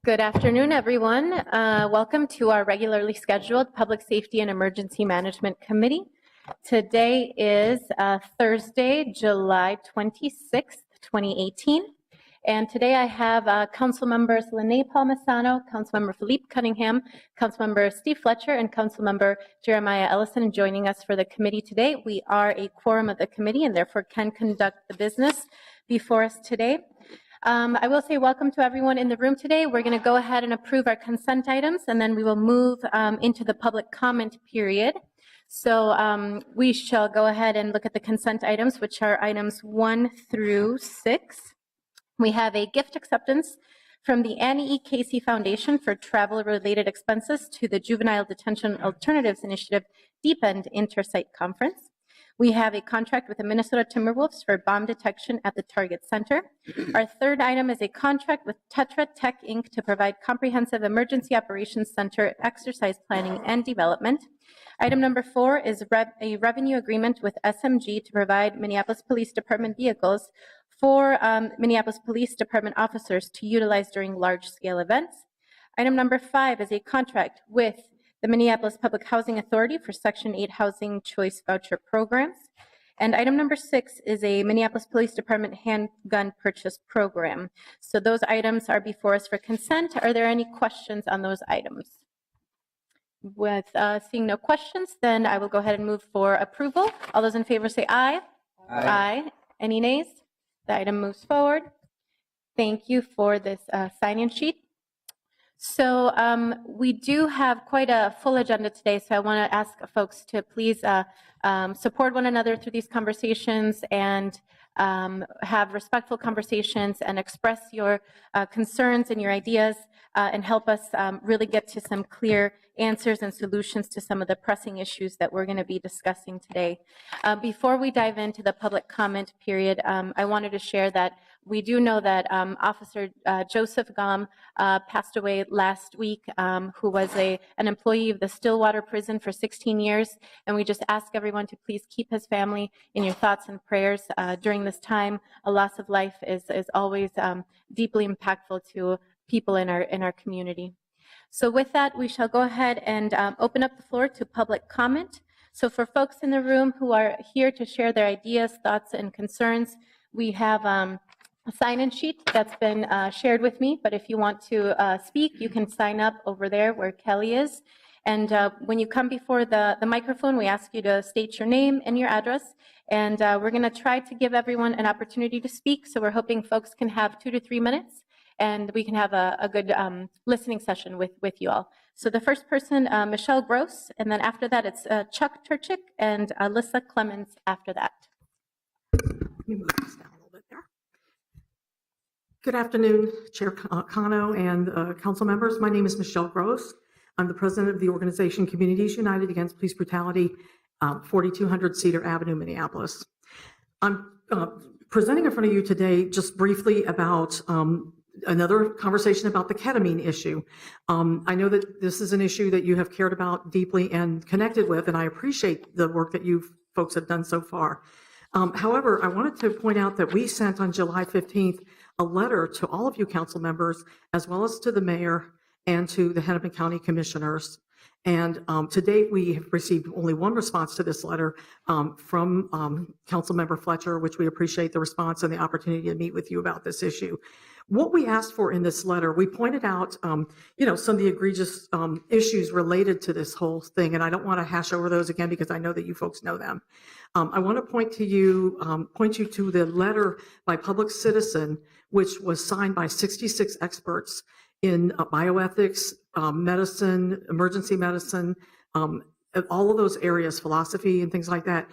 Good afternoon, everyone. Welcome to our regularly scheduled Public Safety and Emergency Management Committee. Today is Thursday, July 26th, 2018. And today I have Council Members Lene Palmisano, Councilmember Philippe Cunningham, Councilmember Steve Fletcher, and Councilmember Jeremiah Ellison joining us for the committee today. We are a quorum of the committee and therefore can conduct the business before us today. I will say welcome to everyone in the room today. We're going to go ahead and approve our consent items, and then we will move into the public comment period. So we shall go ahead and look at the consent items, which are items 1 through 6. We have a gift acceptance from the Annie E. Casey Foundation for travel-related expenses to the Juvenile Detention Alternatives Initiative Deep End Intersite Conference. We have a contract with the Minnesota Timberwolves for bomb detection at the Target Center. Our third item is a contract with Tetra Tech Inc. to provide comprehensive emergency operations center exercise planning and development. Item number 4 is a revenue agreement with SMG to provide Minneapolis Police Department vehicles for Minneapolis Police Department officers to utilize during large-scale events. Item number 5 is a contract with the Minneapolis Public Housing Authority for Section 8 Housing Choice Voucher Programs. And item number 6 is a Minneapolis Police Department handgun purchase program. So those items are before us for consent. Are there any questions on those items? With seeing no questions, then I will go ahead and move for approval. All those in favor say aye. Aye. Aye. Any nays? The item moves forward. Thank you for this sign-in sheet. So we do have quite a full agenda today, so I want to ask folks to please support one another through these conversations and have respectful conversations and express your concerns and your ideas and help us really get to some clear answers and solutions to some of the pressing issues that we're going to be discussing today. Before we dive into the public comment period, I wanted to share that we do know that Officer Joseph Gom passed away last week, who was an employee of the Stillwater Prison for 16 years, and we just ask everyone to please keep his family in your thoughts and prayers during this time. A loss of life is always deeply impactful to people in our community. So with that, we shall go ahead and open up the floor to public comment. So for folks in the room who are here to share their ideas, thoughts, and concerns, we have a sign-in sheet that's been shared with me, but if you want to speak, you can sign up over there where Kelly is. And when you come before the microphone, we ask you to state your name and your address, and we're going to try to give everyone an opportunity to speak, so we're hoping folks can have 2 to 3 minutes, and we can have a good listening session with you all. So the first person, Michelle Gross, and then after that it's Chuck Turchik and Alyssa Clemens after that. Let me move this down a little bit there. Good afternoon, Chair Cano and council members. My name is Michelle Gross. I'm the president of the organization Communities United Against Police Brutality, 4200 Cedar Avenue, Minneapolis. I'm presenting in front of you today just briefly about another conversation about the ketamine issue. I know that this is an issue that you have cared about deeply and connected with, and I appreciate the work that you folks have done so far. However, I wanted to point out that we sent on July 15th a letter to all of you council members, as well as to the mayor and to the Hennepin County commissioners. And to date, we have received only one response to this letter from Councilmember Fletcher, which we appreciate the response and the opportunity to meet with you about this issue. What we asked for in this letter, we pointed out, some of the egregious issues related to this whole thing, and I don't want to hash over those again because I know that you folks know them. I want to point you to the letter by Public Citizen, which was signed by 66 experts in bioethics, medicine, emergency medicine, all of those areas, philosophy and things like that,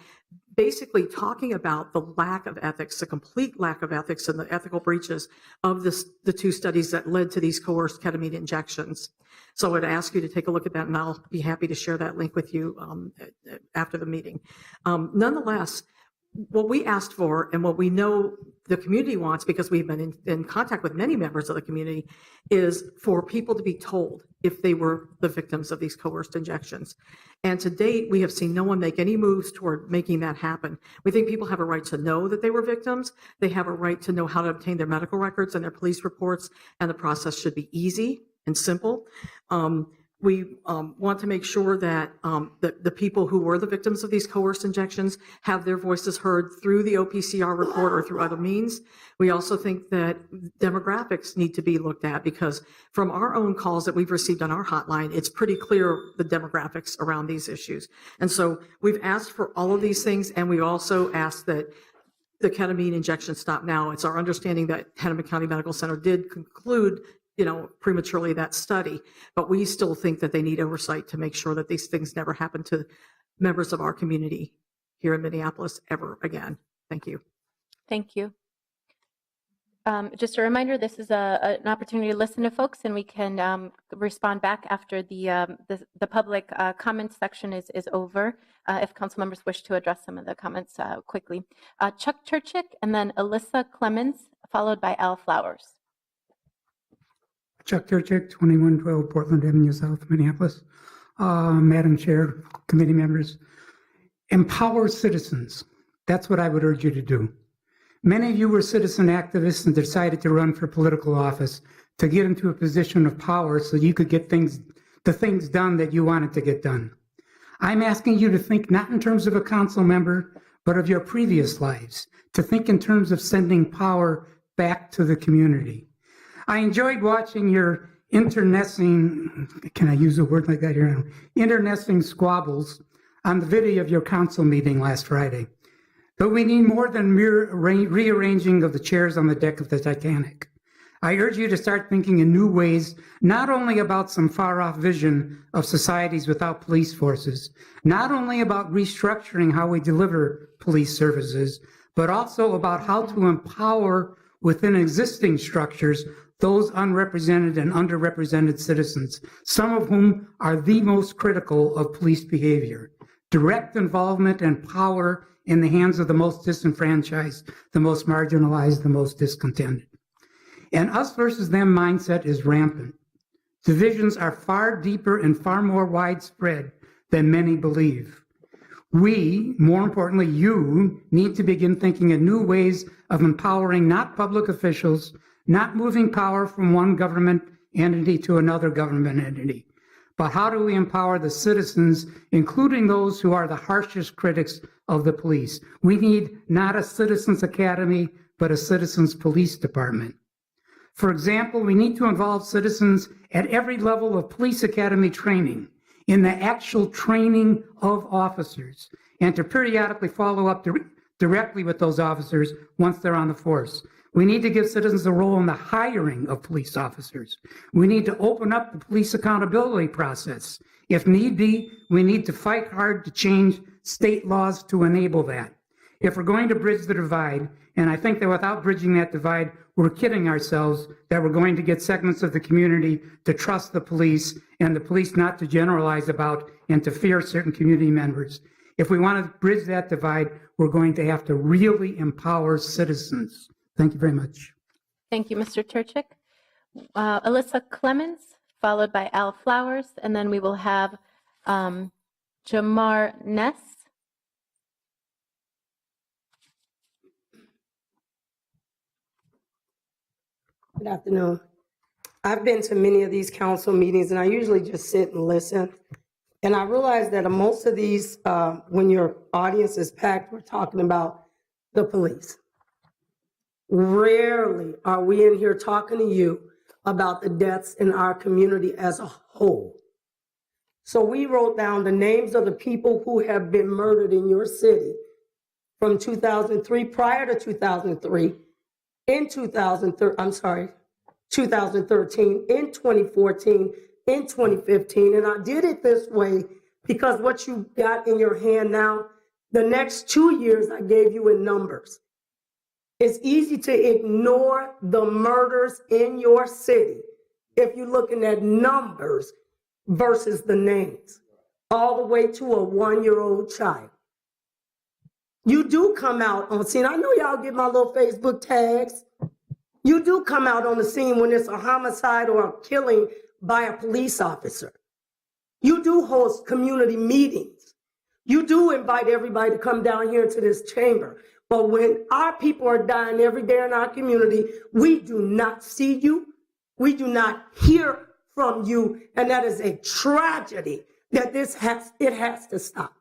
basically talking about the lack of ethics, the complete lack of ethics and the ethical breaches of the 2 studies that led to these coerced ketamine injections. So I would ask you to take a look at that, and I'll be happy to share that link with you after the meeting. Nonetheless, what we asked for and what we know the community wants, because we've been in contact with many members of the community, is for people to be told if they were the victims of these coerced injections. And to date, we have seen no one make any moves toward making that happen. We think people have a right to know that they were victims. They have a right to know how to obtain their medical records and their police reports, and the process should be easy and simple. We want to make sure that the people who were the victims of these coerced injections have their voices heard through the OPCR report or through other means. We also think that demographics need to be looked at, because from our own calls that we've received on our hotline, it's pretty clear the demographics around these issues. And so we've asked for all of these things, and we also asked that the ketamine injection stop now. It's our understanding that Hennepin County Medical Center did conclude prematurely that study, but we still think that they need oversight to make sure that these things never happen to members of our community here in Minneapolis ever again. Thank you. Thank you. Just a reminder, this is an opportunity to listen to folks, and we can respond back after the public comment section is over, if council members wish to address some of the comments quickly. Chuck Turchick, and then Alyssa Clemens, followed by Al Flowers. Chuck Turchick, 2112 Portland Avenue South, Minneapolis. Madam Chair, committee members, empower citizens. That's what I would urge you to do. Many of you were citizen activists and decided to run for political office to get into a position of power so you could get the things done that you wanted to get done. I'm asking you to think not in terms of a council member, but of your previous lives, to think in terms of sending power back to the community. I enjoyed watching your internecine, can I use a word like that here? Internecine squabbles on the video of your council meeting last Friday. But we need more than mere rearranging of the chairs on the deck of the Titanic. I urge you to start thinking in new ways, not only about some far-off vision of societies without police forces, not only about restructuring how we deliver police services, but also about how to empower within existing structures those unrepresented and underrepresented citizens, some of whom are the most critical of police behavior. Direct involvement and power in the hands of the most disenfranchised, the most marginalized, the most discontented. And us versus them mindset is rampant. Divisions are far deeper and far more widespread than many believe. We, more importantly, you, need to begin thinking in new ways of empowering not public officials, not moving power from one government entity to another government entity, but how do we empower the citizens, including those who are the harshest critics of the police? We need not a citizens academy, but a citizens police department. For example, we need to involve citizens at every level of police academy training, in the actual training of officers, and to periodically follow up directly with those officers once they're on the force. We need to give citizens a role in the hiring of police officers. We need to open up the police accountability process. If need be, we need to fight hard to change state laws to enable that. If we're going to bridge the divide, and I think that without bridging that divide, we're kidding ourselves that we're going to get segments of the community to trust the police and the police not to generalize about and to fear certain community members. If we want to bridge that divide, we're going to have to really empower citizens. Thank you very much. Thank you, Mr. Turchick. Alyssa Clemens, followed by Al Flowers, and then we will have Jamar Nelson. Good afternoon. I've been to many of these council meetings, and I usually just sit and listen. And I realize that most of these, when your audience is packed, we're talking about the police. Rarely are we in here talking to you about the deaths in our community as a whole. So we wrote down the names of the people who have been murdered in your city from 2003, prior to 2003, in 2013, in 2014, in 2015. And I did it this way because what you got in your hand now, the next 2 years I gave you in numbers. It's easy to ignore the murders in your city if you're looking at numbers versus the names, all the way to a 1-year-old child. You do come out on scene. I know y'all get my little Facebook tags. You do come out on the scene when it's a homicide or a killing by a police officer. You do host community meetings. You do invite everybody to come down here to this chamber. But when our people are dying every day in our community, we do not see you. We do not hear from you. And that is a tragedy that it has to stop.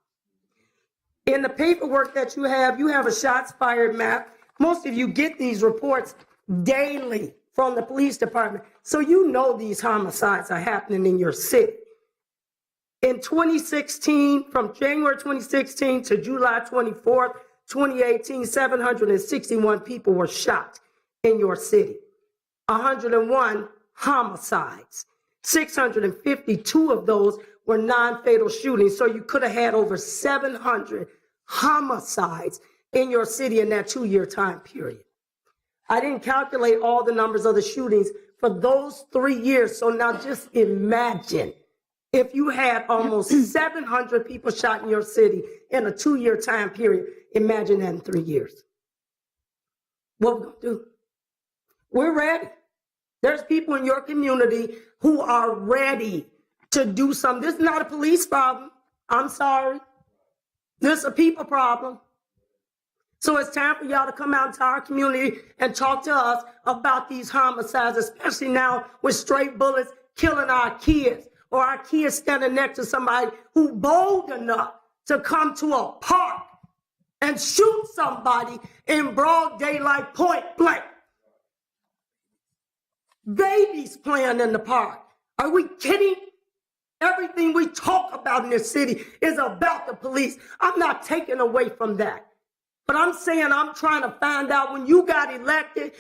In the paperwork that you have a shots fired map. Most of you get these reports daily from the police department. So you know these homicides are happening in your city. In 2016, from January 2016 to July 24th, 2018, 761 people were shot in your city. 101 homicides. 652 of those were non-fatal shootings. So you could have had over 700 homicides in your city in that 2-year time period. I didn't calculate all the numbers of the shootings for those 3 years. So now just imagine if you had almost 700 people shot in your city in a 2-year time period. Imagine that in 3 years. What we're going to do? We're ready. There's people in your community who are ready to do something. This is not a police problem. I'm sorry. This is a people problem. So it's time for y'all to come out into our community and talk to us about these homicides, especially now with stray bullets killing our kids, or our kids standing next to somebody who bold enough to come to a park and shoot somebody in broad daylight, point blank. Babies playing in the park. Are we kidding? Everything we talk about in this city is about the police. I'm not taking away from that. But I'm saying I'm trying to find out when you got elected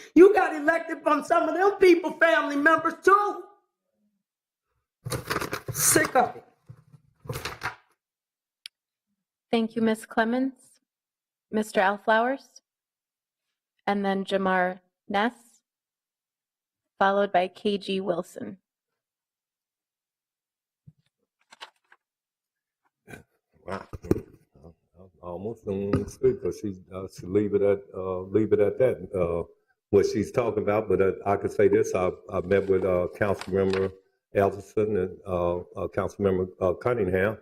from some of them people, family members too. Sick of it. Thank you, Ms. Clemens. Mr. Alflowers, and then Jamar Ness, followed by KG Wilson. Wow. I almost don't speak because she should leave it at that. What she's talking about, but I could say this: I met with Councilmember Ellison and Councilmember Cunningham,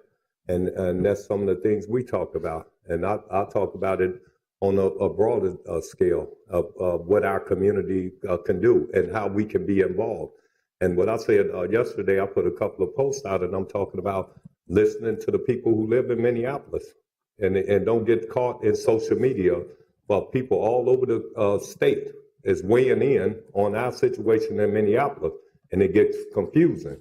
and that's some of the things we talked about. And I talk about it on a broader scale of what our community can do and how we can be involved. And what I said yesterday, I put a couple of posts out, and I'm talking about listening to the people who live in Minneapolis, and don't get caught in social media while people all over the state is weighing in on our situation in Minneapolis, and it gets confusing.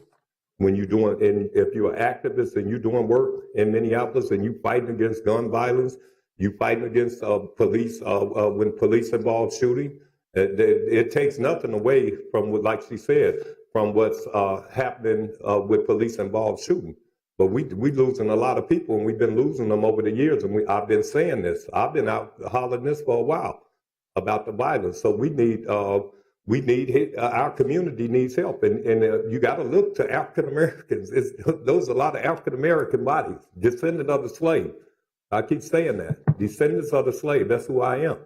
When you're doing, and if you're an activist and you're doing work in Minneapolis and you fighting against gun violence, you fighting against police, when police involved shooting, it takes nothing away from what, like she said, from what's happening with police involved shooting. But we losing a lot of people, and we've been losing them over the years. And I've been saying this. I've been out hollering this for a while about the violence. So we need our community needs help, and you got to look to African Americans. Those are a lot of African American bodies, descendants of the slave. I keep saying that, descendants of the slave. That's who I am,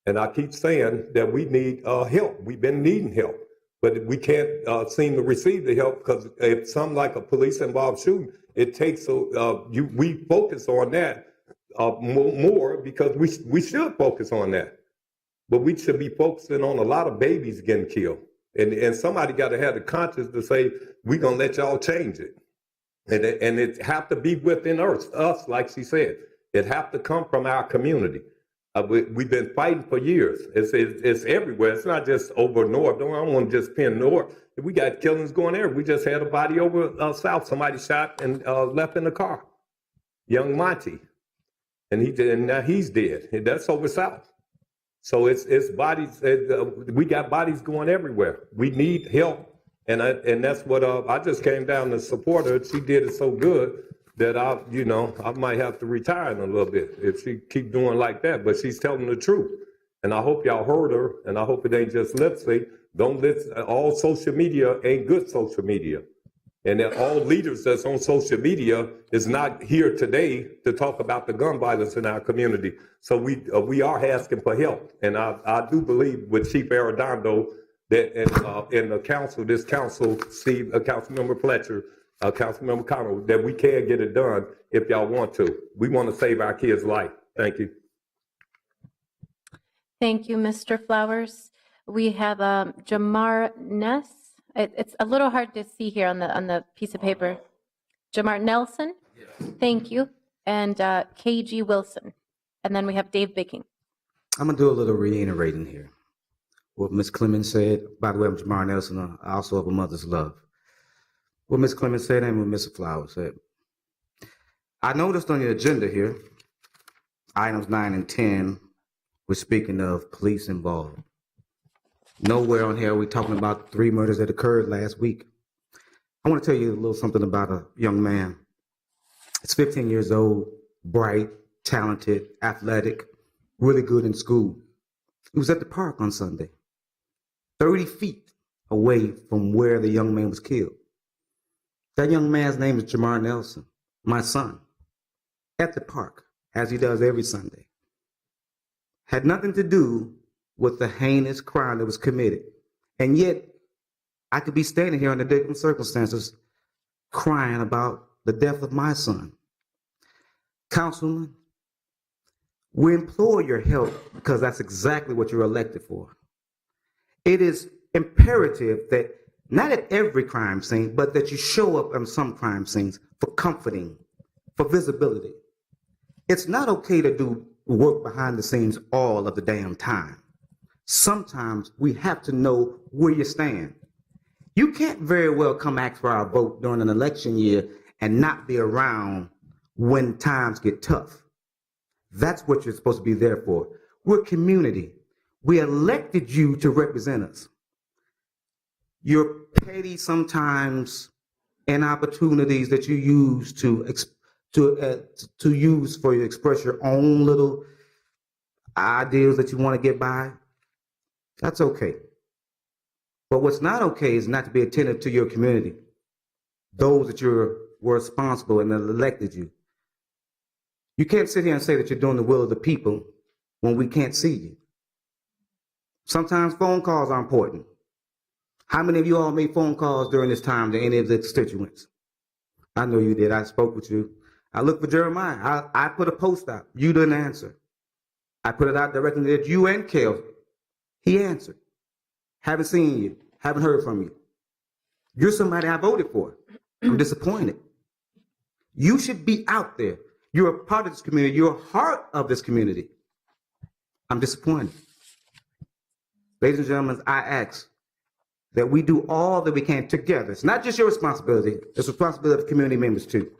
and I keep saying that we need help. We've been needing help, but we can't seem to receive the help because if something like a police involved shooting, it takes we focus on that more because we should focus on that. But we should be focusing on a lot of babies getting killed. And somebody got to have the conscience to say, we're going to let y'all change it. And it have to be within us, like she said. It have to come from our community. We've been fighting for years. It's everywhere. It's not just over north. I don't want to just pin north. We got killings going there. We just had a body over south. Somebody shot and left in the car. Young Monty. And now he's dead. And that's over south. So it's bodies. We got bodies going everywhere. We need help, and that's what I just came down to support her. She did it so good that I might have to retire in a little bit if she keep doing like that. But she's telling the truth, and I hope y'all heard her. And I hope it ain't just lip sync. Don't listen. All social media ain't good social media. And that all leaders that's on social media is not here today to talk about the gun violence in our community. So we are asking for help. And I do believe with Chief Arredondo that in the council, this council, Steve, Councilmember Fletcher, Councilmember Connell, that we can get it done if y'all want to. We want to save our kids' life. Thank you. Thank you, Mr. Flowers. We have Jamar Ness. It's a little hard to see here on the piece of paper. Jamar Nelson. Yes. Thank you. And KG Wilson. And then we have Dave Bicking. I'm going to do a little reiterating here. What Ms. Clemens said, by the way, I'm Jamar Nelson. I also have a mother's love. What Ms. Clemens said and what Mr. Flowers said. I noticed on your agenda here, items 9 and 10, we're speaking of police involved. Nowhere on here are we talking about 3 murders that occurred last week. I want to tell you a little something about a young man. He's 15 years old, bright, talented, athletic, really good in school. He was at the park on Sunday, 30 feet away from where the young man was killed. That young man's name is Jamar Nelson, my son, at the park, as he does every Sunday. Had nothing to do with the heinous crime that was committed. And yet, I could be standing here under different circumstances crying about the death of my son. Councilman, we implore your help because that's exactly what you're elected for. It is imperative that not at every crime scene, but that you show up on some crime scenes for comforting, for visibility. It's not okay to do work behind the scenes all of the damn time. Sometimes we have to know where you stand. You can't very well come ask for our vote during an election year and not be around when times get tough. That's what you're supposed to be there for. We're community. We elected you to represent us. Your petty sometimes and opportunities that you use to use for you to express your own little ideas that you want to get by. That's okay. But what's not okay is not to be attentive to your community, those that were responsible and that elected you. You can't sit here and say that you're doing the will of the people when we can't see you. Sometimes phone calls are important. How many of you all made phone calls during this time to any of the constituents? I know you did. I spoke with you. I looked for Jeremiah. I put a post out. You didn't answer. I put it out directly to you and Kel. He answered. Haven't seen you. Haven't heard from you. You're somebody I voted for. I'm disappointed. You should be out there. You're a part of this community. You're a heart of this community. I'm disappointed. Ladies and gentlemen, I ask that we do all that we can together. It's not just your responsibility. It's the responsibility of community members too.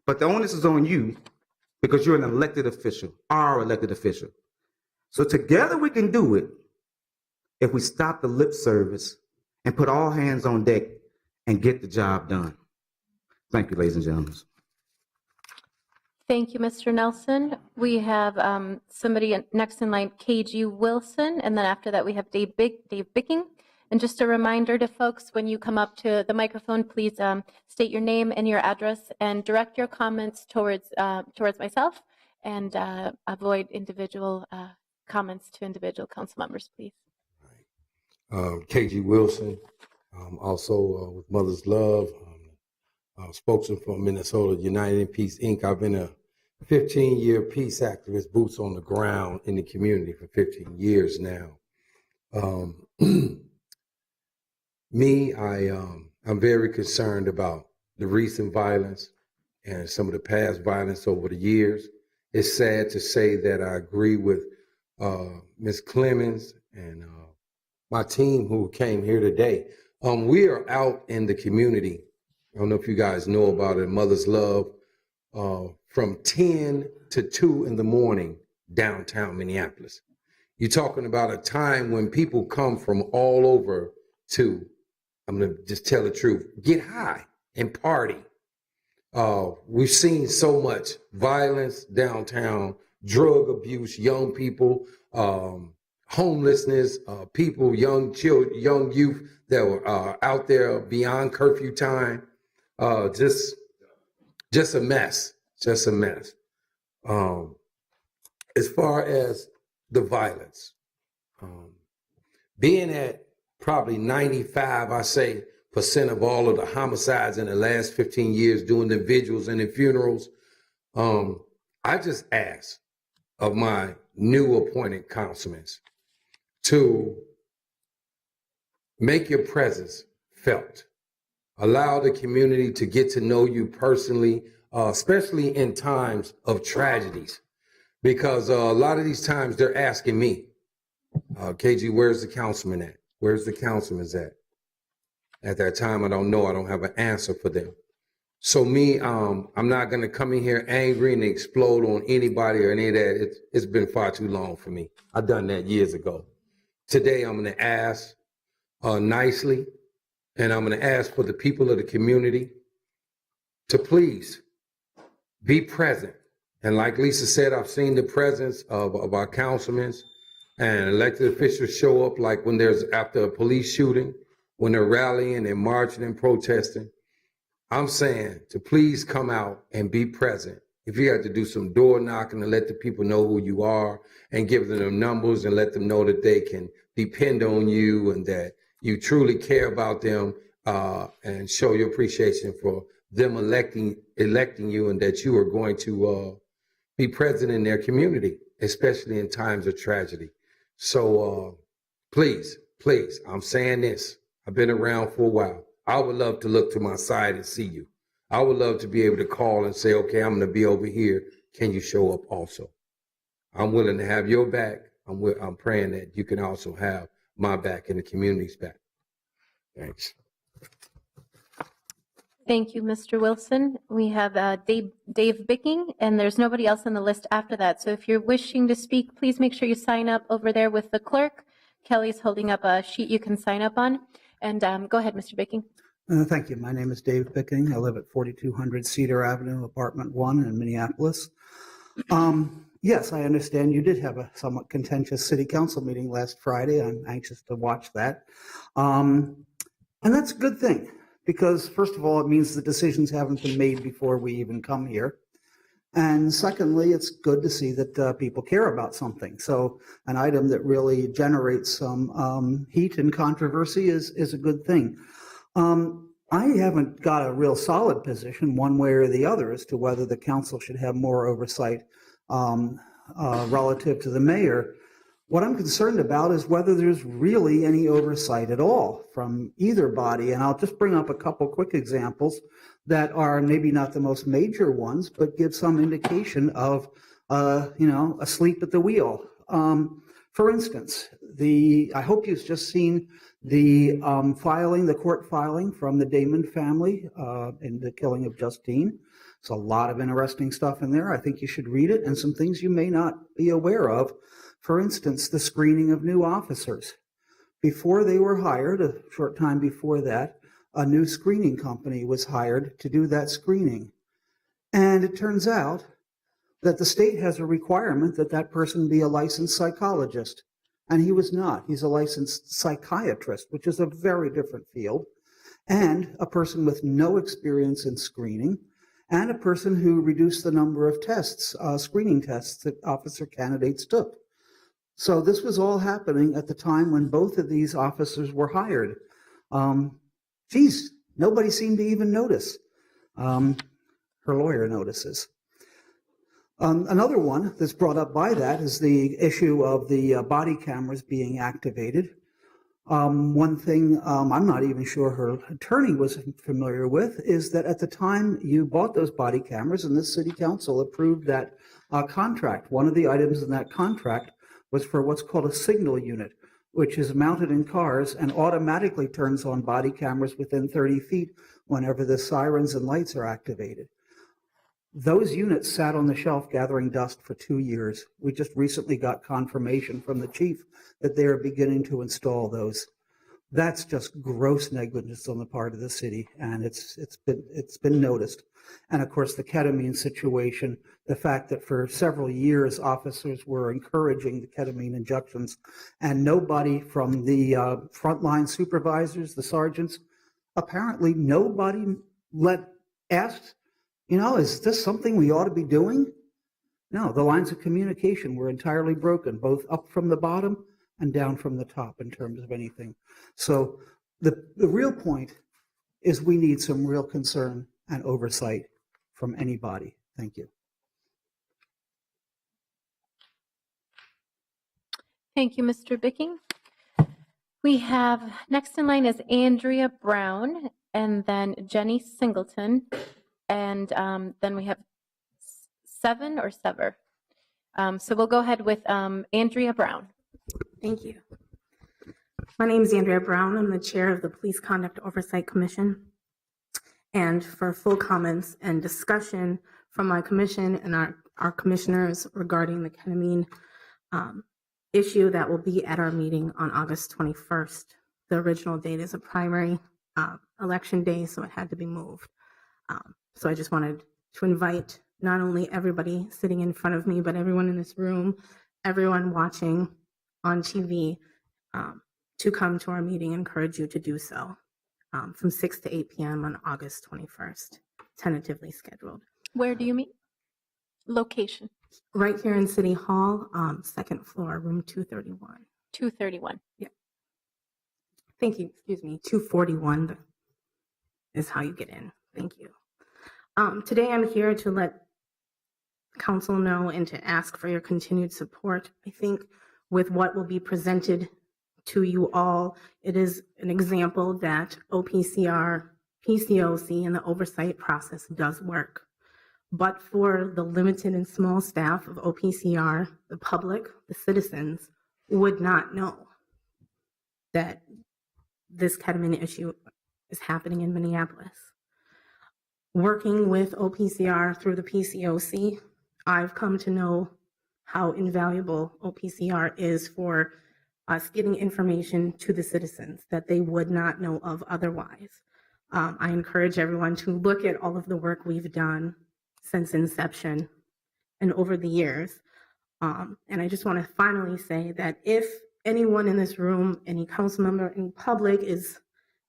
But the onus is on you because you're an elected official, our elected official. So together we can do it if we stop the lip service and put all hands on deck and get the job done. Thank you, ladies and gentlemen. Thank you, Mr. Nelson. We have somebody next in line, KG Wilson, and then after that we have Dave Bicking. And just a reminder to folks, when you come up to the microphone, please state your name and your address and direct your comments towards myself and avoid individual comments to individual council members, please. KG Wilson, also with Mother's Love, spokesman for Minnesota United in Peace, Inc. I've been a 15-year peace activist, boots on the ground in the community for 15 years now. I'm very concerned about the recent violence and some of the past violence over the years. It's sad to say that I agree with Ms. Clemens and my team who came here today. We are out in the community. I don't know if you guys know about it, Mother's Love, from 10 to 2 in the morning, downtown Minneapolis. You're talking about a time when people come from all over to, I'm going to just tell the truth, get high and party. We've seen so much violence downtown, drug abuse, young people, homelessness, people, young children, young youth that were out there beyond curfew time. Just a mess, just a mess. As far as the violence, being at probably 95, I say, percent of all of the homicides in the last 15 years, doing the vigils and the funerals, I just ask of my new appointed councilmen to make your presence felt. Allow the community to get to know you personally, especially in times of tragedies. Because a lot of these times they're asking me, KG, where's the councilman at? Where's the councilman at? At that time, I don't know. I don't have an answer for them. So me, I'm not going to come in here angry and explode on anybody or any of that. It's been far too long for me. I've done that years ago. Today, I'm going to ask nicely, and I'm going to ask for the people of the community to please be present. And like Lisa said, I've seen the presence of our councilmen and elected officials show up, like when there's after a police shooting, when they're rallying and marching and protesting. I'm saying to please come out and be present. If you have to do some door knocking to let the people know who you are and give them numbers and let them know that they can depend on you and that you truly care about them, and show your appreciation for them electing you, and that you are going to be present in their community, especially in times of tragedy. So please, I'm saying this. I've been around for a while. I would love to look to my side and see you. I would love to be able to call and say, okay, I'm going to be over here. Can you show up also? I'm willing to have your back. I'm praying that you can also have my back and the community's back. Thanks. Thank you, Mr. Wilson. We have Dave Bicking, and there's nobody else on the list after that. So if you're wishing to speak, please make sure you sign up over there with the clerk. Kelly's holding up a sheet you can sign up on. And go ahead, Mr. Bicking. Thank you. My name is Dave Bicking. I live at 4200 Cedar Avenue, Apartment 1 in Minneapolis. Yes, I understand you did have a somewhat contentious city council meeting last Friday. I'm anxious to watch that. And that's a good thing, because first of all, it means the decisions haven't been made before we even come here. And secondly, it's good to see that people care about something. So an item that really generates some heat and controversy is a good thing. I haven't got a real solid position one way or the other as to whether the council should have more oversight relative to the mayor. What I'm concerned about is whether there's really any oversight at all from either body. And I'll just bring up a couple quick examples that are maybe not the most major ones, but give some indication of, asleep at the wheel. For instance, I hope you've just seen the court filing from the Damon family in the killing of Justine. It's a lot of interesting stuff in there. I think you should read it, and some things you may not be aware of. For instance, the screening of new officers. Before they were hired, a short time before that, a new screening company was hired to do that screening. And it turns out that the state has a requirement that that person be a licensed psychologist. And he was not. He's a licensed psychiatrist, which is a very different field, and a person with no experience in screening, and a person who reduced the number of tests, screening tests that officer candidates took. So this was all happening at the time when both of these officers were hired. Nobody seemed to even notice. Her lawyer notices. Another one that's brought up by that is the issue of the body cameras being activated. One thing I'm not even sure her attorney was familiar with is that at the time you bought those body cameras and the city council approved that contract, one of the items in that contract was for what's called a signal unit, which is mounted in cars and automatically turns on body cameras within 30 feet whenever the sirens and lights are activated. Those units sat on the shelf gathering dust for 2 years. We just recently got confirmation from the chief that they are beginning to install those. That's just gross negligence on the part of the city, and it's been noticed. And of course, the ketamine situation, the fact that for several years officers were encouraging the ketamine injections, and nobody from the frontline supervisors, the sergeants, apparently nobody asked, is this something we ought to be doing? No, the lines of communication were entirely broken, both up from the bottom and down from the top in terms of anything. So the real point is we need some real concern and oversight from anybody. Thank you. Thank you, Mr. Bicking. We have, next in line is Andrea Brown, and then Jenny Singleton, and then we have Seven or Sever. So we'll go ahead with Andrea Brown. Thank you. My name is Andrea Brown. I'm the chair of the Police Conduct Oversight Commission. And for full comments and discussion from my commission and our commissioners regarding the ketamine issue, that will be at our meeting on August 21st. The original date is a primary election day, so it had to be moved. So I just wanted to invite not only everybody sitting in front of me, but everyone in this room, everyone watching on TV, to come to our meeting. Encourage you to do so from 6 to 8 p.m. on August 21st, tentatively scheduled. Where do you meet? Location? Right here in City Hall, second floor, room 231. 231. Yeah. Thank you. Excuse me. 241 is how you get in. Thank you. Today I'm here to let council know and to ask for your continued support. I think with what will be presented to you all, it is an example that OPCR, PCOC, and the oversight process does work. But for the limited and small staff of OPCR, the public, the citizens, would not know that this ketamine issue is happening in Minneapolis. Working with OPCR through the PCOC, I've come to know how invaluable OPCR is for us getting information to the citizens that they would not know of otherwise. I encourage everyone to look at all of the work we've done since inception and over the years. And I just want to finally say that if anyone in this room, any council member, any public is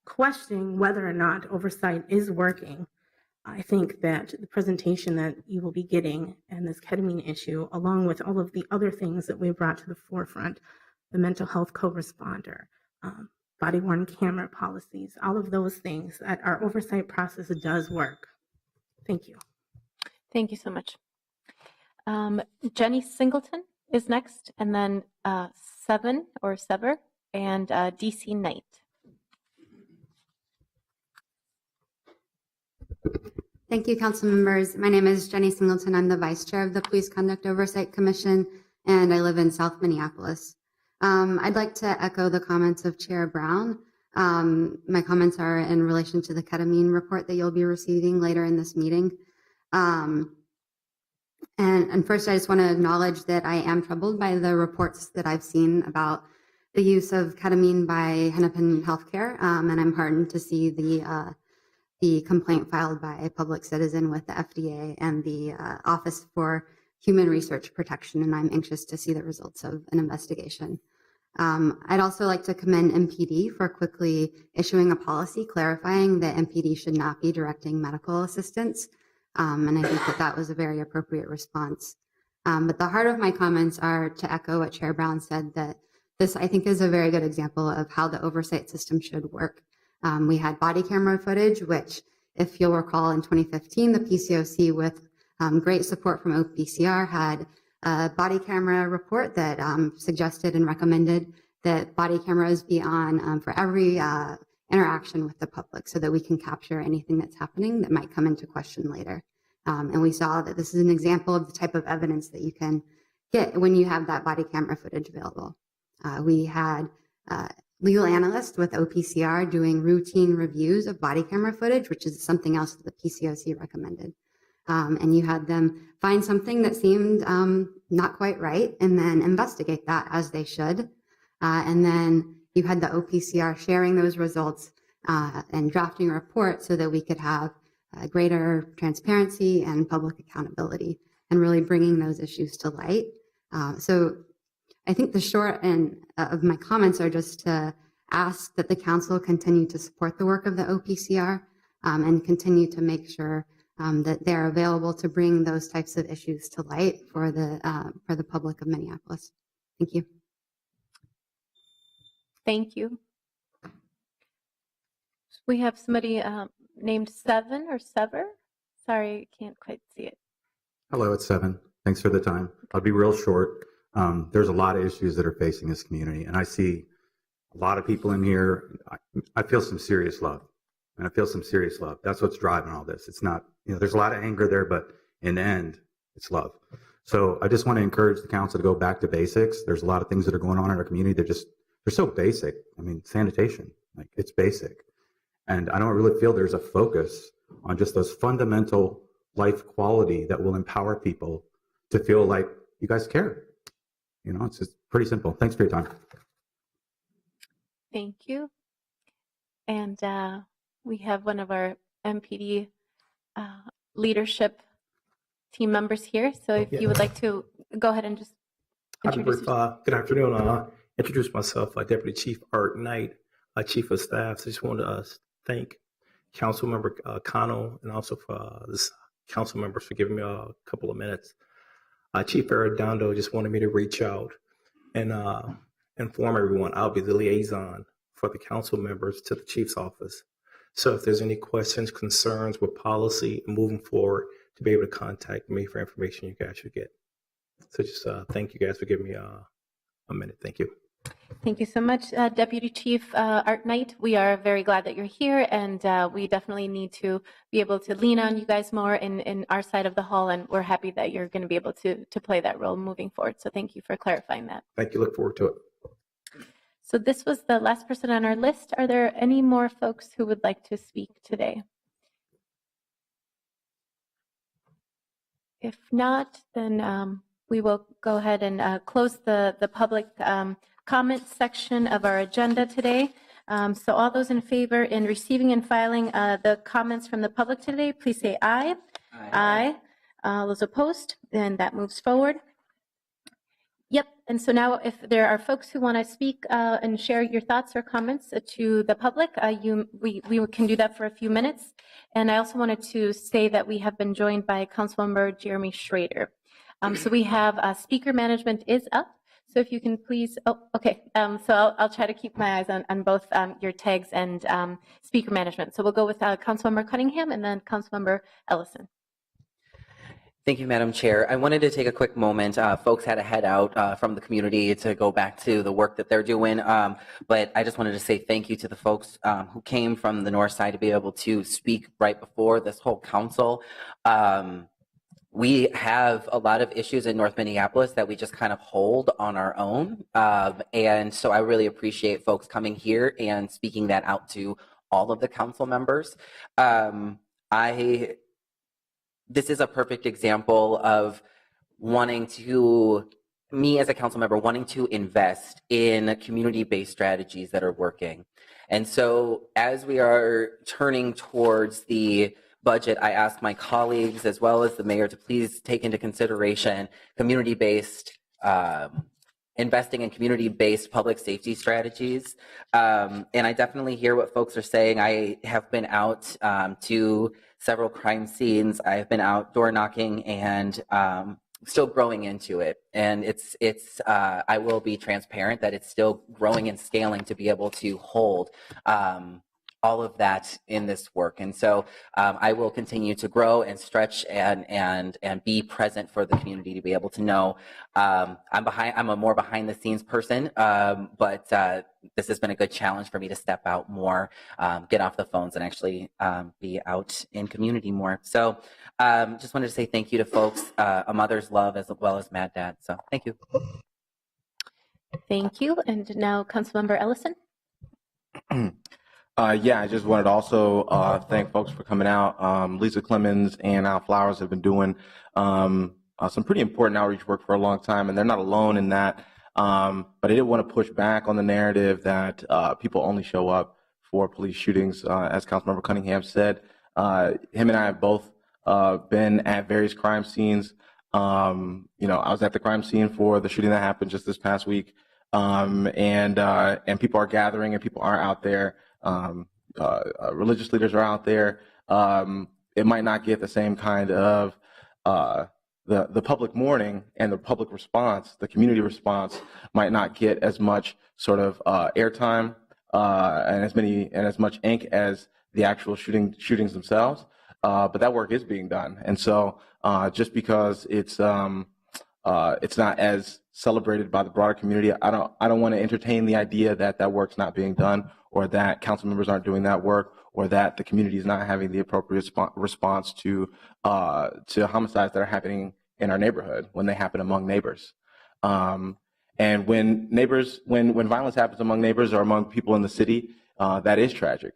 questioning whether or not oversight is working, I think that the presentation that you will be getting and this ketamine issue, along with all of the other things that we brought to the forefront, the mental health co-responder, body-worn camera policies, all of those things, that our oversight process does work. Thank you. Thank you so much. Jenny Singleton is next, and then Seven or Sever, and DC Knight. Thank you, council members. My name is Jenny Singleton. I'm the vice chair of the Police Conduct Oversight Commission, and I live in South Minneapolis. I'd like to echo the comments of Chair Brown. My comments are in relation to the ketamine report that you'll be receiving later in this meeting. And first, I just want to acknowledge that I am troubled by the reports that I've seen about the use of ketamine by Hennepin Healthcare, and I'm heartened to see the complaint filed by a public citizen with the FDA and the Office for Human Research Protection, and I'm anxious to see the results of an investigation. I'd also like to commend MPD for quickly issuing a policy clarifying that MPD should not be directing medical assistance, and I think that that was a very appropriate response. But the heart of my comments are to echo what Chair Brown said, that this, I think, is a very good example of how the oversight system should work. We had body camera footage, which, if you'll recall, in 2015, the PCOC, with great support from OPCR, had a body camera report that suggested and recommended that body cameras be on for every interaction with the public so that we can capture anything that's happening that might come into question later. And we saw that this is an example of the type of evidence that you can get when you have that body camera footage available. We had legal analysts with OPCR doing routine reviews of body camera footage, which is something else that the PCOC recommended. And you had them find something that seemed not quite right and then investigate that as they should. And then you had the OPCR sharing those results and drafting a report so that we could have greater transparency and public accountability and really bringing those issues to light. So I think the short end of my comments are just to ask that the council continue to support the work of the OPCR. and continue to make sure that they're available to bring those types of issues to light for the public of Minneapolis. Thank you. Thank you. We have somebody named Seven or Sever. Sorry, I can't quite see it. Hello, it's Seven. Thanks for the time. I'll be real short. There's a lot of issues that are facing this community, and I see a lot of people in here. I feel some serious love, and I feel some serious love. That's what's driving all this. It's not, there's a lot of anger there, but in the end, it's love. So I just want to encourage the council to go back to basics. There's a lot of things that are going on in our community. They're so basic. I mean, sanitation, like it's basic. And I don't really feel there's a focus on just those fundamental life quality that will empower people to feel like you guys care. It's just pretty simple. Thanks for your time. Thank you. And we have one of our MPD leadership team members here. So if you would like to go ahead and just introduce yourself. Good afternoon. Introduce myself, Deputy Chief Art Knight, Chief of Staff. So just wanted to thank Councilmember Cano and also for this council members for giving me a couple of minutes. Chief Arredondo just wanted me to reach out and inform everyone I'll be the liaison for the council members to the chief's office. So if there's any questions, concerns with policy and moving forward, to be able to contact me for information you guys should get. So just thank you guys for giving me a minute. Thank you. Thank you so much, Deputy Chief Art Knight. We are very glad that you're here, and we definitely need to be able to lean on you guys more in our side of the hall, and we're happy that you're going to be able to play that role moving forward. So thank you for clarifying that. Thank you. Look forward to it. So this was the last person on our list. Are there any more folks who would like to speak today? If not, then we will go ahead and close the public comment section of our agenda today. So all those in favor in receiving and filing the comments from the public today, please say aye. Aye. All those opposed, then that moves forward. Yep. And so now if there are folks who want to speak and share your thoughts or comments to the public, we can do that for a few minutes. And I also wanted to say that we have been joined by Councilmember Jeremy Schrader. So we have speaker management is up. So if you can please, okay. So I'll try to keep my eyes on both your tags and speaker management. So we'll go with Councilmember Cunningham and then Councilmember Ellison. Thank you, Madam Chair. I wanted to take a quick moment. Folks had to head out from the community to go back to the work that they're doing. But I just wanted to say thank you to the folks who came from the north side to be able to speak right before this whole council. We have a lot of issues in North Minneapolis that we just kind of hold on our own. And so I really appreciate folks coming here and speaking that out to all of the council members. This is a perfect example of me as a council member wanting to invest in community-based strategies that are working. And so as we are turning towards the budget, I ask my colleagues as well as the mayor to please take into consideration community-based investing in community-based public safety strategies. And I definitely hear what folks are saying. I have been out to several crime scenes. I've been out door knocking and still growing into it. And I will be transparent that it's still growing and scaling to be able to hold all of that in this work. And so I will continue to grow and stretch and be present for the community to be able to know I'm a more behind the scenes person, but this has been a good challenge for me to step out more, get off the phones and actually be out in community more. So just wanted to say thank you to folks, a mother's love as well as Mad Dad. So thank you. Thank you. And now Councilmember Ellison. Yeah, I just wanted to also thank folks for coming out. Lisa Clemens and Al Flowers have been doing some pretty important outreach work for a long time, and they're not alone in that. But I didn't want to push back on the narrative that people only show up for police shootings. As Councilmember Cunningham said, him and I have both been at various crime scenes. I was at the crime scene for the shooting that happened just this past week, and people are gathering and people are out there. Religious leaders are out there. it might not get the same kind of the public mourning and the public response, the community response might not get as much sort of airtime and as much ink as the actual shootings themselves. But that work is being done, and so just because it's not as celebrated by the broader community, I don't want to entertain the idea that that work's not being done, or that council members aren't doing that work, or that the community is not having the appropriate response to homicides that are happening in our neighborhood when they happen among neighbors. And when violence happens among neighbors or among people in the city, that is tragic.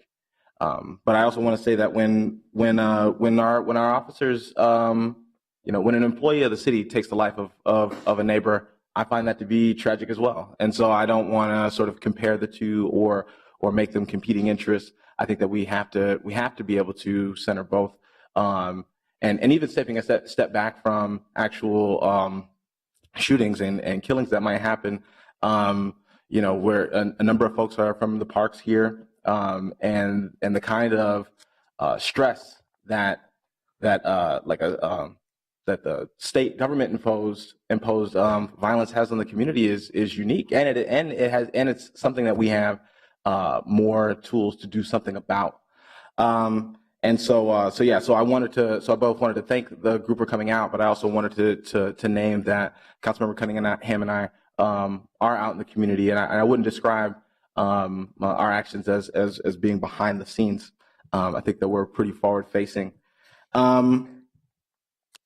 But I also want to say that when our officers, when an employee of the city takes the life of a neighbor, I find that to be tragic as well. And so I don't want to sort of compare the two or make them competing interests. I think that we have to be able to center both, and even stepping a step back from actual shootings and killings that might happen. Where a number of folks are from the parks here, and the kind of stress that the state government imposed violence has on the community is unique, and it's something that we have more tools to do something about. So I both wanted to thank the group for coming out, but I also wanted to name that Councilmember Cunningham and I are out in the community, and I wouldn't describe our actions as being behind the scenes. I think that we're pretty forward facing. And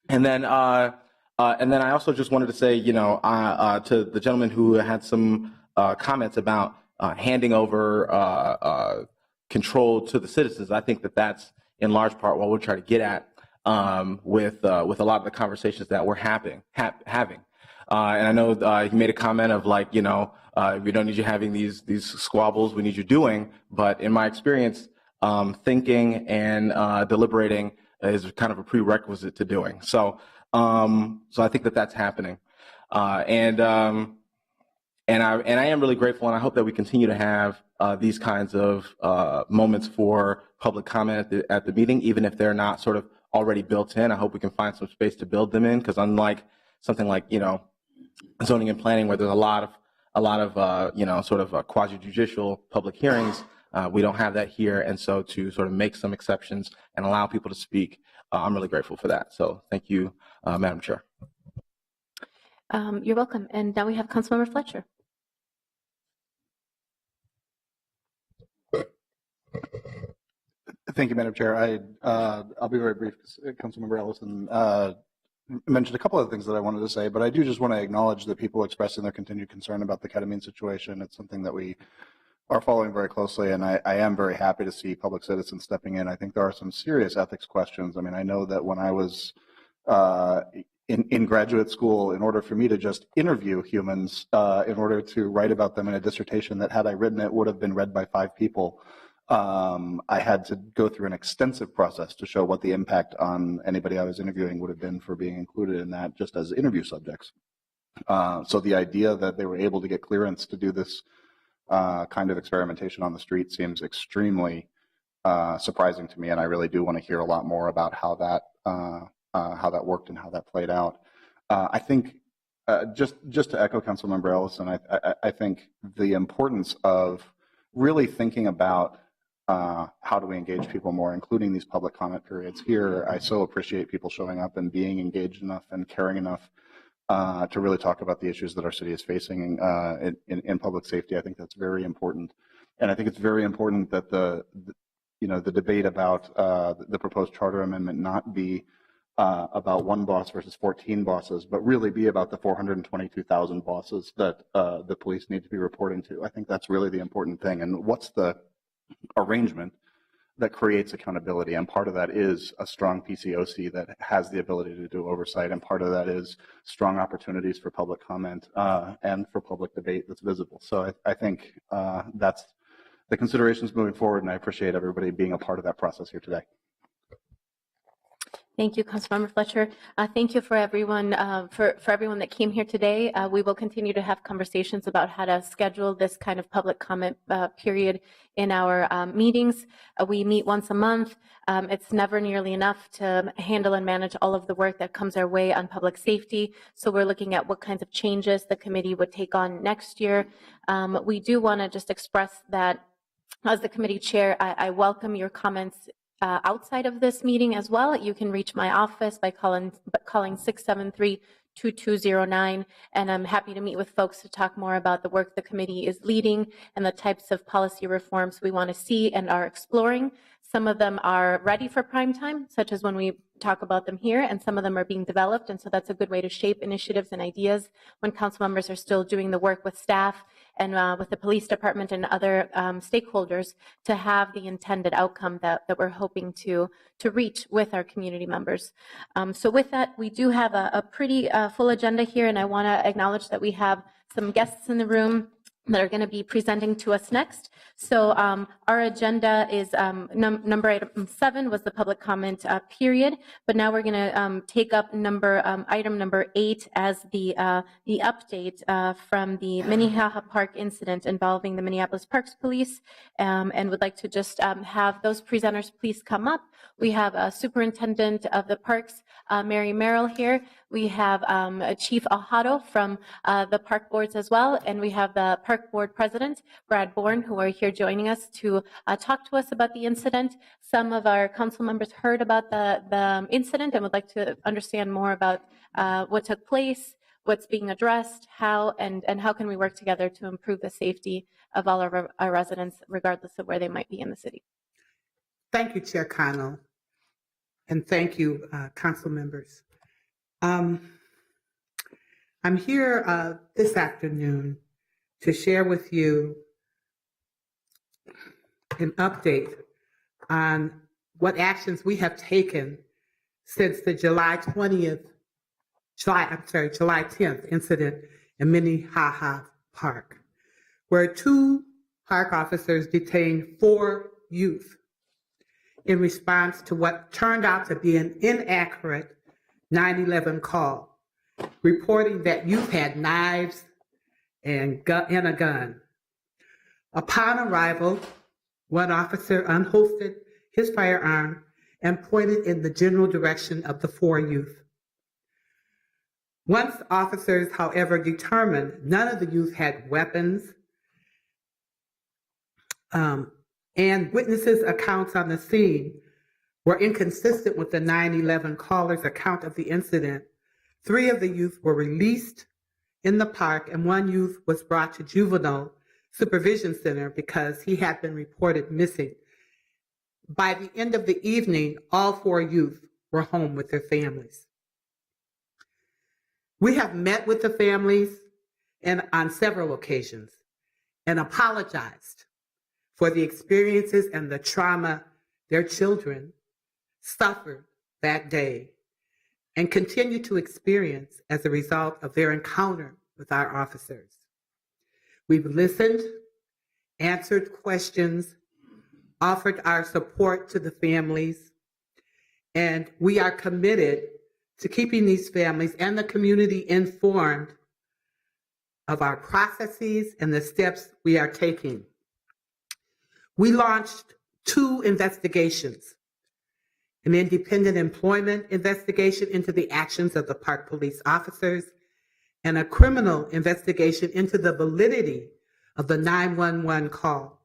then I also just wanted to say, to the gentleman who had some comments about handing over control to the citizens, I think that that's in large part what we're trying to get at with a lot of the conversations that we're having. And I know he made a comment of like, we don't need you having these squabbles, we need you doing. But in my experience, thinking and deliberating is kind of a prerequisite to doing. So I think that that's happening. And I am really grateful, and I hope that we continue to have these kinds of moments for public comment at the meeting, even if they're not sort of already built in. I hope we can find some space to build them in, because unlike something like zoning and planning, where there's a lot of sort of quasi-judicial public hearings, we don't have that here. And so to sort of make some exceptions and allow people to speak, I'm really grateful for that. So thank you, Madam Chair. You're welcome. And now we have Councilmember Fletcher. Thank you, Madam Chair. I'll be very brief, because Councilmember Ellison mentioned a couple of things that I wanted to say, but I do just want to acknowledge the people expressing their continued concern about the ketamine situation. It's something that we are following very closely, and I am very happy to see public citizens stepping in. I think there are some serious ethics questions. I mean, I know that when I was in graduate school, in order for me to just interview humans, in order to write about them in a dissertation that, had I written it, would have been read by 5 people, I had to go through an extensive process to show what the impact on anybody I was interviewing would have been for being included in that, just as interview subjects. So the idea that they were able to get clearance to do this kind of experimentation on the street seems extremely surprising to me, and I really do want to hear a lot more about how that worked and how that played out. I think just to echo Councilmember Ellison, I think the importance of really thinking about how do we engage people more, including these public comment periods here. I so appreciate people showing up and being engaged enough and caring enough to really talk about the issues that our city is facing in public safety. I think that's very important, and I think it's very important that the debate about the proposed charter amendment not be about one boss versus 14 bosses, but really be about the 422,000 bosses that the police need to be reporting to. I think that's really the important thing. And what's the arrangement that creates accountability? And part of that is a strong PCOC that has the ability to do oversight, and part of that is strong opportunities for public comment and for public debate that's visible. So I think that's the considerations moving forward, and I appreciate everybody being a part of that process here today. Thank you, Councilmember Fletcher. Thank you for everyone for everyone that came here today. We will continue to have conversations about how to schedule this kind of public comment period in our meetings. We meet once a month. It's never nearly enough to handle and manage all of the work that comes our way on public safety. So we're looking at what kinds of changes the committee would take on next year. We do want to just express that as the committee chair, I welcome your comments outside of this meeting as well. You can reach my office by calling 673-2209, and I'm happy to meet with folks to talk more about the work the committee is leading and the types of policy reforms we want to see and are exploring. Some of them are ready for prime time, such as when we talk about them here, and some of them are being developed, and so that's a good way to shape initiatives and ideas when council members are still doing the work with staff and with the police department and other stakeholders to have the intended outcome that we're hoping to reach with our community members. So with that, we do have a pretty full agenda here, and I want to acknowledge that we have some guests in the room that are going to be presenting to us next. So our agenda is number item 7 was the public comment period, but now we're going to take up item number 8 as the update from the Minnehaha Park incident involving the Minneapolis Parks Police, and would like to just have those presenters please come up. We have Superintendent of the Parks, Mary Merrill here. We have Chief Ahado from the park boards as well, and we have the park board president, Brad Bourne, who are here joining us to talk to us about the incident. Some of our council members heard about the incident and would like to understand more about what took place, what's being addressed, how, and how can we work together to improve the safety of all of our residents, regardless of where they might be in the city. Thank you, Chair Connell, and thank you, council members. I'm here this afternoon to share with you an update on what actions we have taken since the July 10th incident in Minnehaha Park, where 2 park officers detained 4 youth in response to what turned out to be an inaccurate 911 call, reporting that youth had knives and a gun. Upon arrival, one officer unholstered his firearm and pointed in the general direction of the 4 youth. Once officers, however, determined none of the youth had weapons, and witnesses' accounts on the scene were inconsistent with the 911 caller's account of the incident, 3 of the youth were released in the park, and 1 youth was brought to Juvenile Supervision Center because he had been reported missing. By the end of the evening, all 4 youth were home with their families. We have met with the families and on several occasions and apologized for the experiences and the trauma their children suffered that day and continue to experience as a result of their encounter with our officers. We've listened, answered questions, offered our support to the families, and we are committed to keeping these families and the community informed of our processes and the steps we are taking. We launched 2 investigations, an independent employment investigation into the actions of the park police officers and a criminal investigation into the validity of the 911 call.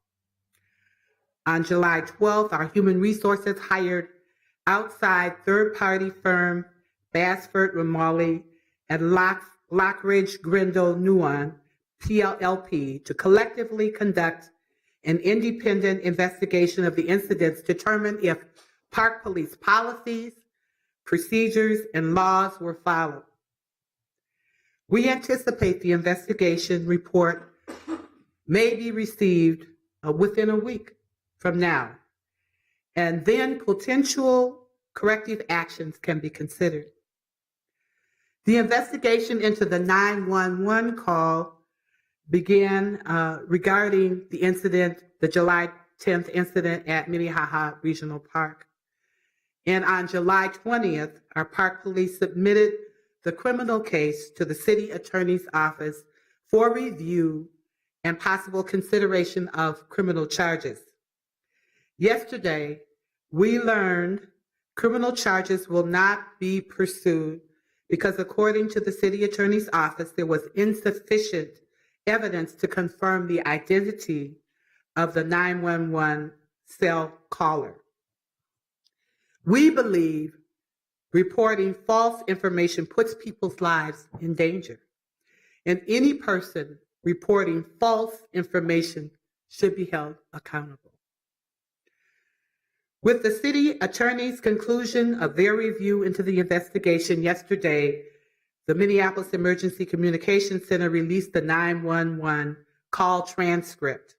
On July 12th, our human resources hired outside third-party firm Basford Ramalli and Lockridge Grindle Nuan, PLLP, to collectively conduct an independent investigation of the incidents to determine if park police policies, procedures, and laws were followed. We anticipate the investigation report may be received within a week from now, and then potential corrective actions can be considered. The investigation into the 911 call began regarding the incident, the July 10th incident at Minnehaha Regional Park. And on July 20th, our park police submitted the criminal case to the city attorney's office for review and possible consideration of criminal charges. Yesterday, we learned criminal charges will not be pursued because according to the city attorney's office, there was insufficient evidence to confirm the identity of the 911 cell caller. We believe reporting false information puts people's lives in danger, and any person reporting false information should be held accountable. With the city attorney's conclusion of their review into the investigation yesterday, the Minneapolis Emergency Communications Center released the 911 call transcript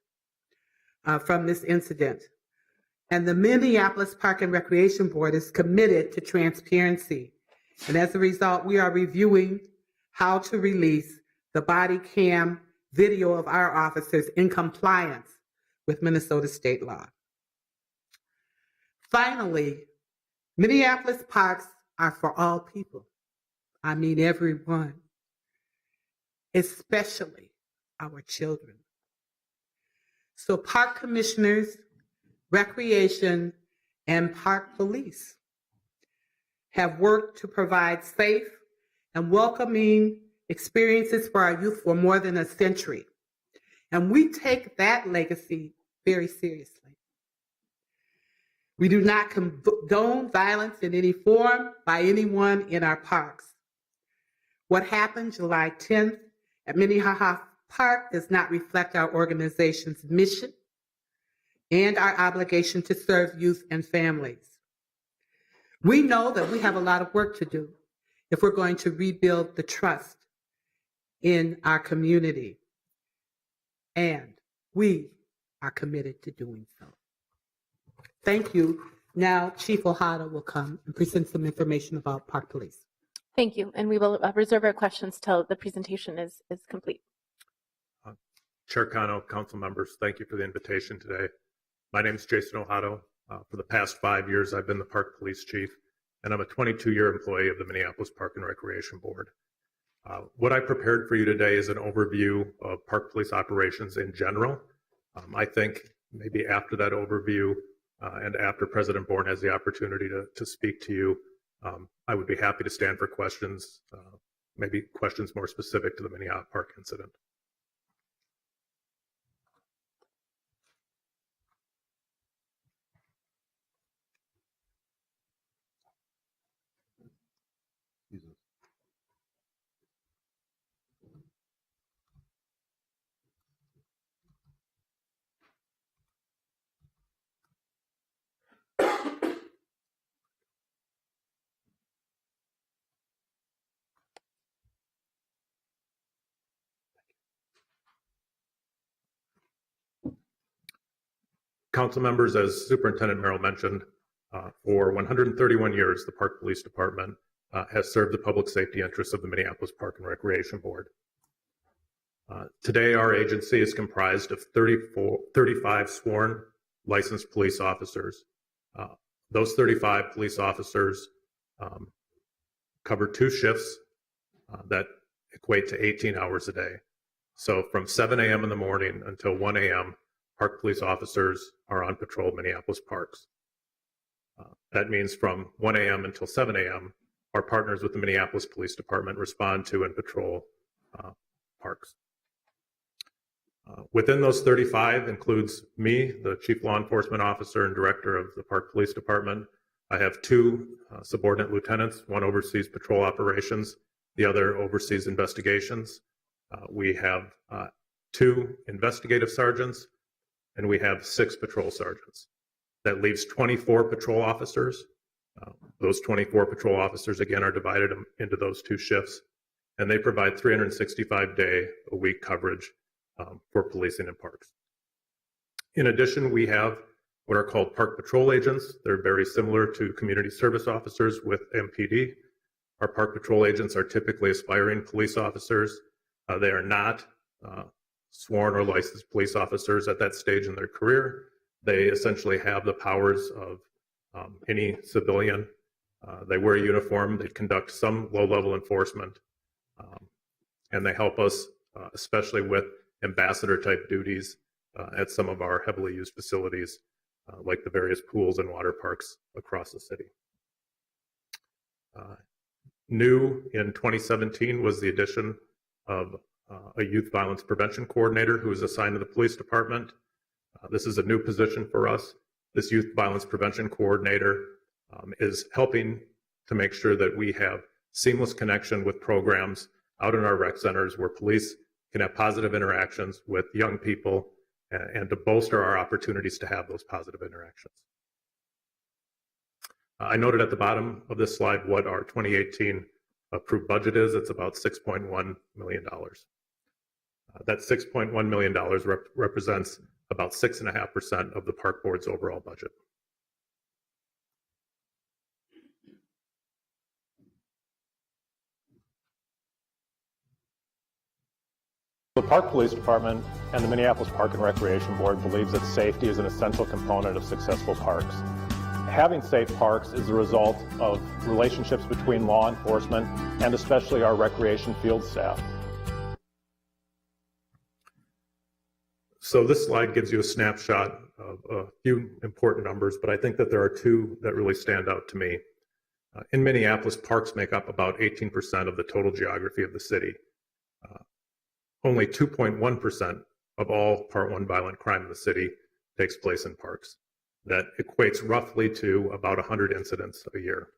from this incident. And the Minneapolis Park and Recreation Board is committed to transparency. And as a result, we are reviewing how to release the body cam video of our officers in compliance with Minnesota state law. Finally, Minneapolis parks are for all people. I mean everyone, especially our children. So park commissioners, recreation, and park police have worked to provide safe and welcoming experiences for our youth for more than a century. And we take that legacy very seriously. We do not condone violence in any form by anyone in our parks. What happened July 10th at Minnehaha Park does not reflect our organization's mission and our obligation to serve youth and families. We know that we have a lot of work to do if we're going to rebuild the trust in our community, and we are committed to doing so. Thank you. Now, Chief Ojeda will come and present some information about Park Police. Thank you, and we will reserve our questions till the presentation is complete. Chair Cano, council members, thank you for the invitation today. My name is Jason Ojeda. For the past 5 years, I've been the Park Police Chief, and I'm a 22-year employee of the Minneapolis Park and Recreation Board. What I prepared for you today is an overview of Park Police operations in general. I think maybe after that overview and after President Bourne has the opportunity to speak to you, I would be happy to stand for questions, maybe questions more specific to the Minnehaha Park incident. Council members, as Superintendent Merrill mentioned, for 131 years, the Park Police Department has served the public safety interests of the Minneapolis Park and Recreation Board. Today, our agency is comprised of 35 sworn licensed police officers. Those 35 police officers cover 2 shifts that equate to 18 hours a day. So from 7 a.m. in the morning until 1 a.m., Park police officers are on patrol Minneapolis parks. That means from 1 a.m. until 7 a.m., our partners with the Minneapolis Police Department respond to and patrol parks. Within those 35 includes me, the Chief Law Enforcement Officer and Director of the Park Police Department. I have 2 subordinate lieutenants. One oversees patrol operations, the other oversees investigations. We have 2 investigative sergeants, and we have 6 patrol sergeants. That leaves 24 patrol officers. Those 24 patrol officers, again, are divided into those 2 shifts, and they provide 365-day-a-week coverage for policing in parks. In addition, we have what are called park patrol agents. They're very similar to community service officers with MPD. Our park patrol agents are typically aspiring police officers. They are not sworn or licensed police officers at that stage in their career. They essentially have the powers of any civilian. They wear a uniform, they conduct some low-level enforcement, and they help us, especially with ambassador-type duties at some of our heavily used facilities, like the various pools and water parks across the city. New in 2017 was the addition of a youth violence prevention coordinator who is assigned to the police department. This is a new position for us. This youth violence prevention coordinator is helping to make sure that we have seamless connection with programs out in our rec centers where police can have positive interactions with young people and to bolster our opportunities to have those positive interactions. I noted at the bottom of this slide what our 2018 approved budget is. It's about $6.1 million. That $6.1 million represents about 6.5% of the park board's overall budget. The Park Police Department and the Minneapolis Park and Recreation Board believes that safety is an essential component of successful parks. Having safe parks is the result of relationships between law enforcement and especially our recreation field staff. So this slide gives you a snapshot of a few important numbers, but I think that there are two that really stand out to me. In Minneapolis, parks make up about 18% of the total geography of the city. Only 2.1% of all Part 1 violent crime in the city takes place in parks. That equates roughly to about 100 incidents a year.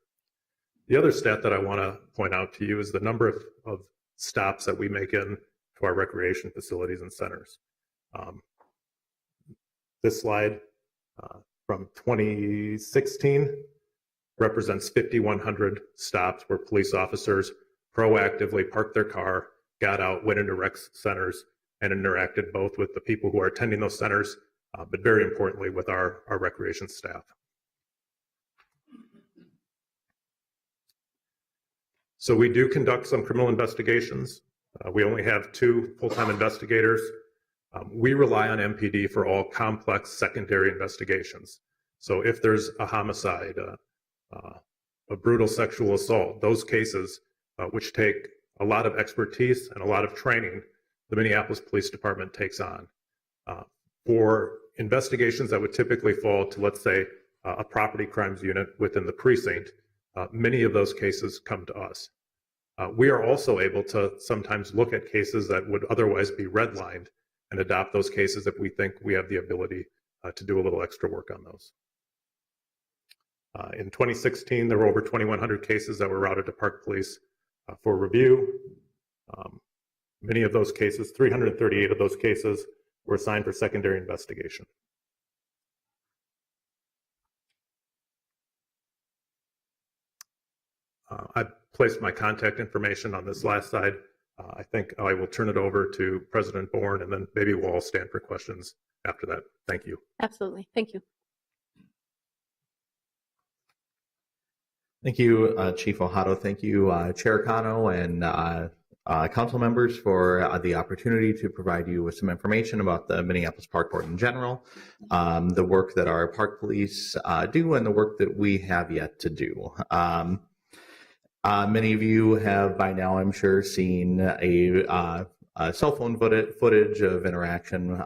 The other stat that I want to point out to you is the number of stops that we make in to our recreation facilities and centers. This slide from 2016 represents 5,100 stops where police officers proactively parked their car, got out, went into rec centers, and interacted both with the people who are attending those centers, but very importantly with our recreation staff. So we do conduct some criminal investigations. We only have 2 full-time investigators. We rely on MPD for all complex secondary investigations. So if there's a homicide, a brutal sexual assault, those cases which take a lot of expertise and a lot of training, the Minneapolis Police Department takes on. For investigations that would typically fall to, let's say, a property crimes unit within the precinct, many of those cases come to us. We are also able to sometimes look at cases that would otherwise be redlined and adopt those cases if we think we have the ability to do a little extra work on those. In 2016, there were over 2,100 cases that were routed to Park Police for review. Many of those cases, 338 of those cases, were assigned for secondary investigation. I've placed my contact information on this last slide. I think I will turn it over to President Bourne, and then maybe we'll all stand for questions after that. Thank you. Absolutely. Thank you. Thank you, Chief Ohado. Thank you, Chair Cano and council members for the opportunity to provide you with some information about the Minneapolis Park Board in general, the work that our park police do, and the work that we have yet to do. Many of you have by now, I'm sure, seen a cell phone footage of interaction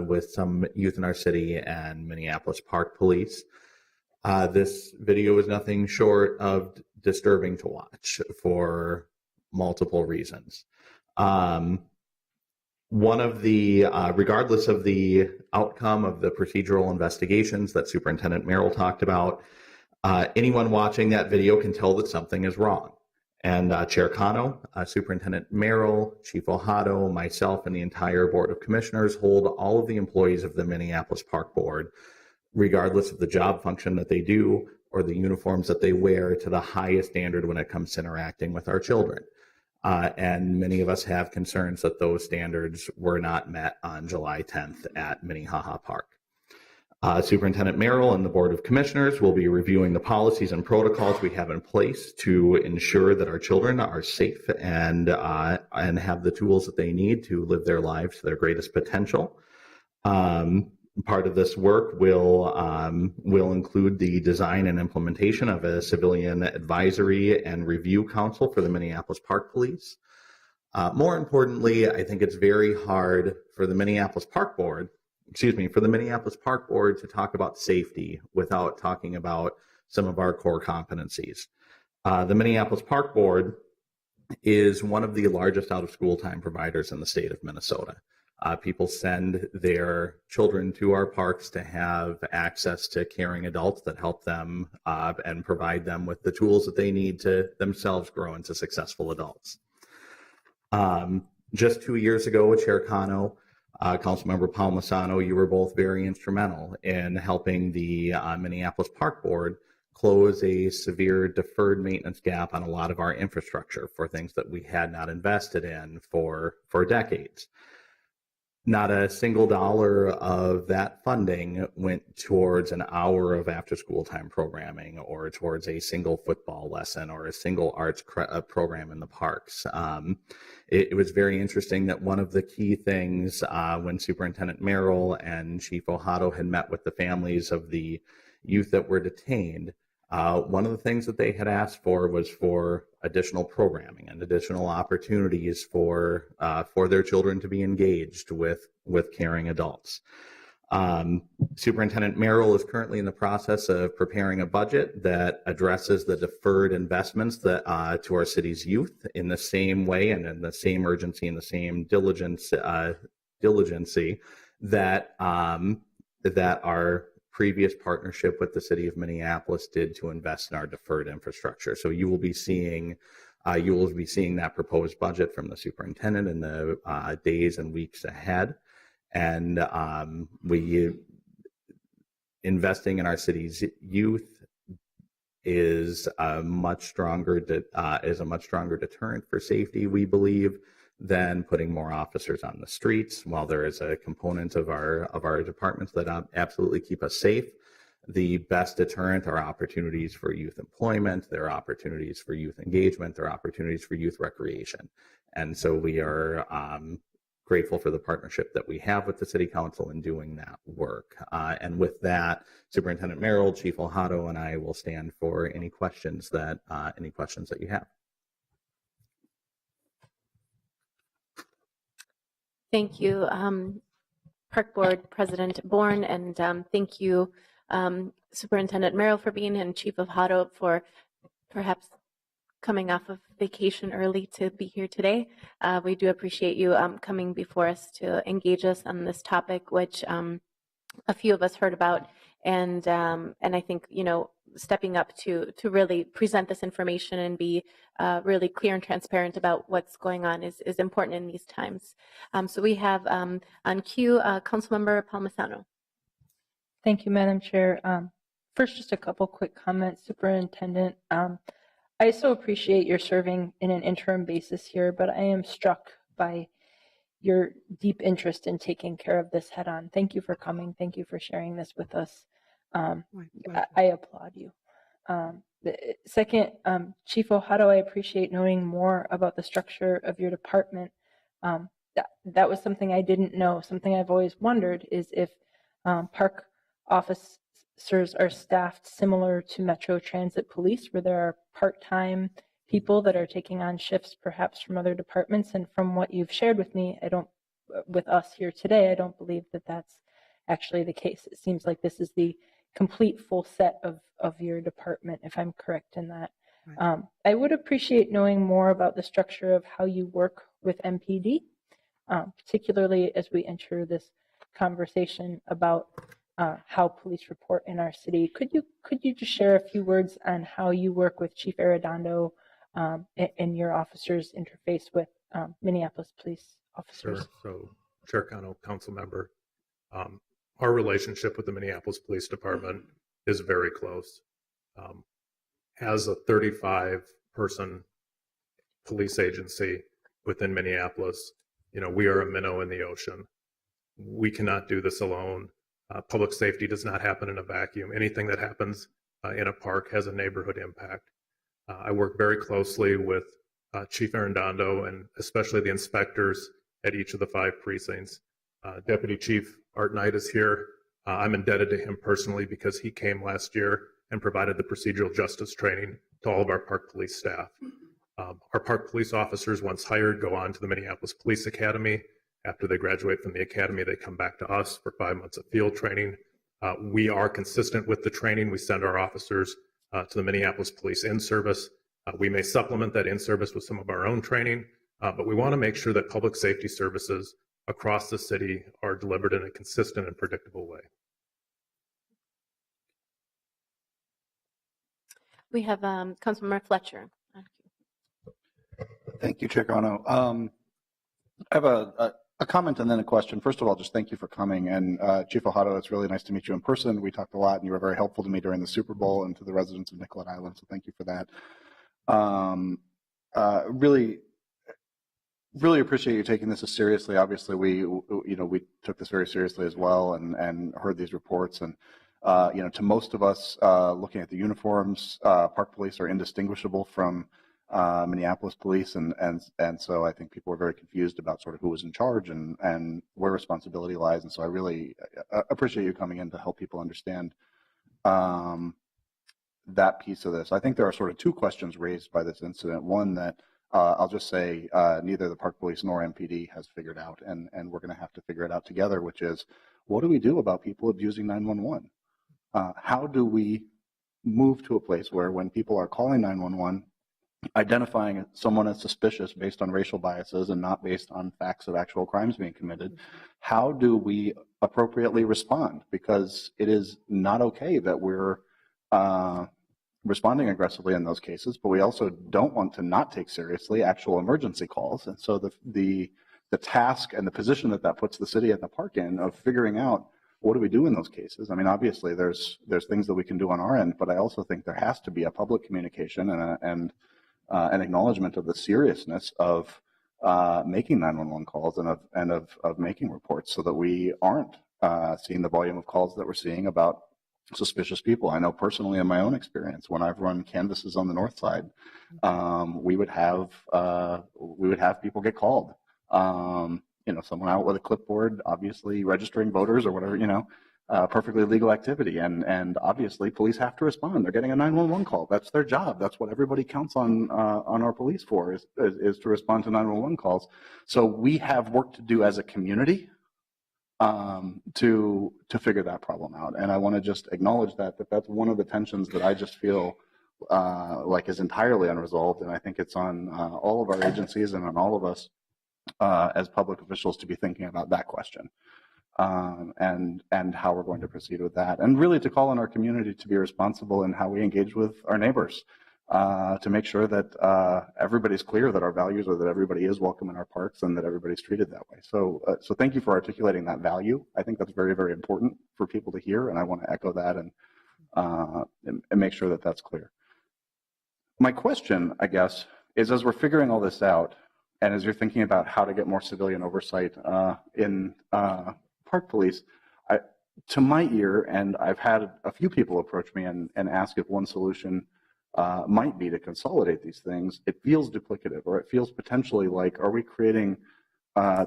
with some youth in our city and Minneapolis Park Police. This video is nothing short of disturbing to watch for multiple reasons. One of the, regardless of the outcome of the procedural investigations that Superintendent Merrill talked about, anyone watching that video can tell that something is wrong. And Chair Cano, Superintendent Merrill, Chief Ohado, myself, and the entire Board of Commissioners hold all of the employees of the Minneapolis Park Board, regardless of the job function that they do or the uniforms that they wear, to the highest standard when it comes to interacting with our children. And many of us have concerns that those standards were not met on July 10th at Minnehaha Park. Superintendent Merrill and the Board of Commissioners will be reviewing the policies and protocols we have in place to ensure that our children are safe and have the tools that they need to live their lives to their greatest potential. Part of this work will include the design and implementation of a civilian advisory and review council for the Minneapolis Park Police. More importantly, I think it's very hard for the Minneapolis Park Board to talk about safety without talking about some of our core competencies. The Minneapolis Park Board is one of the largest out-of-school time providers in the state of Minnesota. People send their children to our parks to have access to caring adults that help them and provide them with the tools that they need to themselves grow into successful adults. Just 2 years ago, Chair Cano, Councilmember Palmisano, you were both very instrumental in helping the Minneapolis Park Board close a severe deferred maintenance gap on a lot of our infrastructure for things that we had not invested in for decades. Not a single dollar of that funding went towards an hour of after-school time programming or towards a single football lesson or a single arts program in the parks. It was very interesting that one of the key things when Superintendent Merrill and Chief Ojado had met with the families of the youth that were detained, one of the things that they had asked for was for additional programming and additional opportunities for their children to be engaged with caring adults. Superintendent Merrill is currently in the process of preparing a budget that addresses the deferred investments that to our city's youth in the same way and in the same urgency and the same diligency that our previous partnership with the city of Minneapolis did to invest in our deferred infrastructure. So you will be seeing that proposed budget from the superintendent in the days and weeks ahead. And investing in our city's youth is a much stronger deterrent for safety, we believe, than putting more officers on the streets. While there is a component of our departments that absolutely keep us safe, the best deterrent are opportunities for youth employment, there are opportunities for youth engagement, there are opportunities for youth recreation. And so we are grateful for the partnership that we have with the City Council in doing that work. And with that, Superintendent Merrill, Chief Ojado, and I will stand for any questions that you have. Thank you, Park Board President Bourne, and thank you, Superintendent Merrill, for being here, and Chief Ojado for perhaps coming off of vacation early to be here today. We do appreciate you coming before us to engage us on this topic, which a few of us heard about, and I think, you know, stepping up to really present this information and be really clear and transparent about what's going on is important in these times. So we have on cue Councilmember Palmisano. Thank you, Madam Chair. First, just a couple quick comments, Superintendent. I so appreciate your serving in an interim basis here, but I am struck by your deep interest in taking care of this head on. Thank you for coming. Thank you for sharing this with us. I applaud you. Second, Chief Ojado, I appreciate knowing more about the structure of your department. That was something I didn't know. Something I've always wondered is if park officers are staffed similar to Metro Transit Police, where there are part-time people that are taking on shifts perhaps from other departments. And from what you've shared with me, with us here today, I don't believe that that's actually the case. It seems like this is the complete full set of your department, if I'm correct in that. Right. I would appreciate knowing more about the structure of how you work with MPD, particularly as we enter this conversation about how police report in our city. Could you just share a few words on how you work with Chief Arredondo and your officers interface with Minneapolis police officers? Sure. So, Chair Cano, council member, our relationship with the Minneapolis Police Department is very close. As a 35-person police agency within Minneapolis, you know, we are a minnow in the ocean. We cannot do this alone. Public safety does not happen in a vacuum. Anything that happens in a park has a neighborhood impact. I work very closely with Chief Arredondo and especially the inspectors at each of the 5 precincts. Deputy Chief Art Knight is here. I'm indebted to him personally because he came last year and provided the procedural justice training to all of our park police staff. Our park police officers, once hired, go on to the Minneapolis Police Academy. After they graduate from the academy, they come back to us for 5 months of field training. We are consistent with the training. We send our officers to the Minneapolis Police in-service. We may supplement that in-service with some of our own training, but we want to make sure that public safety services across the city are delivered in a consistent and predictable way. We have Councilmember Fletcher. Thank you, Chair Cano. I have a comment and then a question. First of all, just thank you for coming. And Chief Ojado, it's really nice to meet you in person. We talked a lot, and you were very helpful to me during the Super Bowl and to the residents of Nicollet Island. So thank you for that. Really appreciate you taking this as seriously. Obviously, we took this very seriously as well, and heard these reports. And to most of us, looking at the uniforms, park police are indistinguishable from Minneapolis police, and so I think people were very confused about sort of who was in charge and where responsibility lies. And so I really appreciate you coming in to help people understand that piece of this. I think there are sort of two questions raised by this incident. One that I'll just say neither the park police nor MPD has figured out, and we're going to have to figure it out together, which is, what do we do about people abusing 911? How do we move to a place where when people are calling 911, identifying someone as suspicious based on racial biases and not based on facts of actual crimes being committed, how do we appropriately respond? Because it is not okay that we're responding aggressively in those cases, but we also don't want to not take seriously actual emergency calls. And so the task and the position that puts the city and the park in of figuring out, what do we do in those cases? I mean, obviously there's things that we can do on our end, but I also think there has to be a public communication and an acknowledgement of the seriousness of making 911 calls and of making reports, so that we aren't seeing the volume of calls that we're seeing about suspicious people. I know personally in my own experience, when I've run canvases on the north side, we would have people get called. Someone out with a clipboard, obviously registering voters or whatever, perfectly legal activity. And obviously police have to respond. They're getting a 911 call. That's their job. That's what everybody counts on our police for, is to respond to 911 calls. So we have work to do as a community to figure that problem out. And I want to just acknowledge that's one of the tensions that I just feel like is entirely unresolved. And I think it's on all of our agencies and on all of us as public officials to be thinking about that question. And how we're going to proceed with that. And really to call on our community to be responsible in how we engage with our neighbors, to make sure that everybody's clear that our values are that everybody is welcome in our parks and that everybody's treated that way. So thank you for articulating that value. I think that's very, very important for people to hear, and I want to echo that and make sure that that's clear. My question, I guess, is as we're figuring all this out, and as you're thinking about how to get more civilian oversight in park police, to my ear, and I've had a few people approach me and ask if one solution might be to consolidate these things, it feels duplicative, or it feels potentially like, are we creating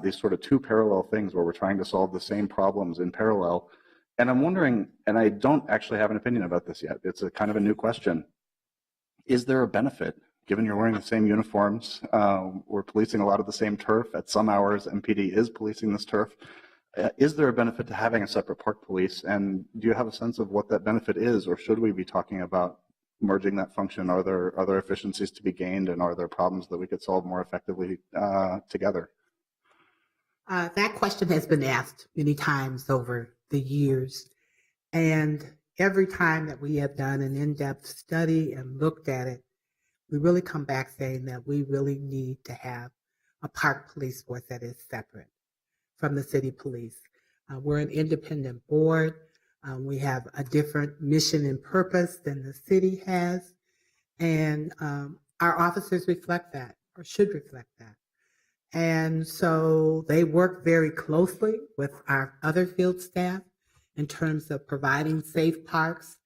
these sort of two parallel things where we're trying to solve the same problems in parallel? And I'm wondering, and I don't actually have an opinion about this yet, it's a kind of a new question, is there a benefit, given you're wearing the same uniforms, we're policing a lot of the same turf, at some hours MPD is policing this turf, is there a benefit to having a separate park police? And do you have a sense of what that benefit is, or should we be talking about merging that function? Are there other efficiencies to be gained, and are there problems that we could solve more effectively together? That question has been asked many times over the years. And every time that we have done an in-depth study and looked at it, we really come back saying that we really need to have a park police force that is separate from the city police. We're an independent board. We have a different mission and purpose than the city has. And our officers reflect that, or should reflect that. And so they work very closely with our other field staff in terms of providing safe parks.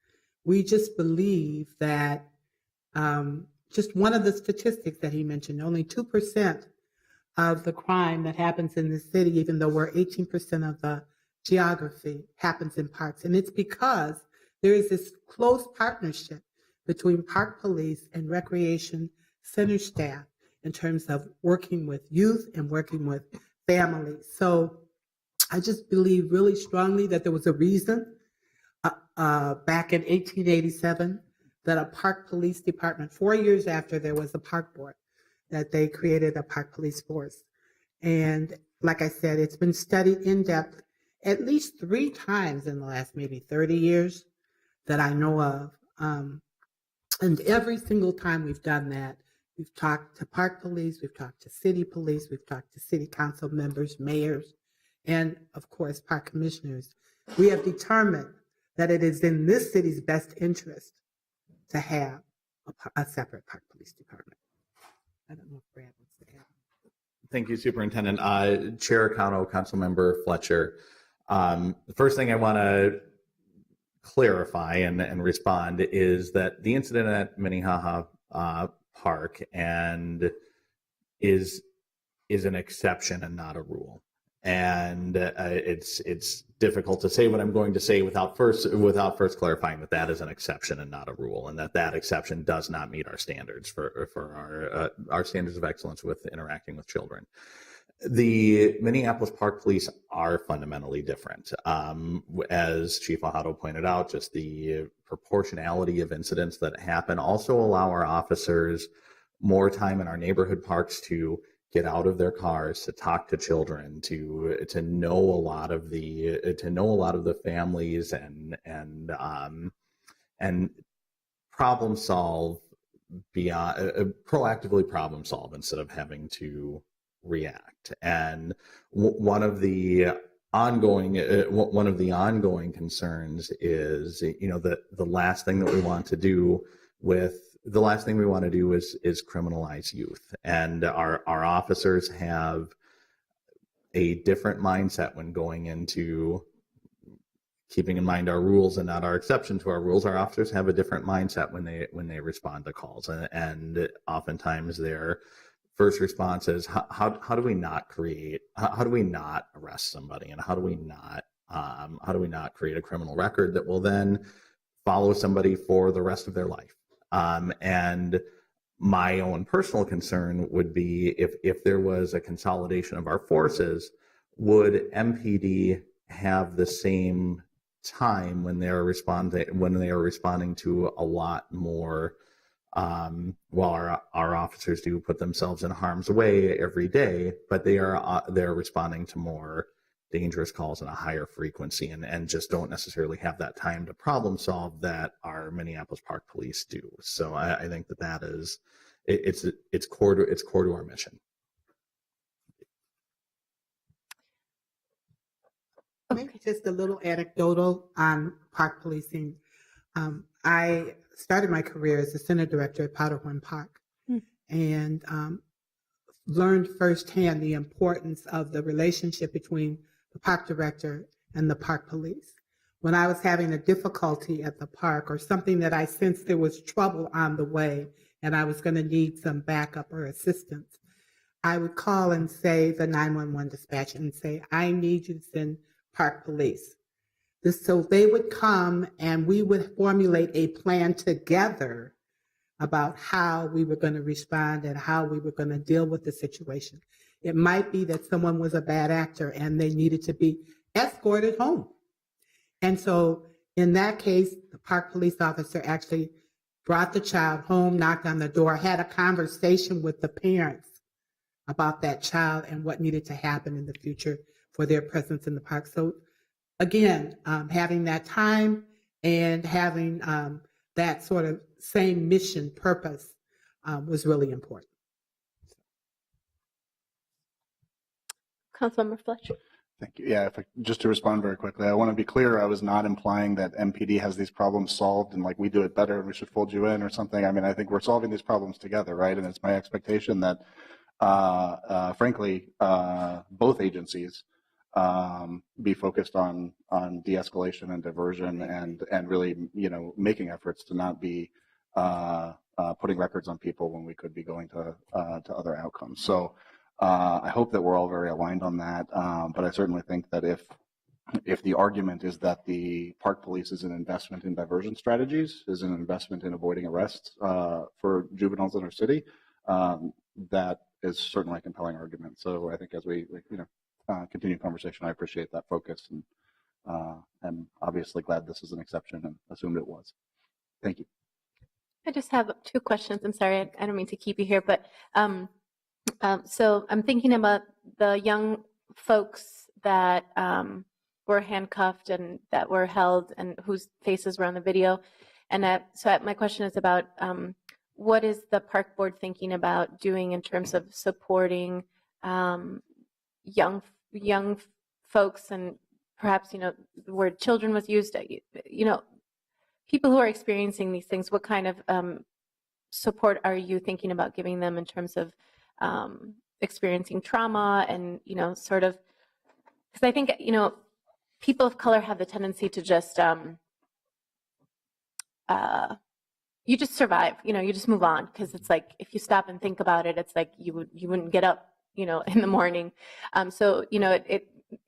We just believe that just one of the statistics that he mentioned, only 2% of the crime that happens in the city, even though we're 18% of the geography happens in parks. And it's because there is this close partnership between park police and recreation center staff in terms of working with youth and working with families. So I just believe really strongly that there was a reason back in 1887 that a park police department, 4 years after there was a park board, that they created a park police force. And like I said, it's been studied in depth at least 3 times in the last maybe 30 years that I know of. And every single time we've done that, we've talked to park police, we've talked to city police, we've talked to city council members, mayors, and of course, park commissioners. We have determined that it is in this city's best interest to have a separate park police department. I don't know if Brad wants to add. Thank you, Superintendent. Chair Cano, Councilmember Fletcher. The first thing I want to clarify and respond is that the incident at Minnehaha Park and is an exception and not a rule. And it's difficult to say what I'm going to say without first clarifying that that is an exception and not a rule, and that exception does not meet our standards for our standards of excellence with interacting with children. The Minneapolis Park Police are fundamentally different. As Chief Fajardo pointed out, just the proportionality of incidents that happen also allow our officers more time in our neighborhood parks to get out of their cars, to talk to children, to know a lot of the families and problem solve beyond proactively problem solve instead of having to react. And one of the ongoing concerns is, the last thing we want to do is criminalize youth. And our officers have a different mindset when going into, keeping in mind our rules and not our exception to our rules. Our officers have a different mindset when they respond to calls, and oftentimes their first response is, how do we not arrest somebody, and how do we not create a criminal record that will then follow somebody for the rest of their life. And my own personal concern would be if there was a consolidation of our forces, would MPD have the same time when they are responding to a lot more, while our officers do put themselves in harm's way every day, but they're responding to more dangerous calls in a higher frequency and just don't necessarily have that time to problem solve that our Minneapolis Park Police do. So I think that is it's core to our mission. Maybe just a little anecdotal on park policing. I started my career as the center director at Powderhorn Park and learned firsthand the importance of the relationship between the park director and the park police. When I was having a difficulty at the park or something that I sensed there was trouble on the way and I was going to need some backup or assistance, I would call and say the 911 dispatch and say, I need you to send park police. So they would come and we would formulate a plan together about how we were going to respond and how we were going to deal with the situation. It might be that someone was a bad actor and they needed to be escorted home. And so in that case, the park police officer actually brought the child home, knocked on the door, had a conversation with the parents about that child and what needed to happen in the future for their presence in the park. So again, having that time and having that sort of same mission purpose was really important. Councilmember Fletcher. Thank you. Yeah, just to respond very quickly, I want to be clear. I was not implying that MPD has these problems solved and like we do it better and we should fold you in or something. I mean, I think we're solving these problems together, right? And it's my expectation that, frankly, both agencies be focused on de-escalation and diversion and really, making efforts to not be putting records on people when we could be going to other outcomes. So I hope that we're all very aligned on that. But I certainly think that if if the argument is that the park police is an investment in diversion strategies, is an investment in avoiding arrests for juveniles in our city, that is certainly a compelling argument. So I think as we continue conversation, I appreciate that focus, and I'm obviously glad this is an exception and assumed it was. Thank you. I just have 2 questions. I'm sorry, I don't mean to keep you here, but so I'm thinking about the young folks that were handcuffed and that were held and whose faces were on the video. And so my question is about what is the park board thinking about doing in terms of supporting young folks, and perhaps, the word children was used, people who are experiencing these things. What kind of support are you thinking about giving them in terms of experiencing trauma and, sort of, because I think, people of color have the tendency to just, you just survive, you just move on, because it's like, if you stop and think about it, it's like you wouldn't get up, in the morning. So,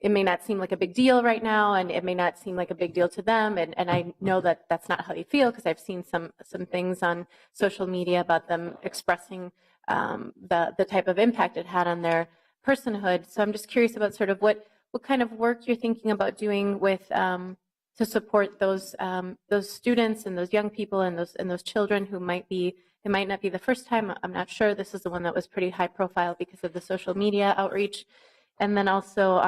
it may not seem like a big deal right now, and it may not seem like a big deal to them. And I know that that's not how they feel, because I've seen some things on social media about them expressing the type of impact it had on their personhood. So I'm just curious about sort of what kind of work you're thinking about doing with to support those students and those young people and those children who it might not be the first time. I'm not sure. This is the one that was pretty high profile because of the social media outreach. And then also,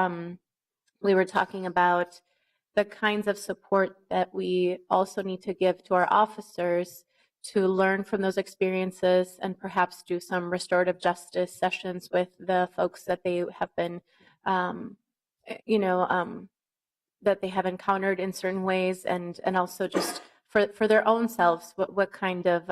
we were talking about the kinds of support that we also need to give to our officers to learn from those experiences and perhaps do some restorative justice sessions with the folks that they have been, that they have encountered in certain ways, and also just for their own selves, what kind of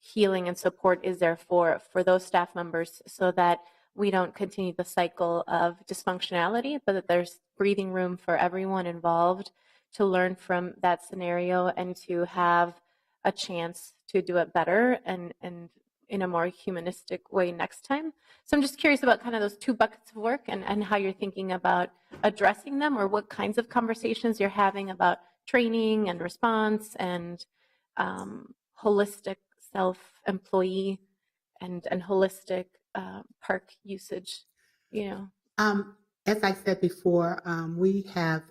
healing and support is there for those staff members, so that we don't continue the cycle of dysfunctionality, but that there's breathing room for everyone involved to learn from that scenario and to have a chance to do it better and in a more humanistic way next time. So I'm just curious about kind of those 2 buckets of work and how you're thinking about addressing them, or what kinds of conversations you're having about training and response and holistic self-employee and holistic park usage, As I said before, we have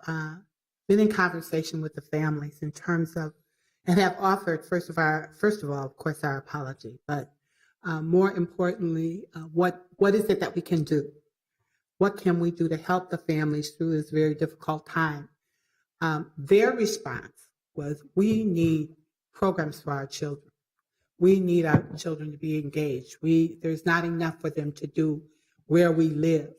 been in conversation with the families in terms of, and have offered, first of all, of course, our apology, but more importantly, what is it that we can do? What can we do to help the families through this very difficult time? Their response was, we need programs for our children. We need our children to be engaged. There's not enough for them to do where we live.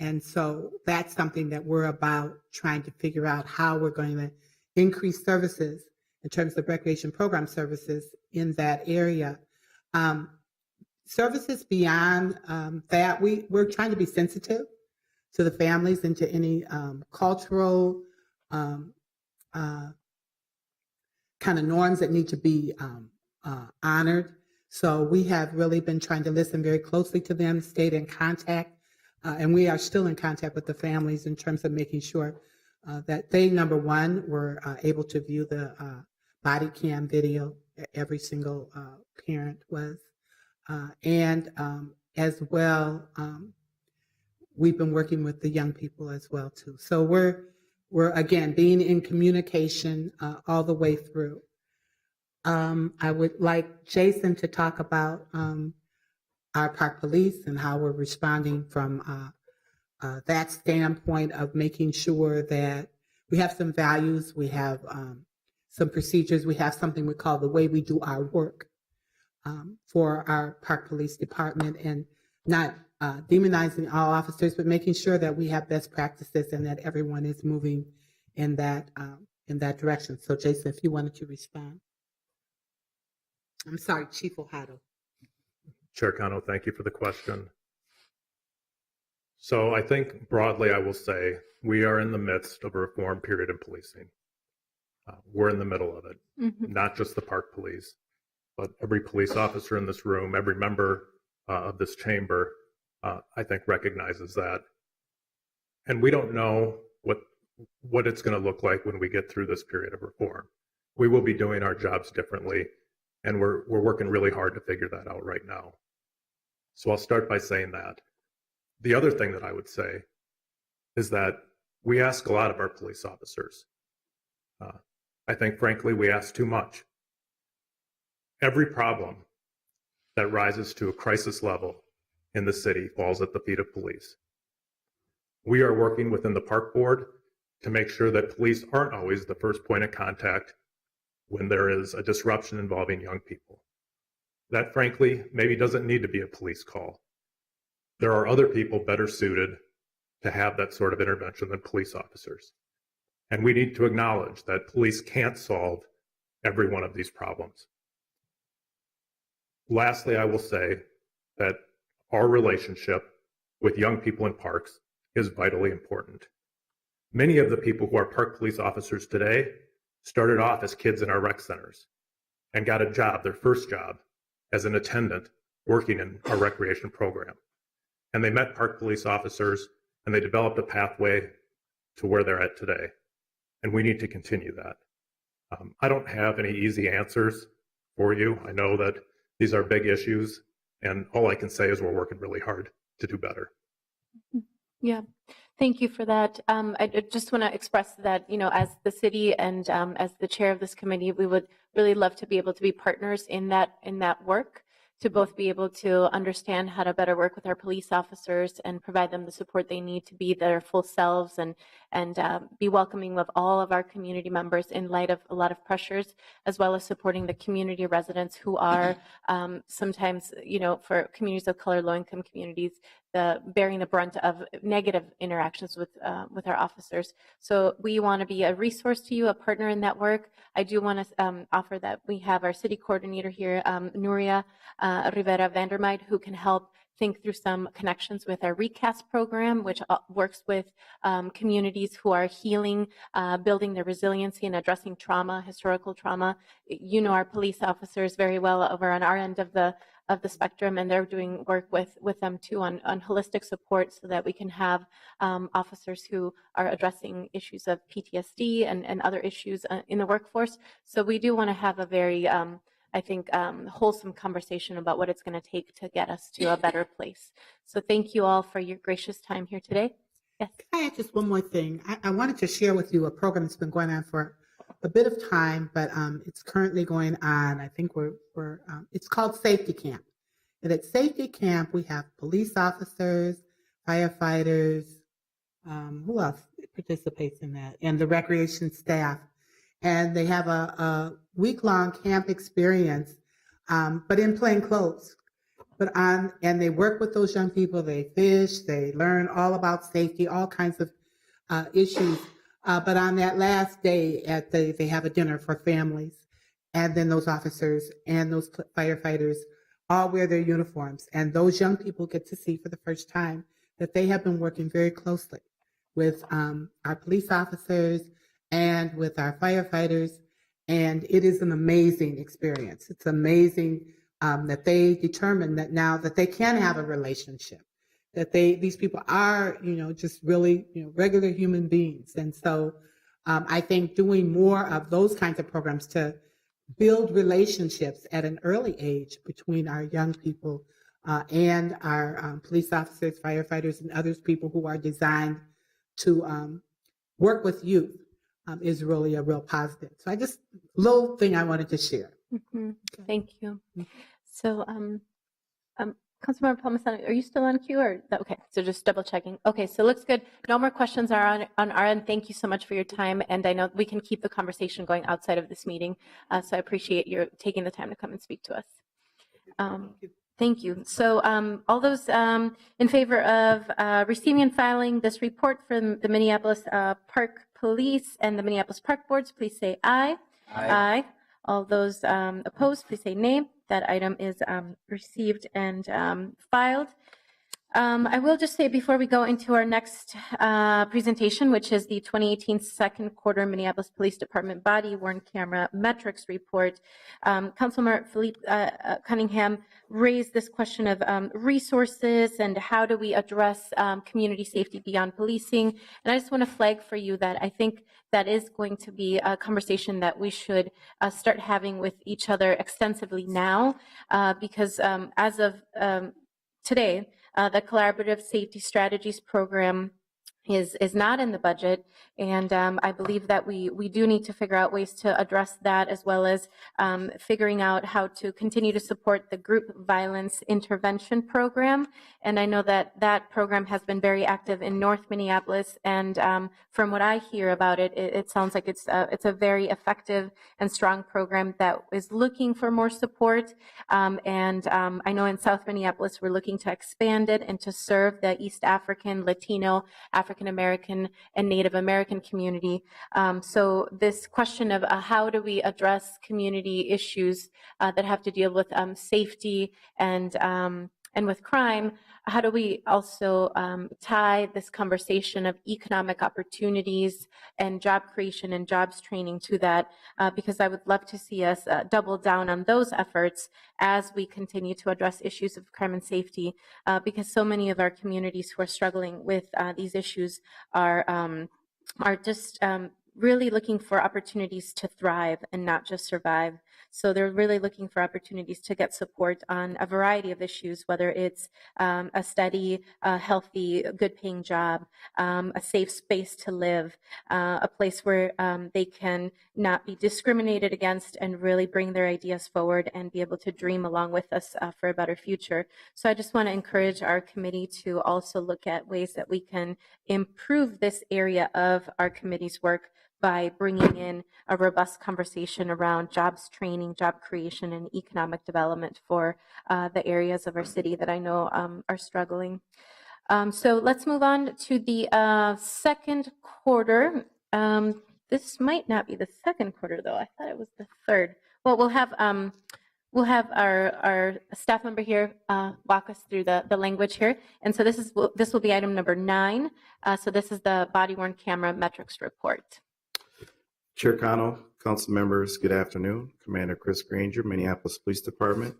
And so that's something that we're about trying to figure out how we're going to increase services in terms of recreation program services in that area. Services beyond that, we're trying to be sensitive to the families and to any cultural kind of norms that need to be honored. So we have really been trying to listen very closely to them, stayed in contact, and we are still in contact with the families in terms of making sure that they, number one, were able to view the body cam video. Every single parent was. And as well, we've been working with the young people as well, too. So we're again, being in communication all the way through. I would like Jason to talk about our park police and how we're responding from that standpoint of making sure that we have some values, we have some procedures, we have something we call the way we do our work for our park police department, and not demonizing all officers, but making sure that we have best practices and that everyone is moving in that direction. So Jason, if you wanted to respond. I'm sorry, Chief Ohado. Chair Cano, thank you for the question. So I think broadly, I will say we are in the midst of a reform period in policing. We're in the middle of it, not just the park police, but every police officer in this room, every member of this chamber, I think recognizes that. And we don't know what it's going to look like when we get through this period of reform. We will be doing our jobs differently, and we're working really hard to figure that out right now. So I'll start by saying that. The other thing that I would say is that we ask a lot of our police officers. I think, frankly, we ask too much. Every problem that rises to a crisis level in the city falls at the feet of police. We are working within the park board to make sure that police aren't always the first point of contact when there is a disruption involving young people. That, frankly, maybe doesn't need to be a police call. There are other people better suited to have that sort of intervention than police officers. And we need to acknowledge that police can't solve every one of these problems. Lastly, I will say that our relationship with young people in parks is vitally important. Many of the people who are park police officers today started off as kids in our rec centers and got a job, their first job, as an attendant working in our recreation program. And they met park police officers and they developed a pathway to where they're at today. And we need to continue that. I don't have any easy answers for you. I know that these are big issues, and all I can say is we're working really hard to do better. Yeah, thank you for that. I just want to express that, as the city and as the chair of this committee, we would really love to be able to be partners in that work, to both be able to understand how to better work with our police officers and provide them the support they need to be their full selves and be welcoming of all of our community members in light of a lot of pressures, as well as supporting the community residents who are sometimes, for communities of color, low-income communities, bearing the brunt of negative interactions with our officers. So we want to be a resource to you, a partner in that work. I do want to offer that we have our city coordinator here, Nuria Rivera Vandermeid, who can help think through some connections with our recast program, which works with communities who are healing, building their resiliency and addressing trauma, historical trauma. Our police officers very well over on our end of the spectrum, and they're doing work with them too on holistic support so that we can have officers who are addressing issues of PTSD and other issues in the workforce. So we do want to have a very wholesome conversation about what it's going to take to get us to a better place. So thank you all for your gracious time here today. Yes. Can I add just one more thing? I wanted to share with you a program that's been going on for a bit of time, but it's currently going on. I think it's called Safety Camp. And at Safety Camp, we have police officers, firefighters, who else participates in that? And the recreation staff. And they have a week-long camp experience, but in plain clothes. And they work with those young people. They fish, they learn all about safety, all kinds of issues. But on that last day, they have a dinner for families. And then those officers and those firefighters all wear their uniforms. And those young people get to see for the first time that they have been working very closely with our police officers and with our firefighters. And it is an amazing experience. It's amazing that they determine that now that they can have a relationship, that these people are, just really, regular human beings. And so I think doing more of those kinds of programs to build relationships at an early age between our young people and our police officers, firefighters, and others people who are designed to work with youth is really a real positive. So little thing I wanted to share. Mm-hmm. Thank you. So, Councilmember Palmisano, are you still on queue or? Okay, so just double checking. Okay, so looks good. No more questions are on our end. Thank you so much for your time. And I know we can keep the conversation going outside of this meeting. So I appreciate your taking the time to come and speak to us. Thank you. So all those in favor of receiving and filing this report from the Minneapolis Park Police and the Minneapolis Park Boards, please say aye. Aye. Aye. All those opposed, please say nay. That item is received and filed. I will just say before we go into our next presentation, which is the 2018 second quarter Minneapolis Police Department body worn camera metrics report, Councilmember Philippe Cunningham raised this question of resources and how do we address community safety beyond policing. And I just want to flag for you that I think that is going to be a conversation that we should start having with each other extensively now, because as of today, the Collaborative Safety Strategies Program is not in the budget, and I believe that we do need to figure out ways to address that, as well as figuring out how to continue to support the Group Violence Intervention Program. And I know that that program has been very active in North Minneapolis, and from what I hear about it, it sounds like it's a very effective and strong program that is looking for more support. And I know in South Minneapolis, we're looking to expand it and to serve the East African, Latino, African American, and Native American community. So this question of how do we address community issues that have to deal with safety and with crime, how do we also tie this conversation of economic opportunities and job creation and jobs training to that? Because I would love to see us double down on those efforts as we continue to address issues of crime and safety, because so many of our communities who are struggling with these issues are just really looking for opportunities to thrive and not just survive. So they're really looking for opportunities to get support on a variety of issues, whether it's a steady, healthy, good-paying job, a safe space to live, a place where they can not be discriminated against and really bring their ideas forward and be able to dream along with us for a better future. So I just want to encourage our committee to also look at ways that we can improve this area of our committee's work by bringing in a robust conversation around jobs training, job creation, and economic development for the areas of our city that I know are struggling. So let's move on to the second quarter. This might not be the second quarter, though. I thought it was the third. Well, we'll have our staff member here walk us through the language here. And so this will be item number 9. So this is the body-worn camera metrics report. Chair Connell, council members, good afternoon. Commander Chris Granger, Minneapolis Police Department.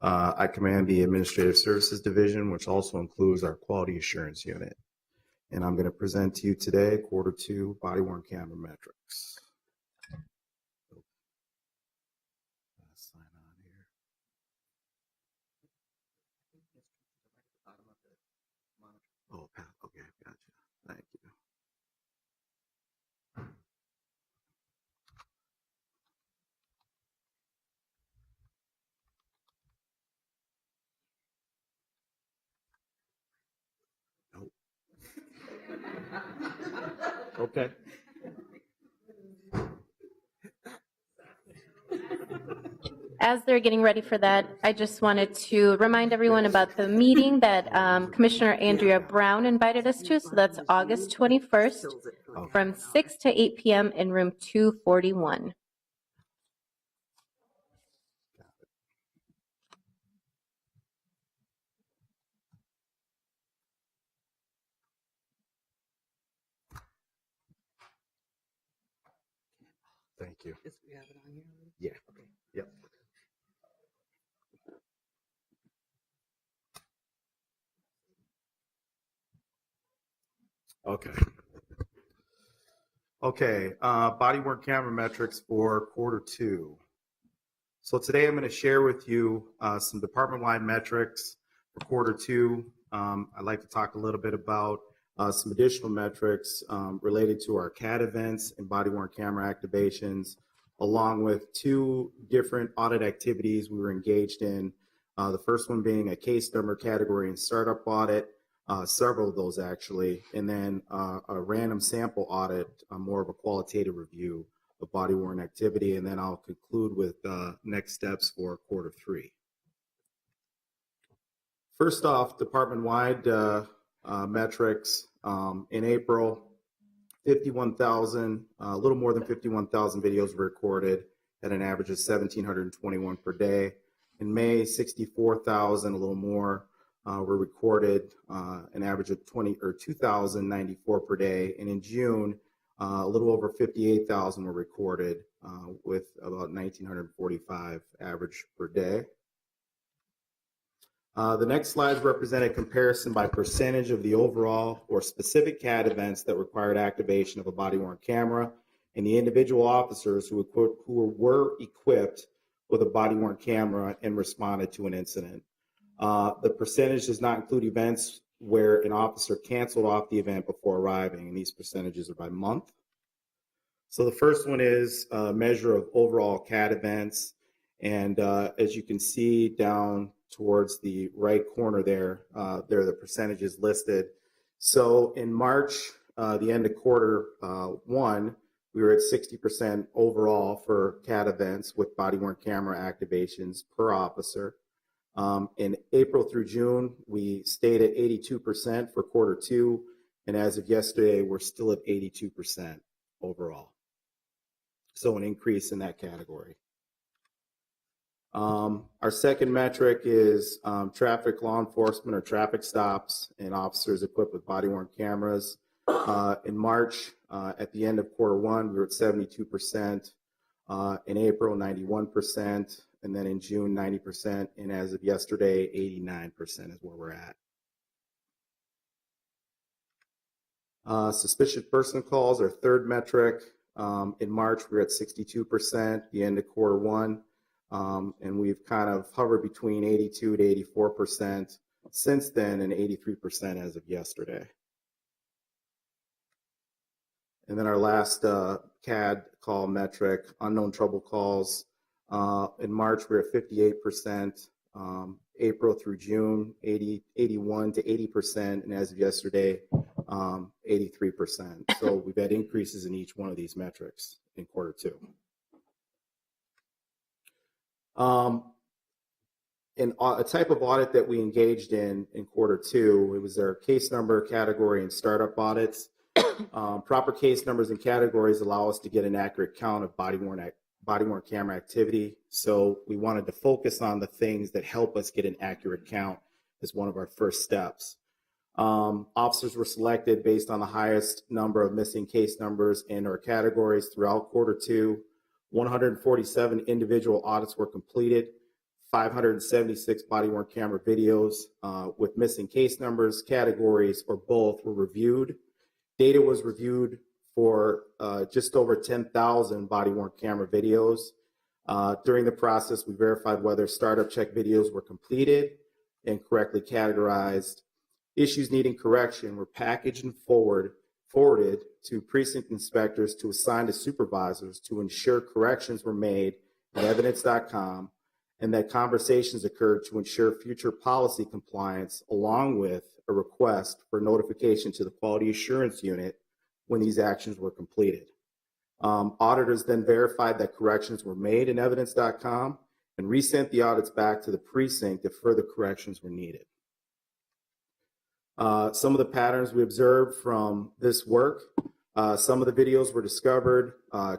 I command the Administrative Services Division, which also includes our Quality Assurance Unit. And I'm going to present to you today quarter 2 body-worn camera metrics. Sign on here. Oh, okay, gotcha. Thank you. Okay. As they're getting ready for that, I just wanted to remind everyone about the meeting that Commissioner Andrea Brown invited us to. So that's August 21st from 6 to 8 p.m. in room 241. Thank you. We have it on here? Yeah. Okay. Yep. Okay. Okay. Body-worn camera metrics for quarter 2. So today I'm going to share with you some department-wide metrics for quarter 2. I'd like to talk a little bit about some additional metrics related to our CAT events and body-worn camera activations, along with 2 different audit activities we were engaged in. The first one being a case number category and startup audit, several of those actually, and then a random sample audit, more of a qualitative review of body-worn activity, and then I'll conclude with next steps for quarter 3. First off, department-wide metrics. In April, 51,000, a little more than 51,000 videos were recorded at an average of 1,721 per day. In May, 64,000, a little more, were recorded an average of 2,094 per day, and in June, a little over 58,000 were recorded, with about 1,945 average per day. The next slides represent a comparison by percentage of the overall or specific CAD events that required activation of a body-worn camera and the individual officers who were equipped with a body-worn camera and responded to an incident. The percentage does not include events where an officer canceled off the event before arriving, and these percentages are by month. So the first one is a measure of overall CAD events, and as you can see down towards the right corner there, there are the percentages listed. So in March, the end of quarter one, we were at 60% overall for CAD events with body-worn camera activations per officer. In April through June, we stayed at 82% for quarter two, and as of yesterday, we're still at 82% overall. So an increase in that category. Our second metric is traffic law enforcement or traffic stops and officers equipped with body-worn cameras. In March, at the end of quarter one, we were at 72%. In April, 91%. And then in June, 90%. And as of yesterday, 89% is where we're at. Suspicious person calls, our third metric. In March, we were at 62%, the end of quarter one. And we've kind of hovered between 82 to 84% since then, and 83% as of yesterday. And then our last CAD call metric, unknown trouble calls. In March, we were at 58%. April through June, 81 to 80%, and as of yesterday, 83%. So we've had increases in each one of these metrics in quarter two. And a type of audit that we engaged in quarter two, it was our case number, category, and startup audits. Proper case numbers and categories allow us to get an accurate count of body-worn camera activity. So we wanted to focus on the things that help us get an accurate count as one of our first steps. Officers were selected based on the highest number of missing case numbers and or categories throughout quarter two. 147 individual audits were completed. 576 body-worn camera videos with missing case numbers, categories, or both were reviewed. Data was reviewed for just over 10,000 body-worn camera videos. During the process, we verified whether startup check videos were completed and correctly categorized. Issues needing correction were packaged and forwarded to precinct inspectors to assign to supervisors to ensure corrections were made at evidence.com, and that conversations occurred to ensure future policy compliance, along with a request for notification to the Quality Assurance Unit when these actions were completed. Auditors then verified that corrections were made in evidence.com and resent the audits back to the precinct if further corrections were needed. Some of the patterns we observed from this work, some of the videos were discovered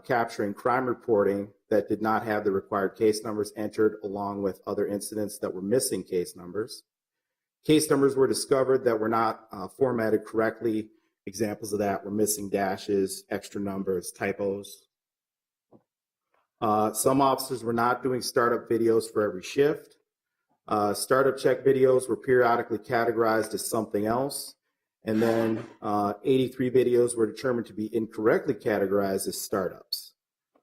capturing crime reporting that did not have the required case numbers entered, along with other incidents that were missing case numbers. Case numbers were discovered that were not formatted correctly. Examples of that were missing dashes, extra numbers, typos. Some officers were not doing startup videos for every shift. Startup check videos were periodically categorized as something else. And then 83 videos were determined to be incorrectly categorized as startups.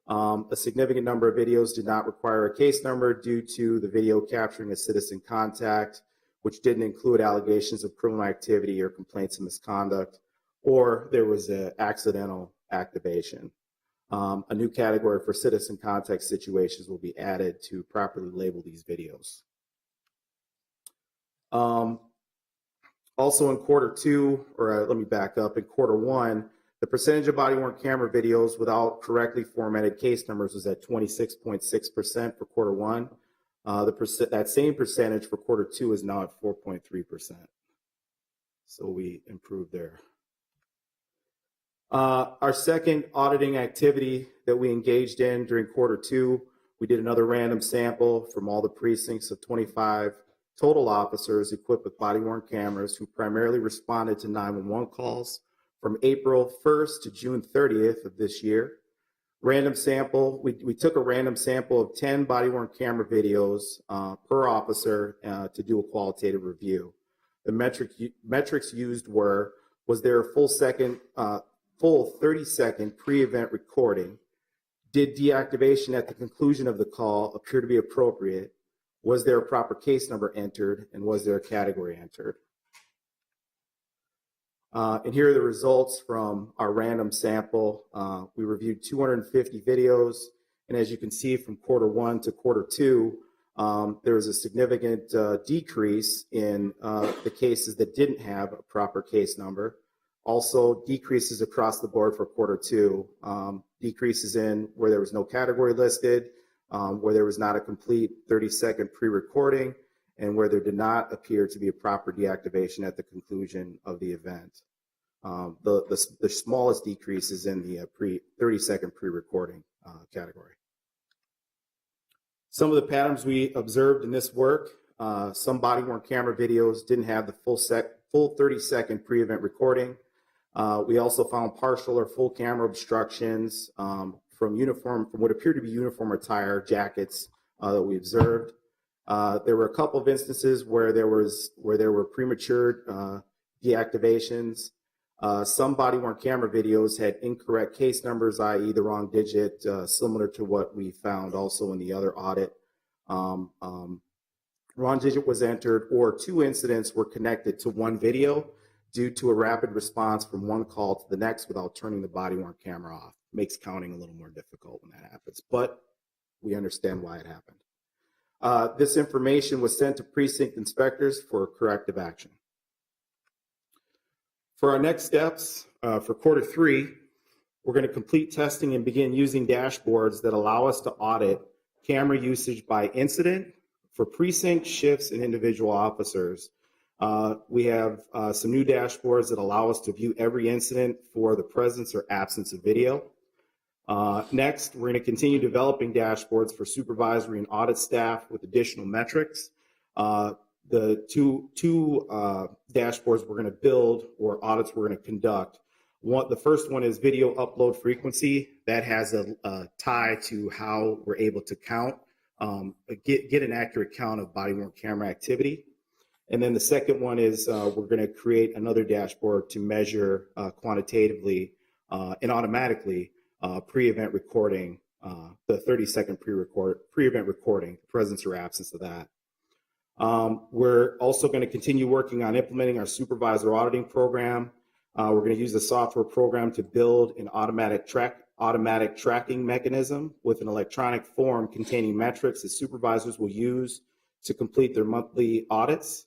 A significant number of videos did not require a case number due to the video capturing a citizen contact, which didn't include allegations of criminal activity or complaints of misconduct, or there was an accidental activation. A new category for citizen contact situations will be added to properly label these videos. Also in quarter two, or let me back up, in quarter one, the percentage of body-worn camera videos without correctly formatted case numbers was at 26.6% for quarter one. That same percentage for quarter two is now at 4.3%. So we improved there. Our second auditing activity that we engaged in during quarter two, we did another random sample from all the precincts of 25 total officers equipped with body-worn cameras who primarily responded to 911 calls from April 1st to June 30th of this year. Random sample, we took a random sample of 10 body-worn camera videos per officer to do a qualitative review. The metrics used were, was there a full 30-second pre-event recording? Did deactivation at the conclusion of the call appear to be appropriate? Was there a proper case number entered? And was there a category entered? And here are the results from our random sample. We reviewed 250 videos. And as you can see from quarter 1 to quarter 2, there was a significant decrease in the cases that didn't have a proper case number. Also decreases across the board for quarter 2. Decreases in where there was no category listed, where there was not a complete 30-second pre-recording, and where there did not appear to be a proper deactivation at the conclusion of the event. The smallest decrease is in the 30-second pre-recording category. Some of the patterns we observed in this work, some body-worn camera videos didn't have the full 30-second pre-event recording. We also found partial or full camera obstructions from what appeared to be uniform attire jackets that we observed. There were a couple of instances where there were premature deactivations. Some body-worn camera videos had incorrect case numbers, i.e. the wrong digit, similar to what we found also in the other audit. Wrong digit was entered, or 2 incidents were connected to one video due to a rapid response from one call to the next without turning the body-worn camera off. Makes counting a little more difficult when that happens, but we understand why it happened. This information was sent to precinct inspectors for corrective action. For our next steps, for quarter 3, we're going to complete testing and begin using dashboards that allow us to audit camera usage by incident for precinct, shifts, and individual officers. We have some new dashboards that allow us to view every incident for the presence or absence of video. Next, we're going to continue developing dashboards for supervisory and audit staff with additional metrics. The two dashboards we're going to build, or audits we're going to conduct. The first one is video upload frequency. That has a tie to how we're able to count, get an accurate count of body-worn camera activity. And then the second one is we're going to create another dashboard to measure quantitatively and automatically pre-event recording, the 30-second pre-event recording, presence or absence of that. We're also going to continue working on implementing our supervisor auditing program. We're going to use the software program to build an automatic tracking mechanism with an electronic form containing metrics that supervisors will use to complete their monthly audits.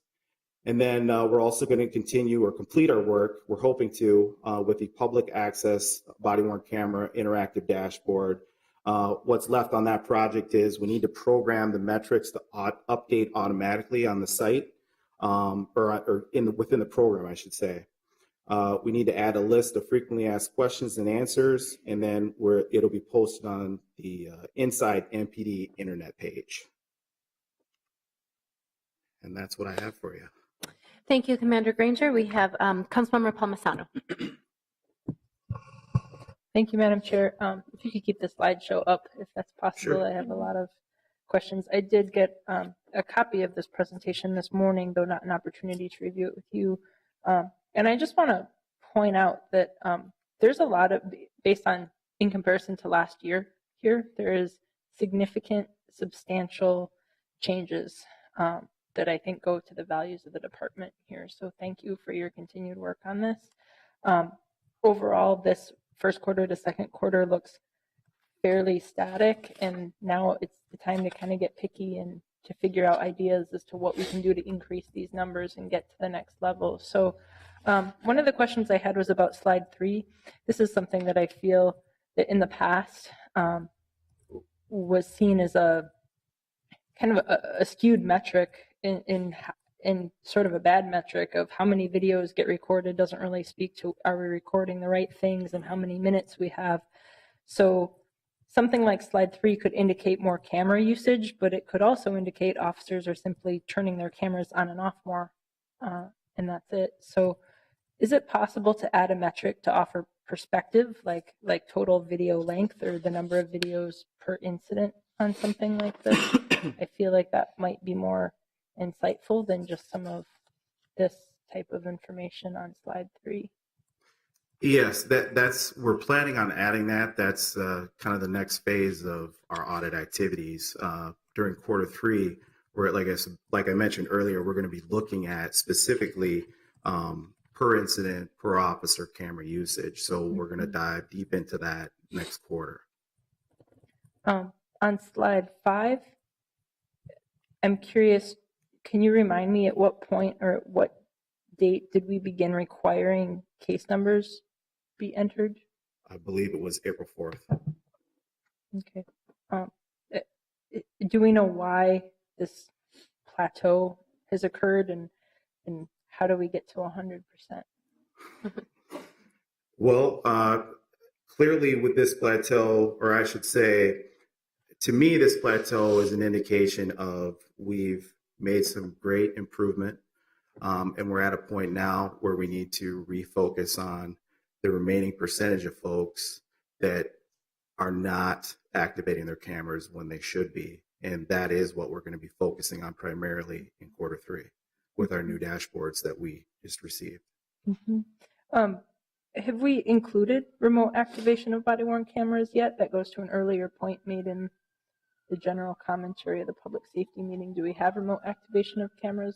And then we're also going to continue or complete our work, we're hoping to, with the public access body-worn camera interactive dashboard. What's left on that project is we need to program the metrics to update automatically on the site, within the program, I should say. We need to add a list of frequently asked questions and answers, and then it'll be posted on the Inside MPD internet page. And that's what I have for you. Thank you, Commander Granger. We have Councilmember Palmisano. Thank you, Madam Chair. If you could keep the slideshow up, if that's possible. Sure. I have a lot of questions. I did get a copy of this presentation this morning, though not an opportunity to review it with you. And I just want to point out that there's a lot of, based on, in comparison to last year here, there is significant, substantial changes that I think go to the values of the department here. So thank you for your continued work on this. Overall, this first quarter to second quarter looks fairly static, and now it's the time to kind of get picky and to figure out ideas as to what we can do to increase these numbers and get to the next level. So one of the questions I had was about slide 3. This is something that I feel that in the past was seen as a kind of a skewed metric in sort of a bad metric of how many videos get recorded doesn't really speak to are we recording the right things and how many minutes we have. So something like slide 3 could indicate more camera usage, but it could also indicate officers are simply turning their cameras on and off more, and that's it. So is it possible to add a metric to offer perspective, like total video length or the number of videos per incident on something like this? I feel like that might be more insightful than just some of this type of information on slide 3. Yes, we're planning on adding that. That's kind of the next phase of our audit activities during quarter 3. Where, like I mentioned earlier, we're going to be looking at specifically per incident, per officer camera usage. So we're going to dive deep into that next quarter. On slide 5, I'm curious, can you remind me at what point or at what date did we begin requiring case numbers be entered? I believe it was April 4th. Okay. Do we know why this plateau has occurred, and how do we get to 100%? Well, clearly with this plateau, or I should say, to me, this plateau is an indication of we've made some great improvement, and we're at a point now where we need to refocus on the remaining percentage of folks that are not activating their cameras when they should be. And that is what we're going to be focusing on primarily in quarter 3 with our new dashboards that we just received. Have we included remote activation of body-worn cameras yet? That goes to an earlier point made in the general commentary of the public safety meeting. Do we have remote activation of cameras?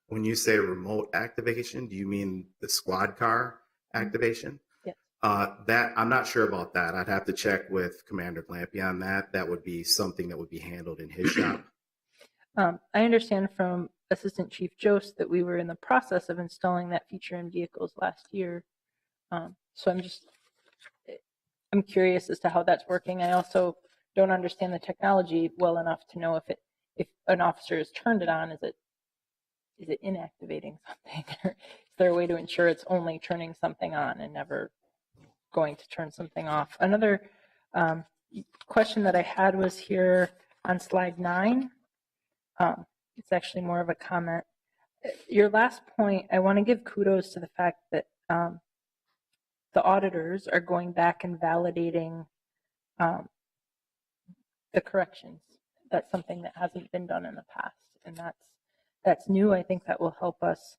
When you say remote activation, do you mean the squad car activation? Yes. That I'm not sure about that. I'd have to check with Commander Glampy on that. That would be something that would be handled in his shop. I understand from Assistant Chief Jost that we were in the process of installing that feature in vehicles last year. So I'm curious as to how that's working. I also don't understand the technology well enough to know if an officer has turned it on, is it inactivating something? Or is there a way to ensure it's only turning something on and never going to turn something off? Another question that I had was here on slide 9. It's actually more of a comment. Your last point, I want to give kudos to the fact that the auditors are going back and validating the corrections. That's something that hasn't been done in the past, and that's new. I think that will help us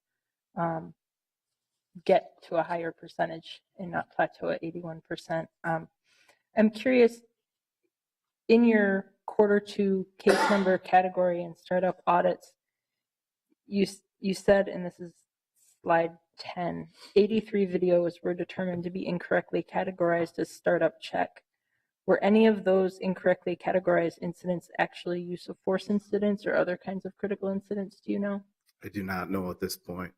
get to a higher percentage and not plateau at 81%. I'm curious, in your quarter 2 case number category and startup audits, you said, and this is slide 10, 83 videos were determined to be incorrectly categorized as startup check. Were any of those incorrectly categorized incidents actually use of force incidents or other kinds of critical incidents? Do you know? I do not know at this point.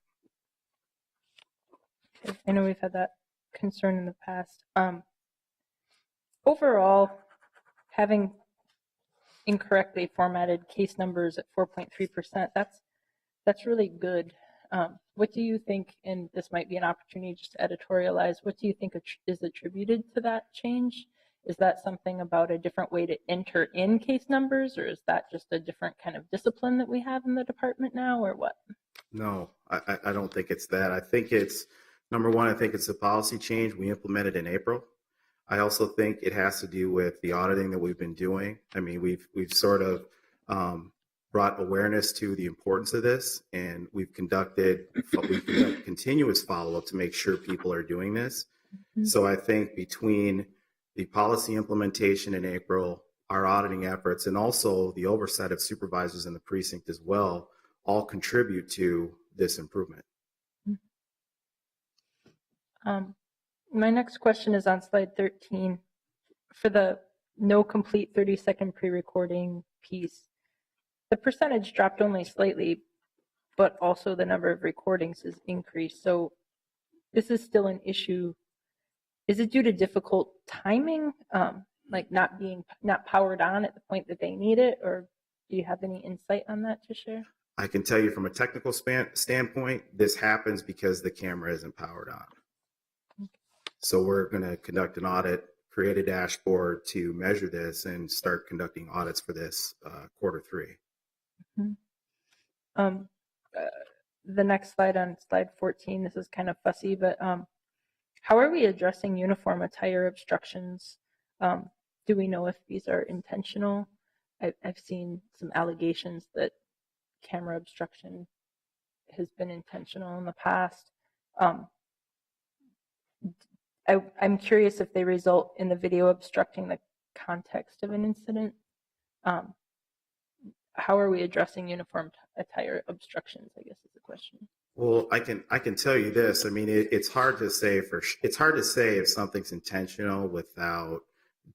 Okay. I know we've had that concern in the past. Overall, having incorrectly formatted case numbers at 4.3%, that's really good. What do you think, and this might be an opportunity just to editorialize, what do you think is attributed to that change? Is that something about a different way to enter in case numbers, or is that just a different kind of discipline that we have in the department now, or what? No, I don't think it's that. I think it's, number one, I think it's a policy change we implemented in April. I also think it has to do with the auditing that we've been doing. I mean, we've sort of brought awareness to the importance of this, and we've conducted continuous follow-up to make sure people are doing this. Mm-hmm. So I think between the policy implementation in April, our auditing efforts, and also the oversight of supervisors in the precinct as well, all contribute to this improvement. My next question is on slide 13. For the no complete 30-second pre-recording piece, the percentage dropped only slightly, but also the number of recordings is increased. So this is still an issue. Is it due to difficult timing, like not powered on at the point that they need it, or do you have any insight on that to share? I can tell you from a technical standpoint, this happens because the camera isn't powered on. Okay. So we're going to conduct an audit create a dashboard to measure this and start conducting audits for this quarter 3. Mhm. Um, the next slide, on slide 14, this is kind of fussy, but how are we addressing uniform attire obstructions? Do we know if these are intentional? I've seen some allegations that camera obstruction has been intentional in the past. I'm curious if they result in the video obstructing the context of an incident. How are we addressing uniform attire obstructions, I guess is the question. Well, I can tell you this. I mean, it's hard to say if something's intentional without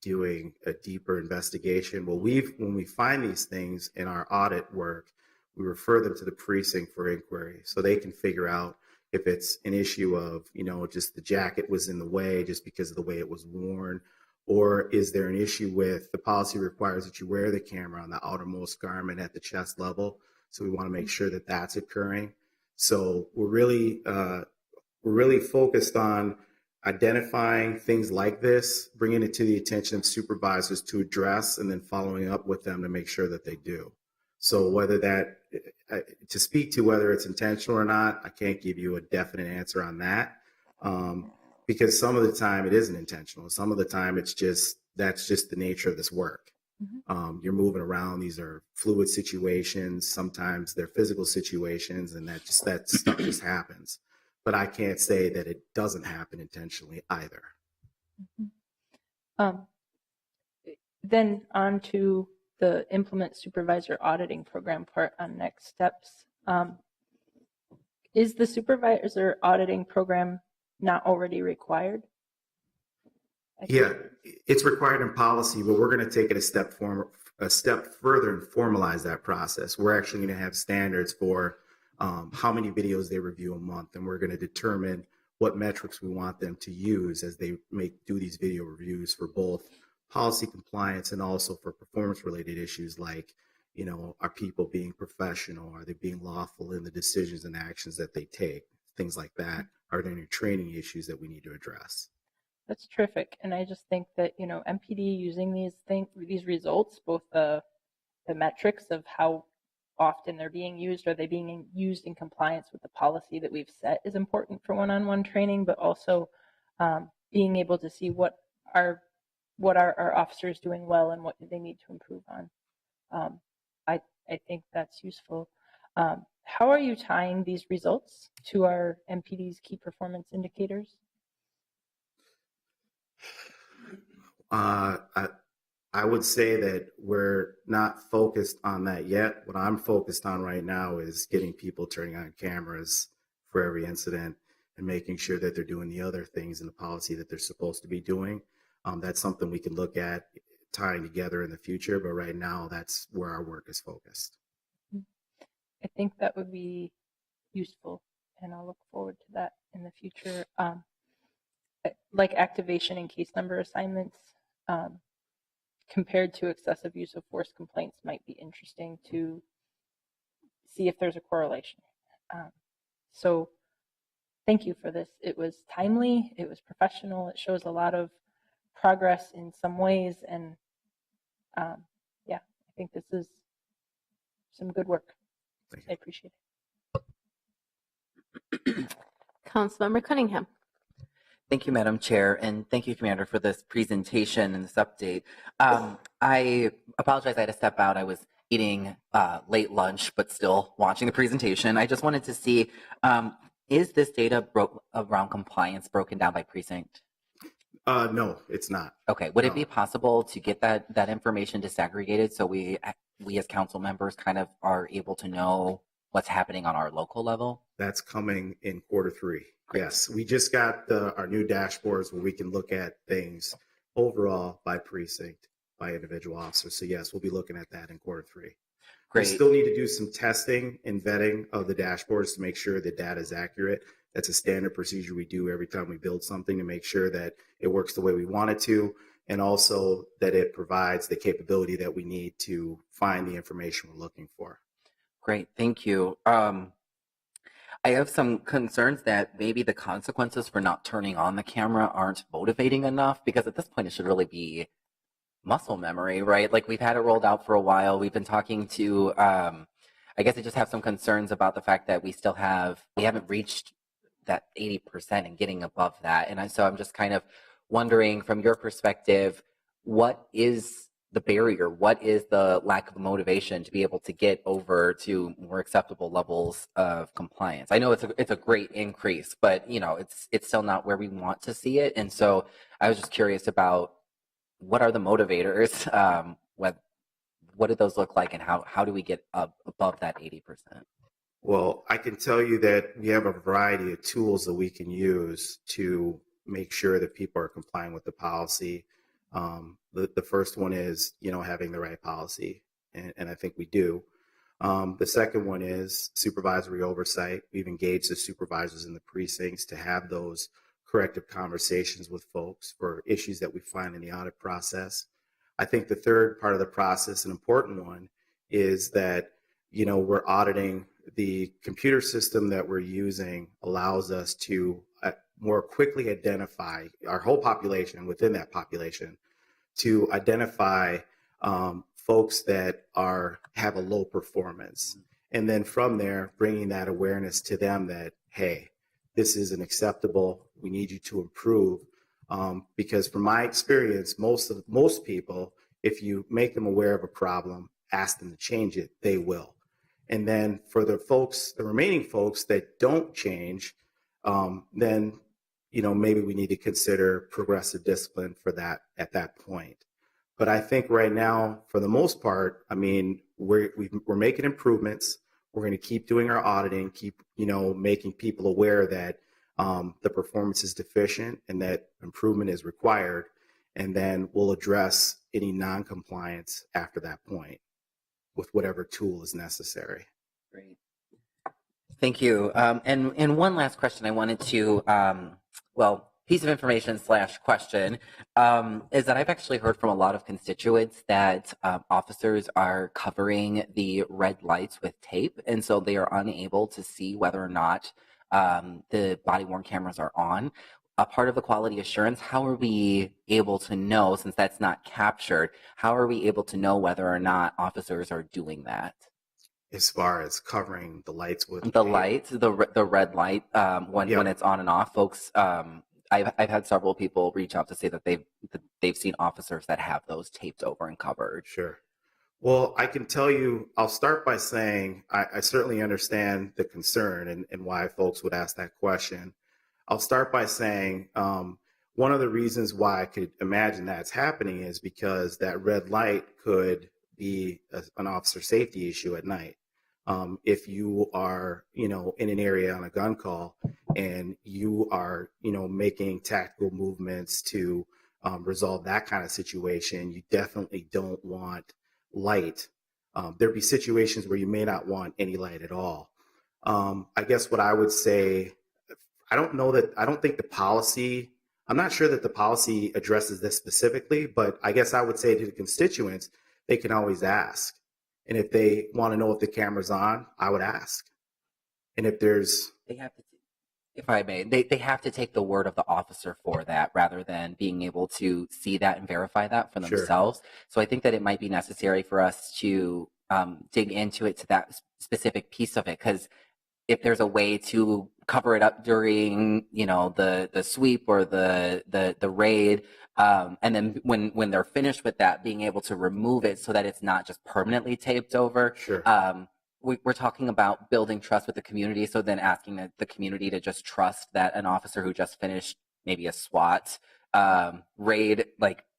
doing a deeper investigation. Well, when we find these things in our audit work, we refer them to the precinct for inquiry, so they can figure out if it's an issue of, just the jacket was in the way just because of the way it was worn, or is there an issue with the policy requires that you wear the camera on the outermost garment at the chest level. So we want to make sure that that's occurring. So we're really focused on identifying things like this, bringing it to the attention of supervisors to address, and then following up with them to make sure that they do. So to speak to whether it's intentional or not, I can't give you a definite answer on that, because some of the time it isn't intentional. Some of the time that's just the nature of this work. You're moving around. These are fluid situations. Sometimes they're physical situations, and that stuff just happens. But I can't say that it doesn't happen intentionally either. Then on to the implement supervisor auditing program part on next steps. Is the supervisor auditing program not already required? Yeah, it's required in policy, but we're going to take it a step further and formalize that process. We're actually going to have standards for how many videos they review a month, and we're going to determine what metrics we want them to use as they do these video reviews for both policy compliance and also for performance-related issues like, are people being professional? Are they being lawful in the decisions and actions that they take? Things like that. Are there any training issues that we need to address? That's terrific. And I just think that, MPD using these results, both the metrics of how often they're being used, are they being used in compliance with the policy that we've set, is important for one-on-one training, but also being able to see what are our officers doing well and what do they need to improve on. I think that's useful. How are you tying these results to our MPD's key performance indicators? I would say that we're not focused on that yet. What I'm focused on right now is getting people turning on cameras for every incident and making sure that they're doing the other things in the policy that they're supposed to be doing. That's something we can look at tying together in the future, but right now that's where our work is focused. I think that would be useful, and I'll look forward to that in the future. Like activation and case number assignments, compared to excessive use of force complaints, might be interesting to see if there's a correlation. So thank you for this. It was timely, it was professional, it shows a lot of progress in some ways, and I think this is some good work. I appreciate it. Councilmember Cunningham. Thank you, Madam Chair, and thank you, Commander, for this presentation and this update. I apologize, I had to step out. I was eating late lunch, but still watching the presentation. I just wanted to see, is this data around compliance broken down by precinct? No, it's not. Okay, would it be possible to get that information disaggregated so we as council members kind of are able to know what's happening on our local level? That's coming in quarter 3. Yes, we just got our new dashboards where we can look at things overall by precinct, by individual officer. So yes, we'll be looking at that in quarter 3. Great. We still need to do some testing and vetting of the dashboards to make sure the data is accurate. That's a standard procedure we do every time we build something to make sure that it works the way we want it to, and also that it provides the capability that we need to find the information we're looking for. Great, thank you. I have some concerns that maybe the consequences for not turning on the camera aren't motivating enough, because at this point it should really be muscle memory, right? Like, we've had it rolled out for a while. We've been talking to, I guess I just have some concerns about the fact that we haven't reached that 80% and getting above that. And so I'm just kind of wondering, from your perspective, what is the barrier? What is the lack of motivation to be able to get over to more acceptable levels of compliance? I know it's a great increase, but it's still not where we want to see it. And so I was just curious about, what are the motivators? What do those look like, and how do we get up above that 80%? Well, I can tell you that we have a variety of tools that we can use to make sure that people are complying with the policy. The first one is, having the right policy, and I think we do. The second one is supervisory oversight. We've engaged the supervisors in the precincts to have those corrective conversations with folks for issues that we find in the audit process. I think the third part of the process, an important one, is that, we're auditing the computer system that we're using allows us to more quickly identify our whole population, within that population, to identify folks that have a low performance. And then from there, bringing that awareness to them that, hey, this isn't acceptable. We need you to improve. Because from my experience, most people, if you make them aware of a problem, ask them to change it, they will. And then for the remaining folks that don't change, then maybe we need to consider progressive discipline for that at that point. But I think right now, for the most part, we're making improvements. We're going to keep doing our auditing, keep making people aware that the performance is deficient and that improvement is required, and then we'll address any non-compliance after that point with whatever tool is necessary. Great. Thank you. And one last question I wanted to, piece of information / question, is that I've actually heard from a lot of constituents that officers are covering the red lights with tape, and so they are unable to see whether or not the body-worn cameras are on. A part of the quality assurance, how are we able to know, since that's not captured, how are we able to know whether or not officers are doing that? As far as covering the lights with the light, the red light, when it's on and off, folks. I've had several people reach out to say that they've seen officers that have those taped over and covered. Sure. Well, I can tell you, I'll start by saying I certainly understand the concern and why folks would ask that question. I'll start by saying one of the reasons why I could imagine that's happening is because that red light could be an officer safety issue at night. If you are, in an area on a gun call and you are, making tactical movements to resolve that kind of situation, you definitely don't want light. There'd be situations where you may not want any light at all. I guess what I would say, I'm not sure that the policy addresses this specifically, but I guess I would say to the constituents, they can always ask. And if they want to know if the camera's on, I would ask. And if there's... They have to, if I may, they have to take the word of the officer for that rather than being able to see that and verify that for themselves. Sure. So I think that it might be necessary for us to dig into it to that specific piece of it, because if there's a way to cover it up during, the sweep or the raid, and then when they're finished with that, being able to remove it so that it's not just permanently taped over. Sure. We're talking about building trust with the community. So then asking the community to just trust that an officer who just finished maybe a SWAT raid,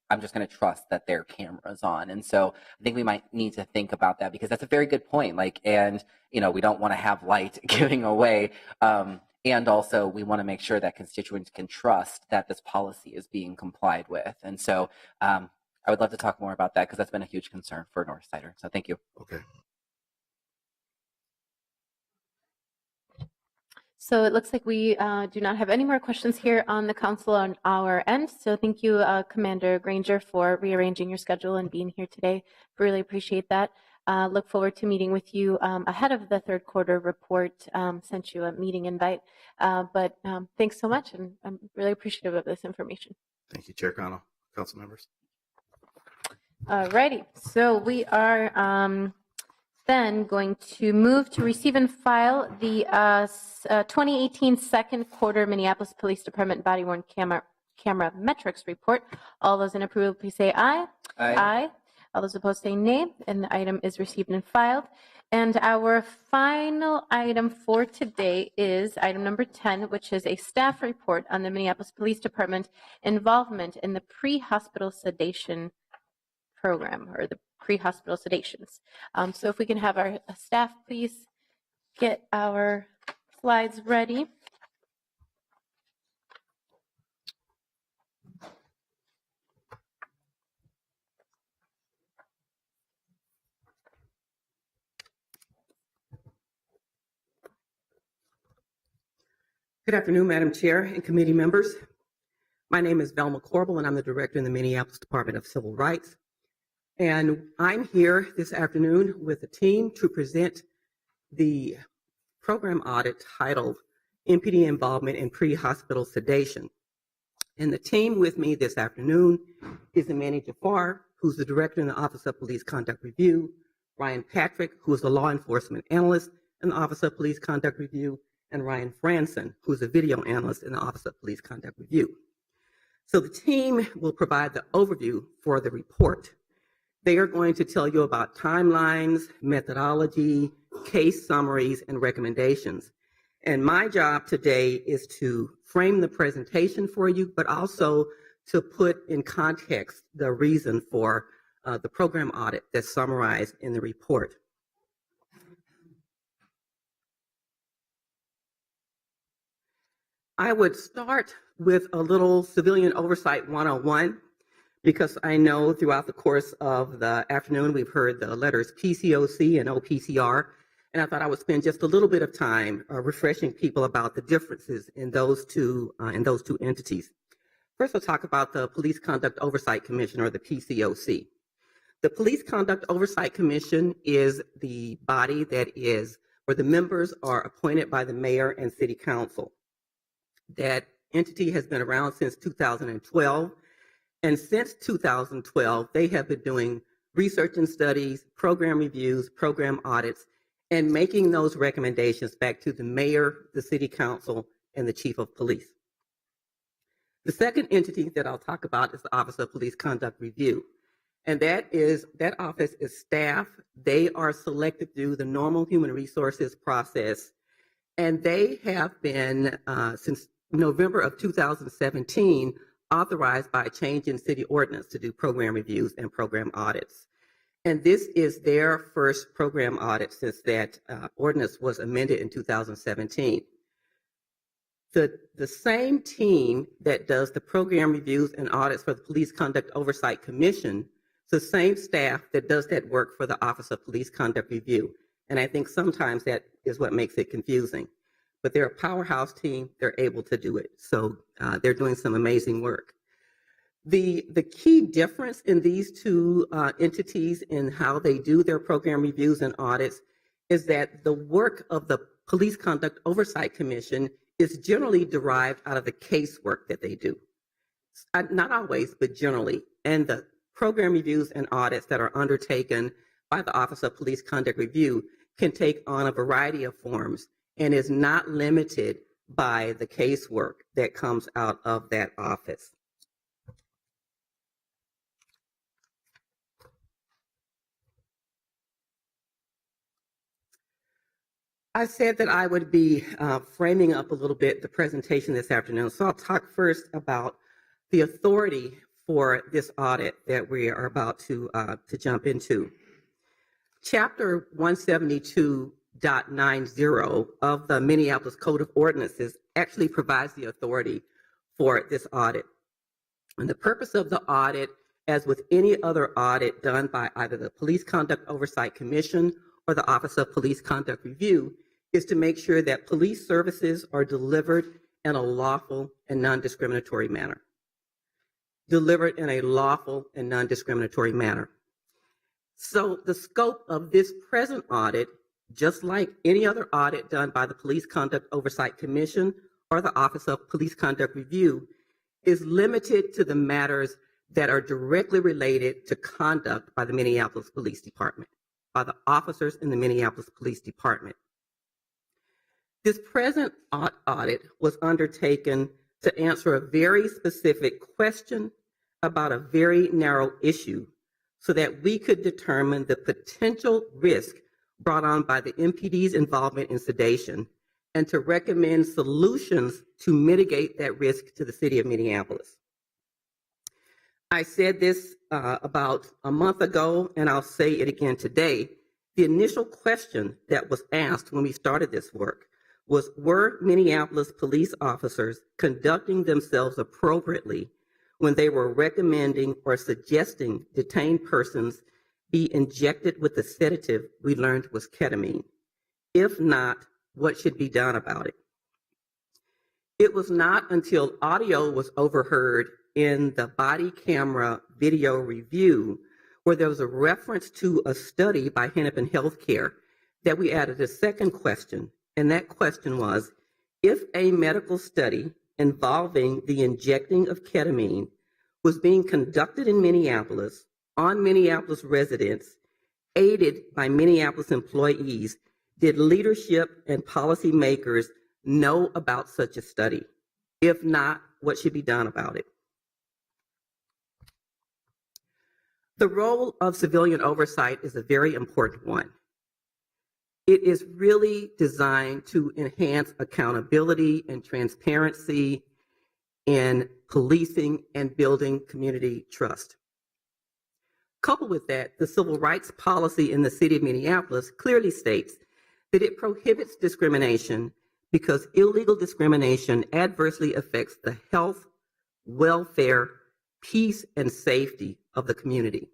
I'm just going to trust that their camera's on. And so I think we might need to think about that, because that's a very good point. And we don't want to have light giving away. And also we want to make sure that constituents can trust that this policy is being complied with. And so I would love to talk more about that, because that's been a huge concern for Northsider. So thank you. Okay. So it looks like we do not have any more questions here on the council on our end. So thank you, Commander Granger, for rearranging your schedule and being here today. Really appreciate that. Look forward to meeting with you ahead of the third quarter report. Sent you a meeting invite. But thanks so much, and I'm really appreciative of this information. Thank you, Chair Connell. Council members. All righty. So we are then going to move to receive and file the 2018 second quarter Minneapolis Police Department body-worn camera metrics report. All those in approval, please say aye. Aye. All those opposed say nay, and the item is received and filed. And our final item for today is item number 10, which is a staff report on the Minneapolis Police Department involvement in the pre-hospital sedation program, or the pre-hospital sedations. So if we can have our staff please get our slides ready. Good afternoon, Madam Chair and committee members. My name is Velma Corbel, and I'm the director in the Minneapolis Department of Civil Rights. And I'm here this afternoon with a team to present the program audit titled MPD Involvement in Pre-Hospital Sedation. And the team with me this afternoon is Amani Jafar, who's the director in the Office of Police Conduct Review, Ryan Patrick, who is the law enforcement analyst in the Office of Police Conduct Review, and Ryan Franson, who's a video analyst in the Office of Police Conduct Review. So the team will provide the overview for the report. They are going to tell you about timelines, methodology, case summaries, and recommendations. And my job today is to frame the presentation for you, but also to put in context the reason for the program audit that's summarized in the report. I would start with a little Civilian Oversight 101, because I know throughout the course of the afternoon we've heard the letters PCOC and OPCR, and I thought I would spend just a little bit of time refreshing people about the differences in those two entities. First, we'll talk about the Police Conduct Oversight Commission, or the PCOC. The Police Conduct Oversight Commission is the body that is where the members are appointed by the mayor and city council. That entity has been around since 2012. And since 2012, they have been doing research and studies, program reviews, program audits, and making those recommendations back to the mayor, the city council, and the chief of police. The second entity that I'll talk about is the Office of Police Conduct Review. And that office is staff. They are selected through the normal human resources process. And they have been, since November of 2017, authorized by a change in city ordinance to do program reviews and program audits. And this is their first program audit since that ordinance was amended in 2017. The same team that does the program reviews and audits for the Police Conduct Oversight Commission, it's the same staff that does that work for the Office of Police Conduct Review. And I think sometimes that is what makes it confusing. But they're a powerhouse team. They're able to do it. So they're doing some amazing work. The key difference in these two entities in how they do their program reviews and audits is that the work of the Police Conduct Oversight Commission is generally derived out of the casework that they do. Not always, but generally. And the program reviews and audits that are undertaken by the Office of Police Conduct Review can take on a variety of forms and is not limited by the casework that comes out of that office. I said that I would be framing up a little bit the presentation this afternoon, so I'll talk first about the authority for this audit that we are about to jump into. Chapter 172.90 of the Minneapolis Code of Ordinances actually provides the authority for this audit. And the purpose of the audit, as with any other audit done by either the Police Conduct Oversight Commission or the Office of Police Conduct Review, is to make sure that police services are delivered in a lawful and non-discriminatory manner. Delivered in a lawful and non-discriminatory manner. So the scope of this present audit, just like any other audit done by the Police Conduct Oversight Commission or the Office of Police Conduct Review, is limited to the matters that are directly related to conduct by the Minneapolis Police Department, by the officers in the Minneapolis Police Department. This present audit was undertaken to answer a very specific question about a very narrow issue so that we could determine the potential risk brought on by the MPD's involvement in sedation and to recommend solutions to mitigate that risk to the city of Minneapolis. I said this about a month ago, and I'll say it again today. The initial question that was asked when we started this work was, were Minneapolis police officers conducting themselves appropriately when they were recommending or suggesting detained persons be injected with the sedative we learned was ketamine? If not, what should be done about it? It was not until audio was overheard in the body camera video review where there was a reference to a study by Hennepin Healthcare that we added a second question, and that question was, if a medical study involving the injecting of ketamine was being conducted in Minneapolis on Minneapolis residents, aided by Minneapolis employees, did leadership and policymakers know about such a study? If not, what should be done about it? The role of civilian oversight is a very important one. It is really designed to enhance accountability and transparency in policing and building community trust. Coupled with that, the civil rights policy in the city of Minneapolis clearly states that it prohibits discrimination because illegal discrimination adversely affects the health, welfare, peace, and safety of the community.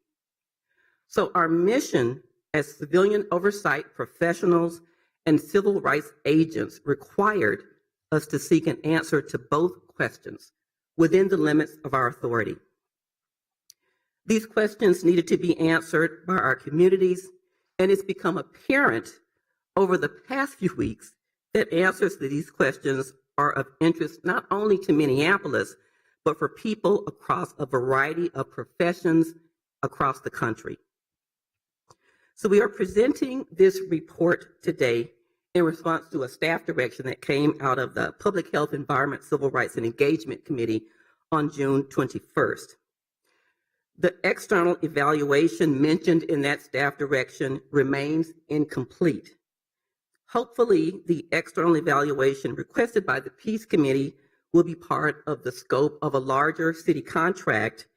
So our mission as civilian oversight professionals and civil rights agents required us to seek an answer to both questions within the limits of our authority. These questions needed to be answered by our communities, and it's become apparent over the past few weeks that answers to these questions are of interest not only to Minneapolis, but for people across a variety of professions across the country. So we are presenting this report today in response to a staff direction that came out of the Public Health, Environment, Civil Rights, and Engagement Committee on June 21st. The external evaluation mentioned in that staff direction remains incomplete. Hopefully, the external evaluation requested by the Peace Committee will be part of the scope of a larger city contract.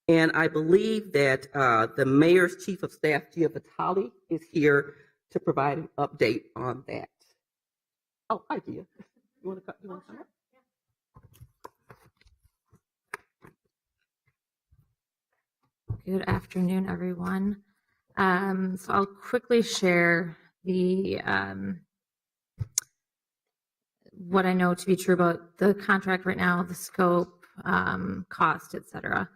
And I believe that the Mayor's Chief of Staff, Gia Vitale, is here to provide an update on that. Oh, hi, Gia. You want to come up? Good afternoon, everyone. So I'll quickly share the what I know to be true about the contract right now, the scope, cost, et cetera.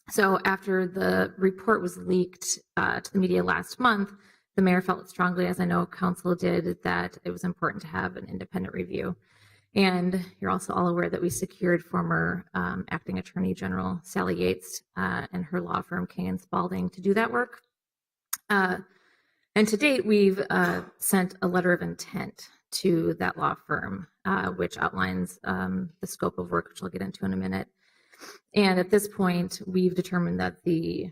So after the report was leaked to the media last month, the mayor felt strongly, as I know council did, that it was important to have an independent review. And you're also all aware that we secured former acting attorney general Sally Yates and her law firm King & Spalding to do that work. And to date, we've sent a letter of intent to that law firm, which outlines the scope of work, which I'll get into in a minute. And at this point, we've determined that the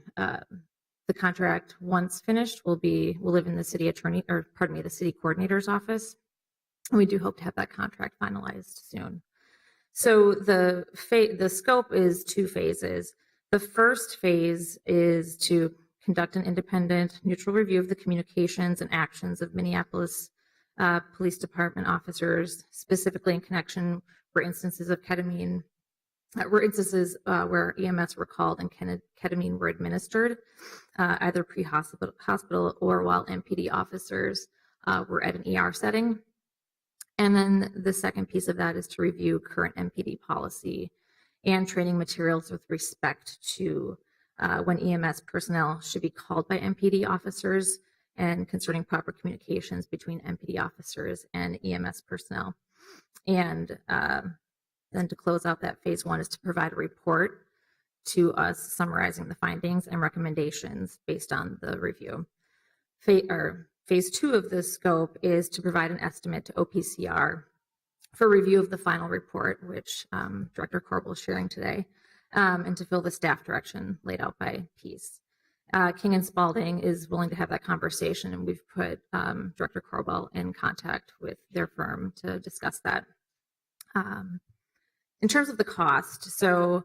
contract, once finished, will live in the city attorney, or pardon me, the city coordinator's office. And we do hope to have that contract finalized soon. So the scope is two phases. The first phase is to conduct an independent, neutral review of the communications and actions of Minneapolis Police Department officers, specifically in connection for instances of ketamine, were instances where EMS were called and ketamine were administered, either pre-hospital or while MPD officers were at an ER setting. And then the second piece of that is to review current MPD policy and training materials with respect to when EMS personnel should be called by MPD officers and concerning proper communications between MPD officers and EMS personnel. And then to close out that phase 1 is to provide a report to us summarizing the findings and recommendations based on the review. Phase 2 of this scope is to provide an estimate to OPCR for review of the final report, which Director Corbel is sharing today, and to fill the staff direction laid out by Peace. King and Spalding is willing to have that conversation, and we've put Director Corbel in contact with their firm to discuss that. In terms of the cost, so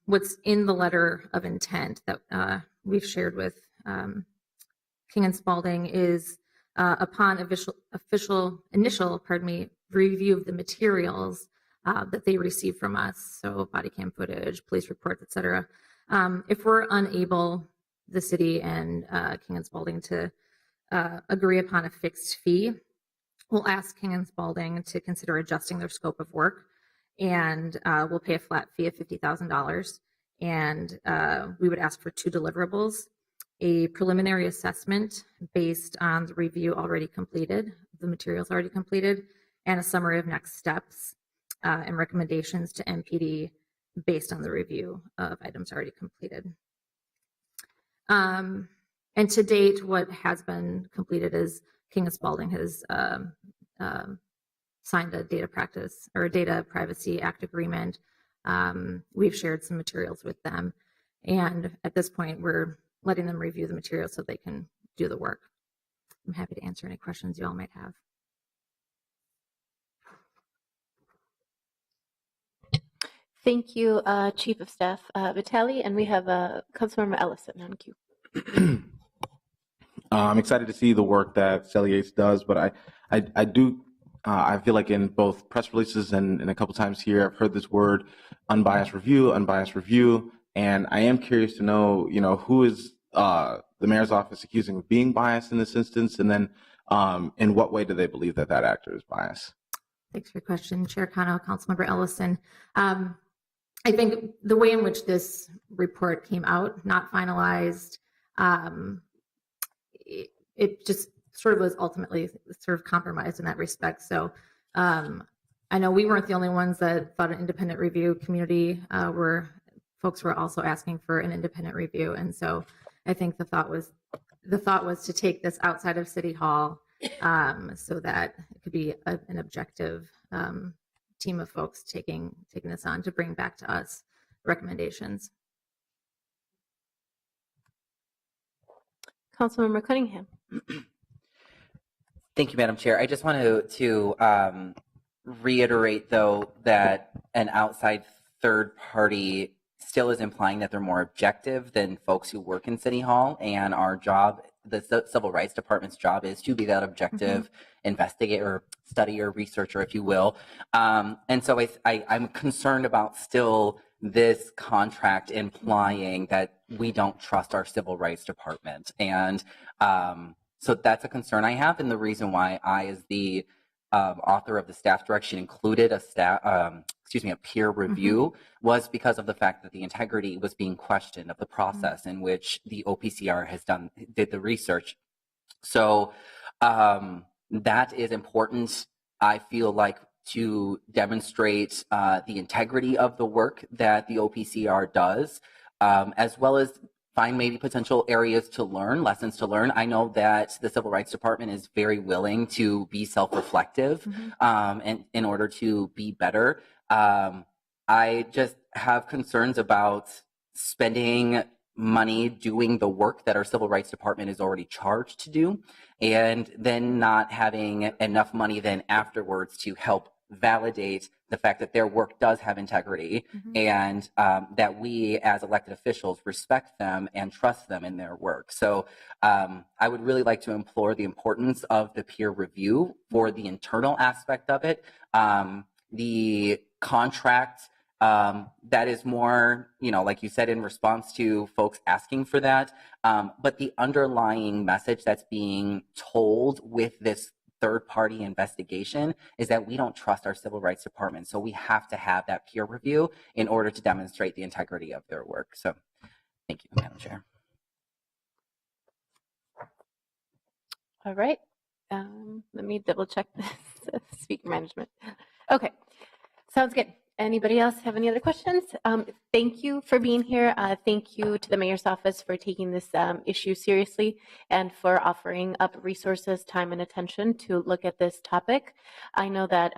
what's in the letter of intent that we've shared with King and Spalding is upon initial review of the materials that they receive from us, so body cam footage, police reports, et cetera. If we're unable, the city and King and Spalding, to agree upon a fixed fee, we'll ask King and Spalding to consider adjusting their scope of work, and we'll pay a flat fee of $50,000. And we would ask for 2 deliverables: a preliminary assessment based on the review already completed, the materials already completed, and a summary of next steps and recommendations to MPD based on the review of items already completed. And to date, what has been completed is King and Spalding has signed a data privacy act agreement. We've shared some materials with them, and at this point, we're letting them review the materials so they can do the work. I'm happy to answer any questions you all might have. Thank you, Chief of Staff Vitale, and we have Councilmember Ellison on queue. I'm excited to see the work that Sally Yates does, but I feel like in both press releases and a couple times here, I've heard this word unbiased review, and I am curious to know, who is the mayor's office accusing of being biased in this instance, and then in what way do they believe that actor is biased? Thanks for your question, Chair Cano, Councilmember Ellison. I think the way in which this report came out, not finalized, it just sort of was ultimately sort of compromised in that respect. So I know we weren't the only ones that thought an independent review. Community folks were also asking for an independent review, and so I think the thought was to take this outside of City Hall so that it could be an objective team of folks taking this on to bring back to us recommendations. Councilmember Cunningham. Thank you, Madam Chair. I just wanted to reiterate, though, that an outside third party still is implying that they're more objective than folks who work in City Hall, and our job, the Civil Rights Department's job, is to be that objective investigator, studier, researcher, if you will. And so I'm concerned about still this contract implying that we don't trust our Civil Rights Department. And so that's a concern I have, and the reason why I, as the author of the staff direction, included a peer review was because of the fact that the integrity was being questioned of the process in which the OPCR did the research. So that is important, I feel like, to demonstrate the integrity of the work that the OPCR does, as well as find maybe potential areas to learn, lessons to learn. I know that the Civil Rights Department is very willing to be self-reflective and in order to be better. I just have concerns about spending money doing the work that our Civil Rights Department is already charged to do, and then not having enough money then afterwards to help validate the fact that their work does have integrity and that we as elected officials respect them and trust them in their work. So I would really like to implore the importance of the peer review for the internal aspect of it. The contract, that is more, like you said, in response to folks asking for that. But the underlying message that's being told with this third-party investigation is that we don't trust our Civil Rights Department. So we have to have that peer review in order to demonstrate the integrity of their work. So Thank you, Madam Chair. All right. Let me double check this speaker management. Okay, sounds good. Anybody else have any other questions? Thank you for being here. Thank you to the mayor's office for taking this issue seriously and for offering up resources, time, and attention to look at this topic. I know that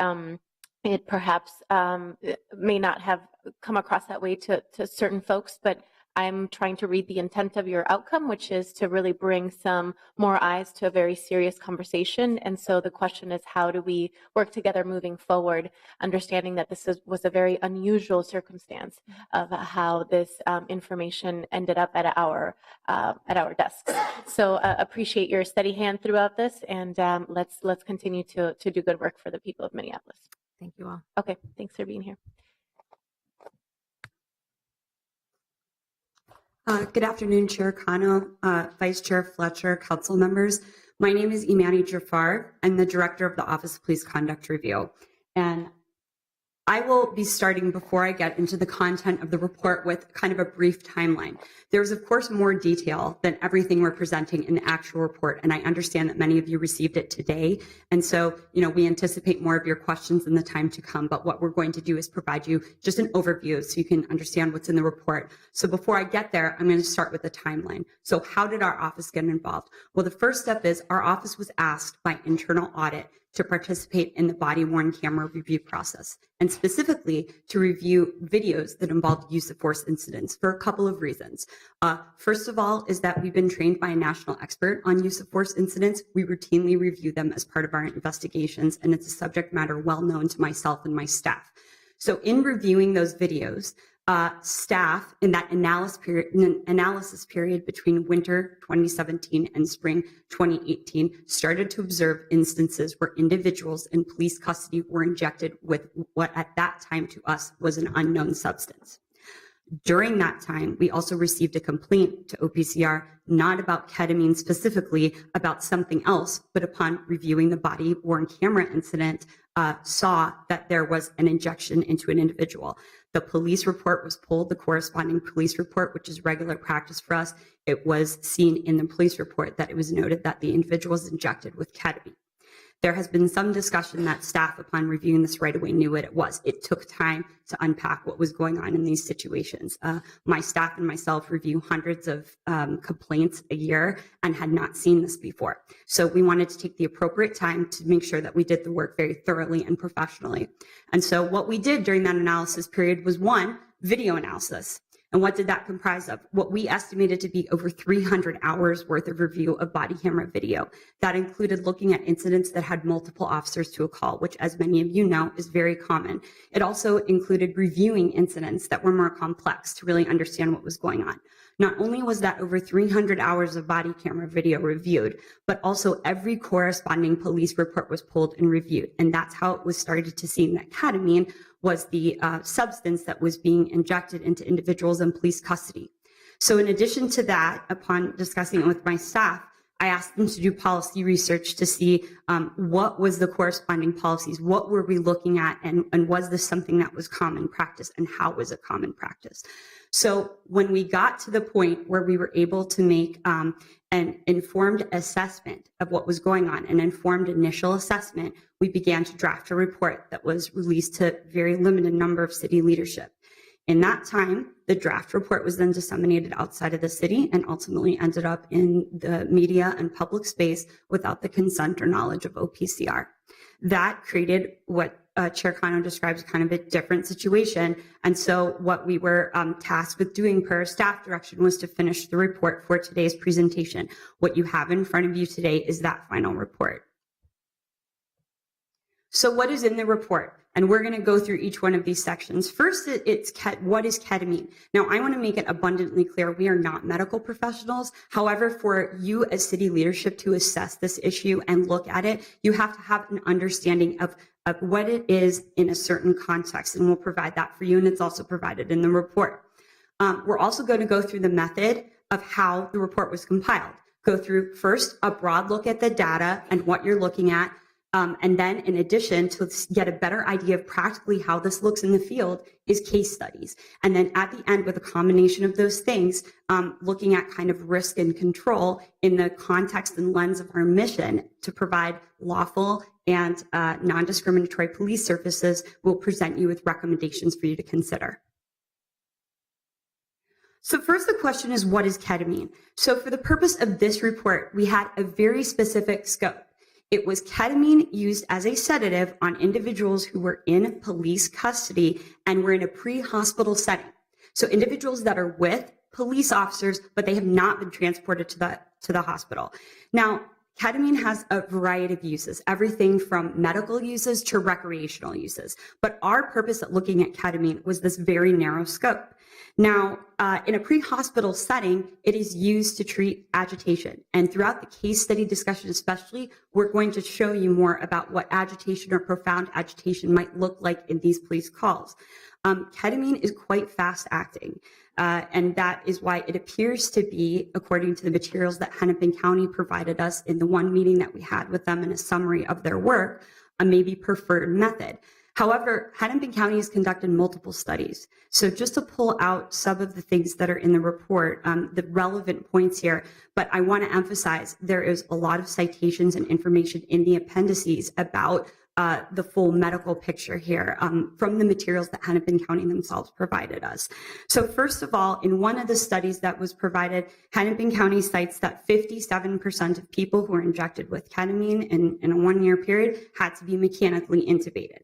it perhaps may not have come across that way to certain folks, but I'm trying to read the intent of your outcome, which is to really bring some more eyes to a very serious conversation. And so the question is, how do we work together moving forward, understanding that this was a very unusual circumstance of how this information ended up at our desks. So appreciate your steady hand throughout this, and let's continue to do good work for the people of Minneapolis. Thank you all. Okay, thanks for being here. Good afternoon, Chair Kano, Vice Chair Fletcher, council members. My name is Imani Jafar. I'm the Director of the Office of Police Conduct Review. And I will be starting, before I get into the content of the report, with kind of a brief timeline. There's, of course, more detail than everything we're presenting in the actual report, and I understand that many of you received it today. And so, we anticipate more of your questions in the time to come, but what we're going to do is provide you just an overview so you can understand what's in the report. So before I get there, I'm going to start with the timeline. So how did our office get involved? Well, the first step is our office was asked by internal audit to participate in the body-worn camera review process, and specifically to review videos that involved use of force incidents for a couple of reasons. First of all is that we've been trained by a national expert on use of force incidents. We routinely review them as part of our investigations, and it's a subject matter well known to myself and my staff. So in reviewing those videos, staff in that analysis period between winter 2017 and spring 2018 started to observe instances where individuals in police custody were injected with what at that time to us was an unknown substance. During that time, we also received a complaint to OPCR, not about ketamine specifically, about something else, but upon reviewing the body-worn camera incident, saw that there was an injection into an individual. The police report was pulled, the corresponding police report, which is regular practice for us. It was seen in the police report that it was noted that the individual was injected with ketamine. There has been some discussion that staff, upon reviewing this right away, knew what it was. It took time to unpack what was going on in these situations. My staff and myself review hundreds of complaints a year and had not seen this before. So we wanted to take the appropriate time to make sure that we did the work very thoroughly and professionally. And so what we did during that analysis period was, one, video analysis. And what did that comprise of? What we estimated to be over 300 hours worth of review of body camera video. That included looking at incidents that had multiple officers to a call, which, as many of you know, is very common. It also included reviewing incidents that were more complex to really understand what was going on. Not only was that over 300 hours of body camera video reviewed, but also every corresponding police report was pulled and reviewed. And that's how it was started to seem that ketamine was the substance that was being injected into individuals in police custody. So in addition to that, upon discussing it with my staff, I asked them to do policy research to see what was the corresponding policies, what were we looking at, and was this something that was common practice, and how was it common practice? So when we got to the point where we were able to make an informed assessment of what was going on, an informed initial assessment, we began to draft a report that was released to a very limited number of city leadership. In that time, the draft report was then disseminated outside of the city and ultimately ended up in the media and public space without the consent or knowledge of OPCR. That created what Chair Kano describes kind of a different situation. And so what we were tasked with doing per staff direction was to finish the report for today's presentation. What you have in front of you today is that final report. So what is in the report? And we're going to go through each one of these sections. First, it's what is ketamine? Now, I want to make it abundantly clear, we are not medical professionals. However, for you as city leadership to assess this issue and look at it, you have to have an understanding of what it is in a certain context, and we'll provide that for you, and it's also provided in the report. We're also going to go through the method of how the report was compiled. Go through first a broad look at the data and what you're looking at. And then in addition, to get a better idea of practically how this looks in the field, is case studies. And then at the end, with a combination of those things, looking at kind of risk and control in the context and lens of our mission to provide lawful and non-discriminatory police services, we'll present you with recommendations for you to consider. So first, the question is, what is ketamine? So for the purpose of this report, we had a very specific scope. It was ketamine used as a sedative on individuals who were in police custody and were in a pre-hospital setting. So individuals that are with police officers, but they have not been transported to the hospital. Now, ketamine has a variety of uses, everything from medical uses to recreational uses. But our purpose at looking at ketamine was this very narrow scope. Now, in a pre-hospital setting, it is used to treat agitation. And throughout the case study discussion especially, we're going to show you more about what agitation or profound agitation might look like in these police calls. Ketamine is quite fast acting. And that is why it appears to be, according to the materials that Hennepin County provided us in the one meeting that we had with them in a summary of their work, a maybe preferred method. However, Hennepin County has conducted multiple studies. So just to pull out some of the things that are in the report, the relevant points here, but I want to emphasize there is a lot of citations and information in the appendices about the full medical picture here from the materials that Hennepin County themselves provided us. So first of all, in one of the studies that was provided, Hennepin County cites that 57% of people who were injected with ketamine in a 1-year period had to be mechanically intubated.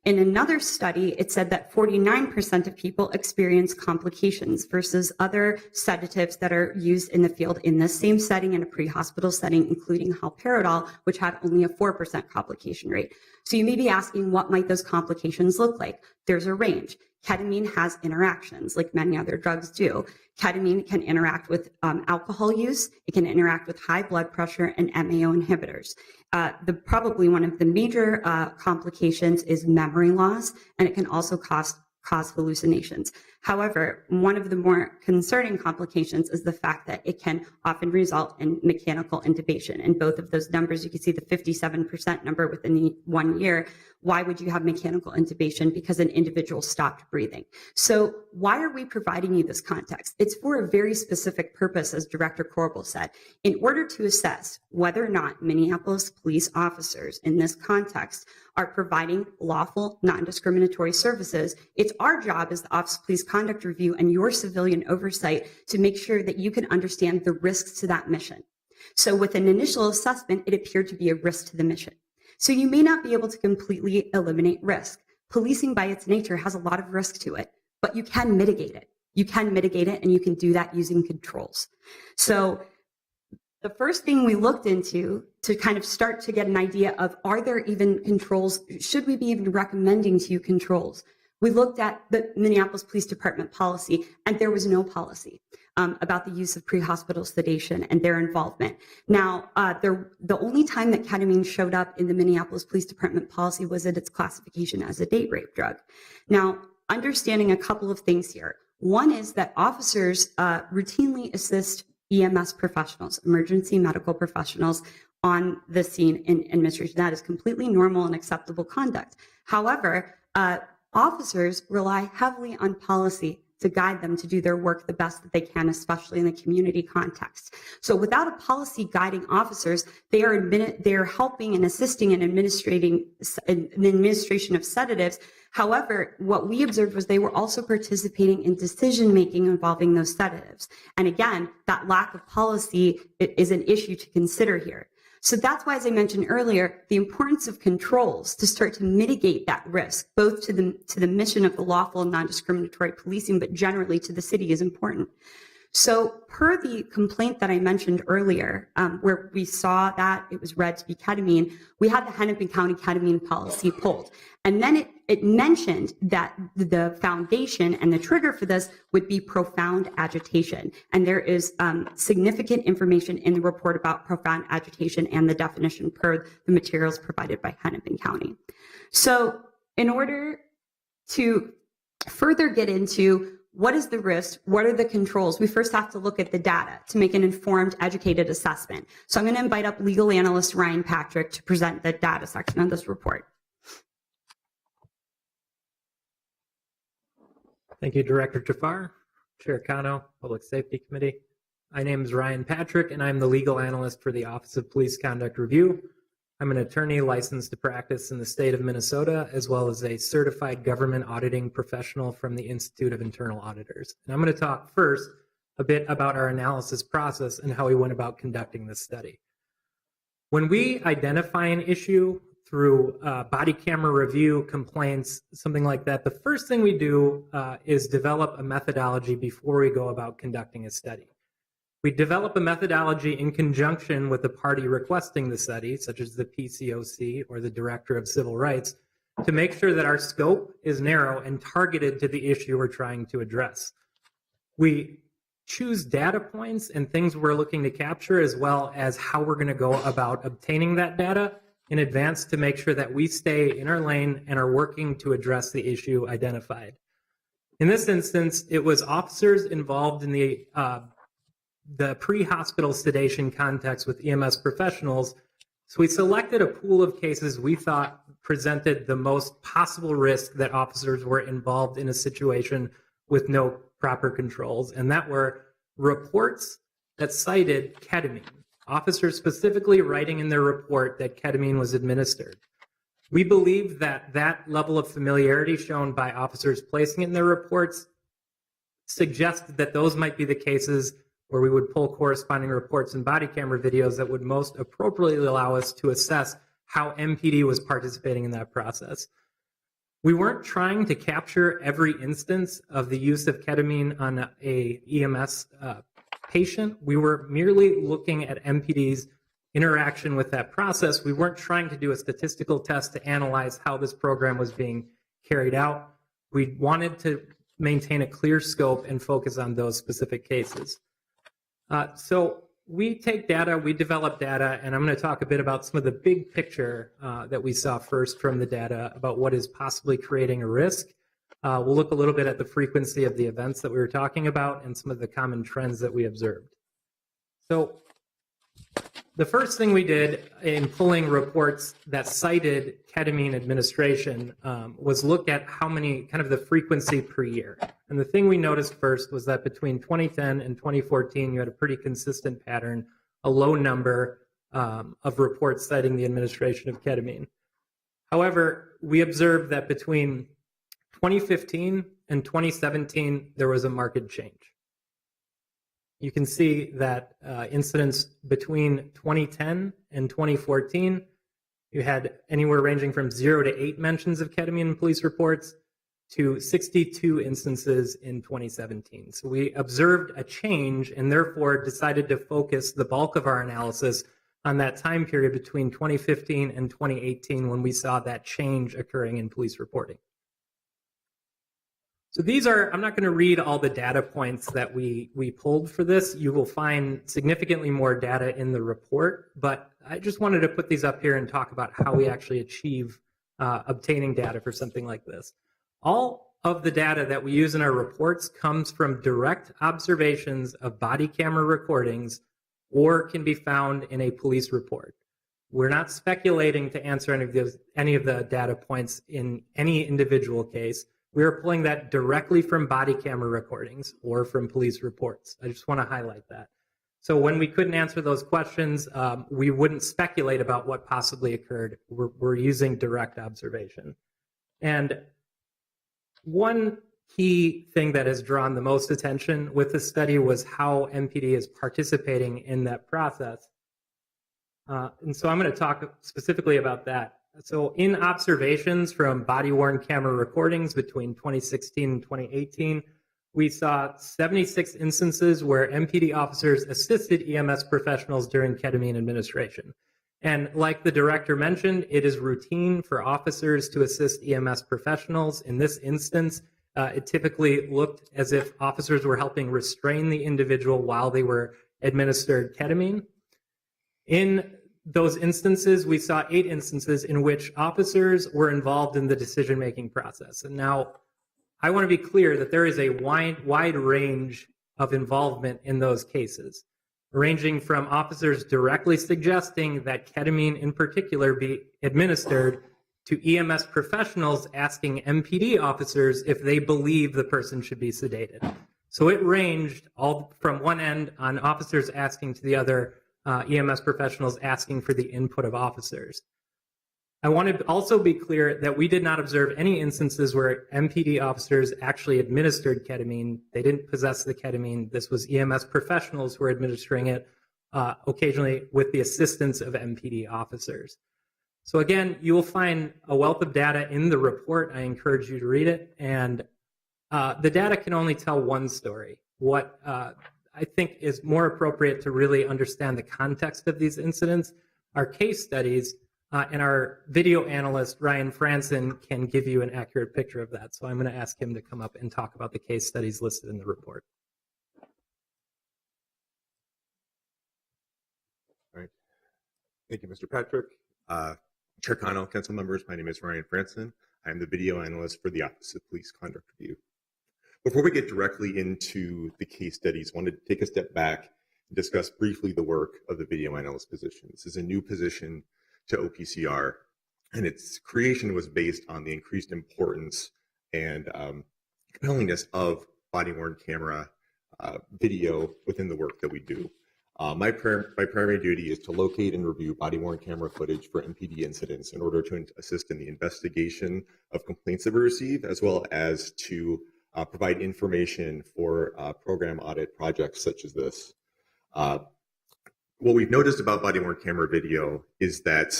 In another study, it said that 49% of people experience complications versus other sedatives that are used in the field in the same setting, in a pre-hospital setting, including haloperidol, which had only a 4% complication rate. So you may be asking, what might those complications look like? There's a range. Ketamine has interactions like many other drugs do. Ketamine can interact with alcohol use. It can interact with high blood pressure and MAO inhibitors. Probably one of the major complications is memory loss, and it can also cause hallucinations. However, one of the more concerning complications is the fact that it can often result in mechanical intubation. And both of those numbers, you can see the 57% number within the 1 year. Why would you have mechanical intubation? Because an individual stopped breathing. So why are we providing you this context? It's for a very specific purpose, as Director Corbel said, in order to assess whether or not Minneapolis police officers in this context are providing lawful, non-discriminatory services. It's our job as the Office of Police Conduct Review and your civilian oversight to make sure that you can understand the risks to that mission. So with an initial assessment, it appeared to be a risk to the mission. So you may not be able to completely eliminate risk. Policing by its nature has a lot of risk to it, but you can mitigate it. You can mitigate it, and you can do that using controls. So the first thing we looked into to kind of start to get an idea of, are there even controls? Should we be even recommending to you controls? We looked at the Minneapolis Police Department policy, and there was no policy about the use of pre-hospital sedation and their involvement. Now, the only time that ketamine showed up in the Minneapolis Police Department policy was at its classification as a date rape drug. Now, understanding a couple of things here. One is that officers routinely assist EMS professionals, emergency medical professionals, on the scene in administration. That is completely normal and acceptable conduct. However, officers rely heavily on policy to guide them to do their work the best that they can, especially in the community context. So without a policy guiding officers, they are helping and assisting in administration of sedatives. However, what we observed was they were also participating in decision-making involving those sedatives. And again, that lack of policy is an issue to consider here. So that's why, as I mentioned earlier, the importance of controls to start to mitigate that risk, both to the mission of the lawful and non-discriminatory policing, but generally to the city, is important. So per the complaint that I mentioned earlier, where we saw that it was read to be ketamine, we had the Hennepin County ketamine policy pulled. And then it mentioned that the foundation and the trigger for this would be profound agitation. And there is significant information in the report about profound agitation and the definition per the materials provided by Hennepin County. So in order to further get into what is the risk? What are the controls? We first have to look at the data to make an informed, educated assessment. So I'm going to invite up legal analyst Ryan Patrick to present the data section of this report. Thank you, Director Jafar, Chair Cano, Public Safety Committee. My name is Ryan Patrick, and I'm the legal analyst for the Office of Police Conduct Review. I'm an attorney licensed to practice in the state of Minnesota, as well as a certified government auditing professional from the Institute of Internal Auditors. And I'm going to talk first a bit about our analysis process and how we went about conducting this study. When we identify an issue through body camera review, complaints, something like that, the first thing we do is develop a methodology before we go about conducting a study. We develop a methodology in conjunction with the party requesting the study, such as the PCOC or the Director of Civil Rights, to make sure that our scope is narrow and targeted to the issue we're trying to address. We choose data points and things we're looking to capture, as well as how we're going to go about obtaining that data in advance to make sure that we stay in our lane and are working to address the issue identified. In this instance, it was officers involved in the pre-hospital sedation context with EMS professionals. So we selected a pool of cases we thought presented the most possible risk that officers were involved in a situation with no proper controls, and that were reports that cited ketamine. Officers specifically writing in their report that ketamine was administered. We believe that that level of familiarity shown by officers placing it in their reports suggested that those might be the cases where we would pull corresponding reports and body camera videos that would most appropriately allow us to assess how MPD was participating in that process. We weren't trying to capture every instance of the use of ketamine on a EMS patient. We were merely looking at MPD's interaction with that process. We weren't trying to do a statistical test to analyze how this program was being carried out. We wanted to maintain a clear scope and focus on those specific cases. So we take data, we develop data, and I'm going to talk a bit about some of the big picture that we saw first from the data about what is possibly creating a risk. We'll look a little bit at the frequency of the events that we were talking about and some of the common trends that we observed. So the first thing we did in pulling reports that cited ketamine administration was look at how many, kind of the frequency per year. And the thing we noticed first was that between 2010 and 2014, you had a pretty consistent pattern, a low number of reports citing the administration of ketamine. However, we observed that between 2015 and 2017, there was a marked change. You can see that incidents between 2010 and 2014, you had anywhere ranging from 0 to 8 mentions of ketamine in police reports to 62 instances in 2017. So we observed a change and therefore decided to focus the bulk of our analysis on that time period between 2015 and 2018 when we saw that change occurring in police reporting. So these are, I'm not going to read all the data points that we pulled for this. You will find significantly more data in the report, but I just wanted to put these up here and talk about how we actually achieve obtaining data for something like this. All of the data that we use in our reports comes from direct observations of body camera recordings or can be found in a police report. We're not speculating to answer any of the data points in any individual case. We are pulling that directly from body camera recordings or from police reports. I just want to highlight that. So when we couldn't answer those questions, we wouldn't speculate about what possibly occurred. We're using direct observation. And one key thing that has drawn the most attention with the study was how MPD is participating in that process. And so I'm going to talk specifically about that. So in observations from body-worn camera recordings between 2016 and 2018, we saw 76 instances where MPD officers assisted EMS professionals during ketamine administration. And like the director mentioned, it is routine for officers to assist EMS professionals. In this instance, it typically looked as if officers were helping restrain the individual while they were administered ketamine. In those instances, we saw 8 instances in which officers were involved in the decision-making process. And now, I want to be clear that there is a wide range of involvement in those cases, ranging from officers directly suggesting that ketamine in particular be administered to EMS professionals asking MPD officers if they believe the person should be sedated. So it ranged all from one end on officers asking to the other, EMS professionals asking for the input of officers. I want to also be clear that we did not observe any instances where MPD officers actually administered ketamine. They didn't possess the ketamine. This was EMS professionals who were administering it, occasionally with the assistance of MPD officers. So again, you will find a wealth of data in the report. I encourage you to read it. And the data can only tell one story. What I think is more appropriate to really understand the context of these incidents are case studies, and our video analyst, Ryan Franson, can give you an accurate picture of that. So I'm going to ask him to come up and talk about the case studies listed in the report. All right. Thank you, Mr. Patrick. Chair Connell, council members, my name is Ryan Franson. I am the video analyst for the Office of Police Conduct Review. Before we get directly into the case studies, I wanted to take a step back and discuss briefly the work of the video analyst position. This is a new position to OPCR, and its creation was based on the increased importance and compellingness of body-worn camera video within the work that we do. My primary duty is to locate and review body-worn camera footage for MPD incidents in order to assist in the investigation of complaints that we receive, as well as to provide information for program audit projects such as this. What we've noticed about body-worn camera video is that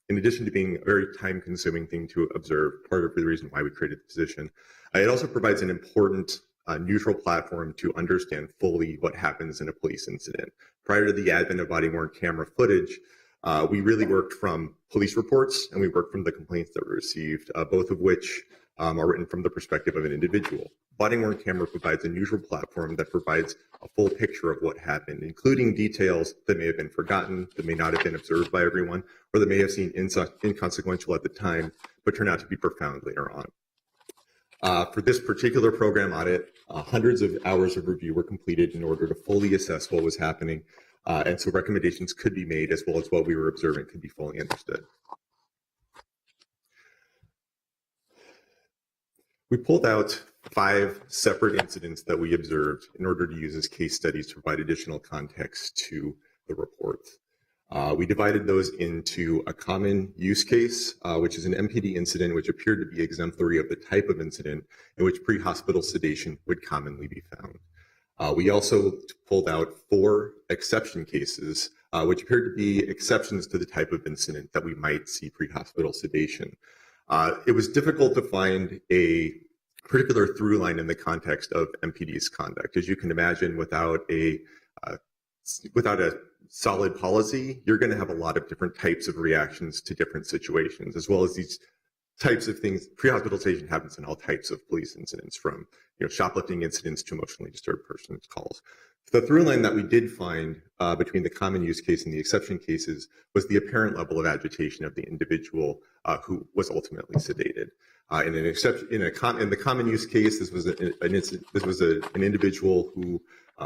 in addition to being a very time-consuming thing to observe, part of the reason why we created the position, it also provides an important neutral platform to understand fully what happens in a police incident. Prior to the advent of body-worn camera footage, we really worked from police reports and we worked from the complaints that were received, both of which are written from the perspective of an individual. Body-worn camera provides a neutral platform that provides a full picture of what happened, including details that may have been forgotten, that may not have been observed by everyone, or that may have seemed inconsequential at the time, but turn out to be profound later on. For this particular program audit, hundreds of hours of review were completed in order to fully assess what was happening, and so recommendations could be made as well as what we were observing could be fully understood. We pulled out 5 separate incidents that we observed in order to use as case studies to provide additional context to the report. We divided those into a common use case, which is an MPD incident which appeared to be exemplary of the type of incident in which pre-hospital sedation would commonly be found. We also pulled out 4 exception cases, which appeared to be exceptions to the type of incident that we might see pre-hospital sedation. It was difficult to find a particular through line in the context of MPD's conduct. As you can imagine, without a solid policy, you're going to have a lot of different types of reactions to different situations, as well as these types of things. Pre-hospitalization happens in all types of police incidents, from shoplifting incidents to emotionally disturbed persons calls. The through line that we did find between the common use case and the exception cases was the apparent level of agitation of the individual who was ultimately sedated. In the common use case, this was an individual who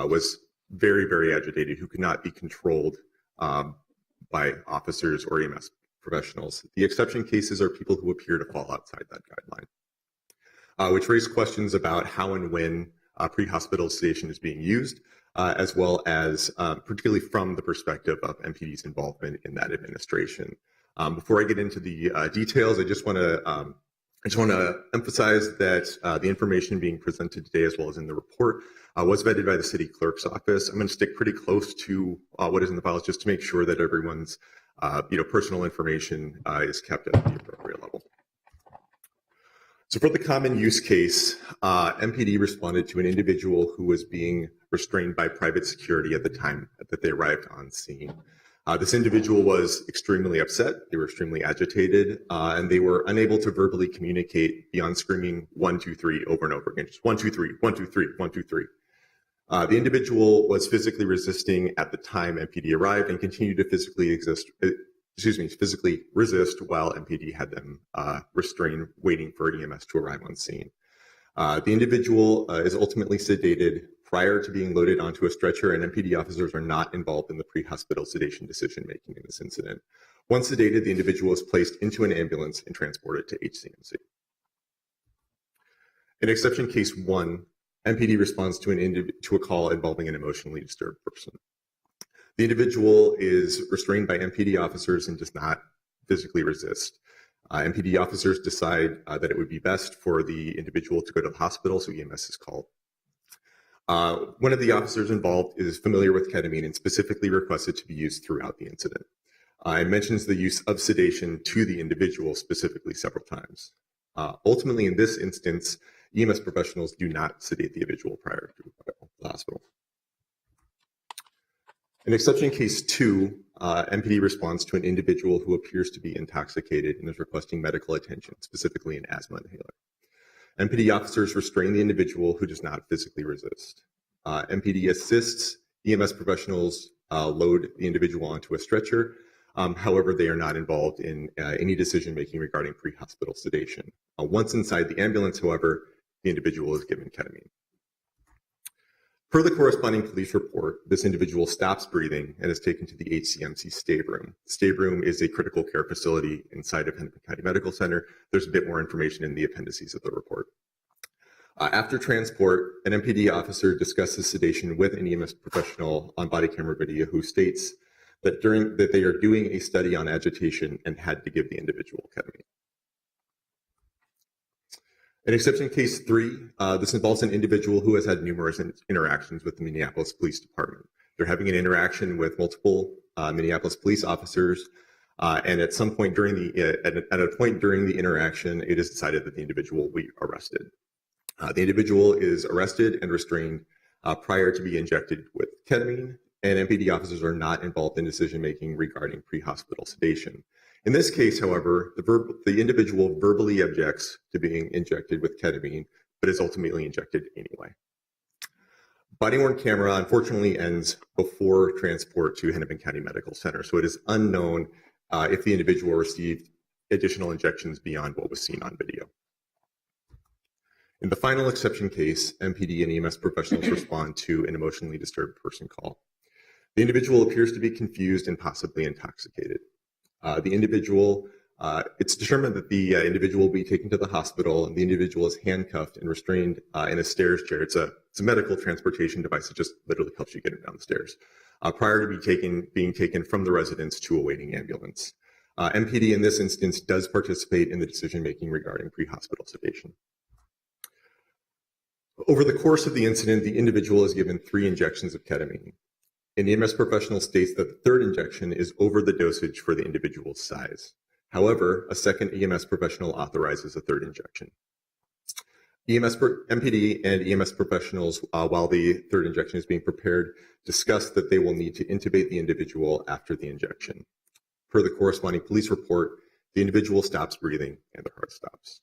was very, very agitated, who could not be controlled by officers or EMS professionals. The exception cases are people who appear to fall outside that guideline, which raise questions about how and when pre-hospital sedation is being used, as well as particularly from the perspective of MPD's involvement in that administration. Before I get into the details, I just want to emphasize that the information being presented today, as well as in the report, was vetted by the city clerk's office. I'm going to stick pretty close to what is in the files just to make sure that everyone's personal information is kept at the appropriate level. So for the common use case, MPD responded to an individual who was being restrained by private security at the time that they arrived on scene. This individual was extremely upset, they were extremely agitated, and they were unable to verbally communicate beyond screaming 1, 2, 3 over and over again, just 1, 2, 3, 1, 2, 3, 1, 2, 3. The individual was physically resisting at the time MPD arrived and continued to physically resist while MPD had them restrained, waiting for EMS to arrive on scene. The individual is ultimately sedated prior to being loaded onto a stretcher, and MPD officers are not involved in the pre-hospital sedation decision-making in this incident. Once sedated, the individual is placed into an ambulance and transported to HCMC. In exception case 1, MPD responds to a call involving an emotionally disturbed person. The individual is restrained by MPD officers and does not physically resist. MPD officers decide that it would be best for the individual to go to the hospital, so EMS is called. One of the officers involved is familiar with ketamine and specifically requested to be used throughout the incident. It mentions the use of sedation to the individual specifically several times. Ultimately, in this instance, EMS professionals do not sedate the individual prior to the hospital. In exception case 2, MPD responds to an individual who appears to be intoxicated and is requesting medical attention, specifically an asthma inhaler. MPD officers restrain the individual who does not physically resist. MPD assists EMS professionals load the individual onto a stretcher. However, they are not involved in any decision-making regarding pre-hospital sedation. Once inside the ambulance, however, the individual is given ketamine. Per the corresponding police report, this individual stops breathing and is taken to the HCMC stay room. The stay room is a critical care facility inside of Hennepin County Medical Center. There's a bit more information in the appendices of the report. After transport, an MPD officer discusses sedation with an EMS professional on body camera video who states that they are doing a study on agitation and had to give the individual ketamine. In exception case 3, this involves an individual who has had numerous interactions with the Minneapolis Police Department. They're having an interaction with multiple Minneapolis police officers, and at some point during the interaction, it is decided that the individual will be arrested. The individual is arrested and restrained prior to be injected with ketamine, and MPD officers are not involved in decision-making regarding pre-hospital sedation. In this case, however, the individual verbally objects to being injected with ketamine, but is ultimately injected anyway. Body-worn camera unfortunately ends before transport to Hennepin County Medical Center, so it is unknown if the individual received additional injections beyond what was seen on video. In the final exception case, MPD and EMS professionals respond to an emotionally disturbed person call. The individual appears to be confused and possibly intoxicated. It's determined that the individual will be taken to the hospital, and the individual is handcuffed and restrained in a stairs chair. It's a medical transportation device that just literally helps you get him down the stairs prior to being taken from the residence to a waiting ambulance. MPD in this instance does participate in the decision-making regarding pre-hospital sedation. Over the course of the incident, the individual is given 3 injections of ketamine. An EMS professional states that the 3rd injection is over the dosage for the individual's size. However, a second EMS professional authorizes a 3rd injection. MPD and EMS professionals, while the 3rd injection is being prepared, discuss that they will need to intubate the individual after the injection. Per the corresponding police report, the individual stops breathing and the heart stops.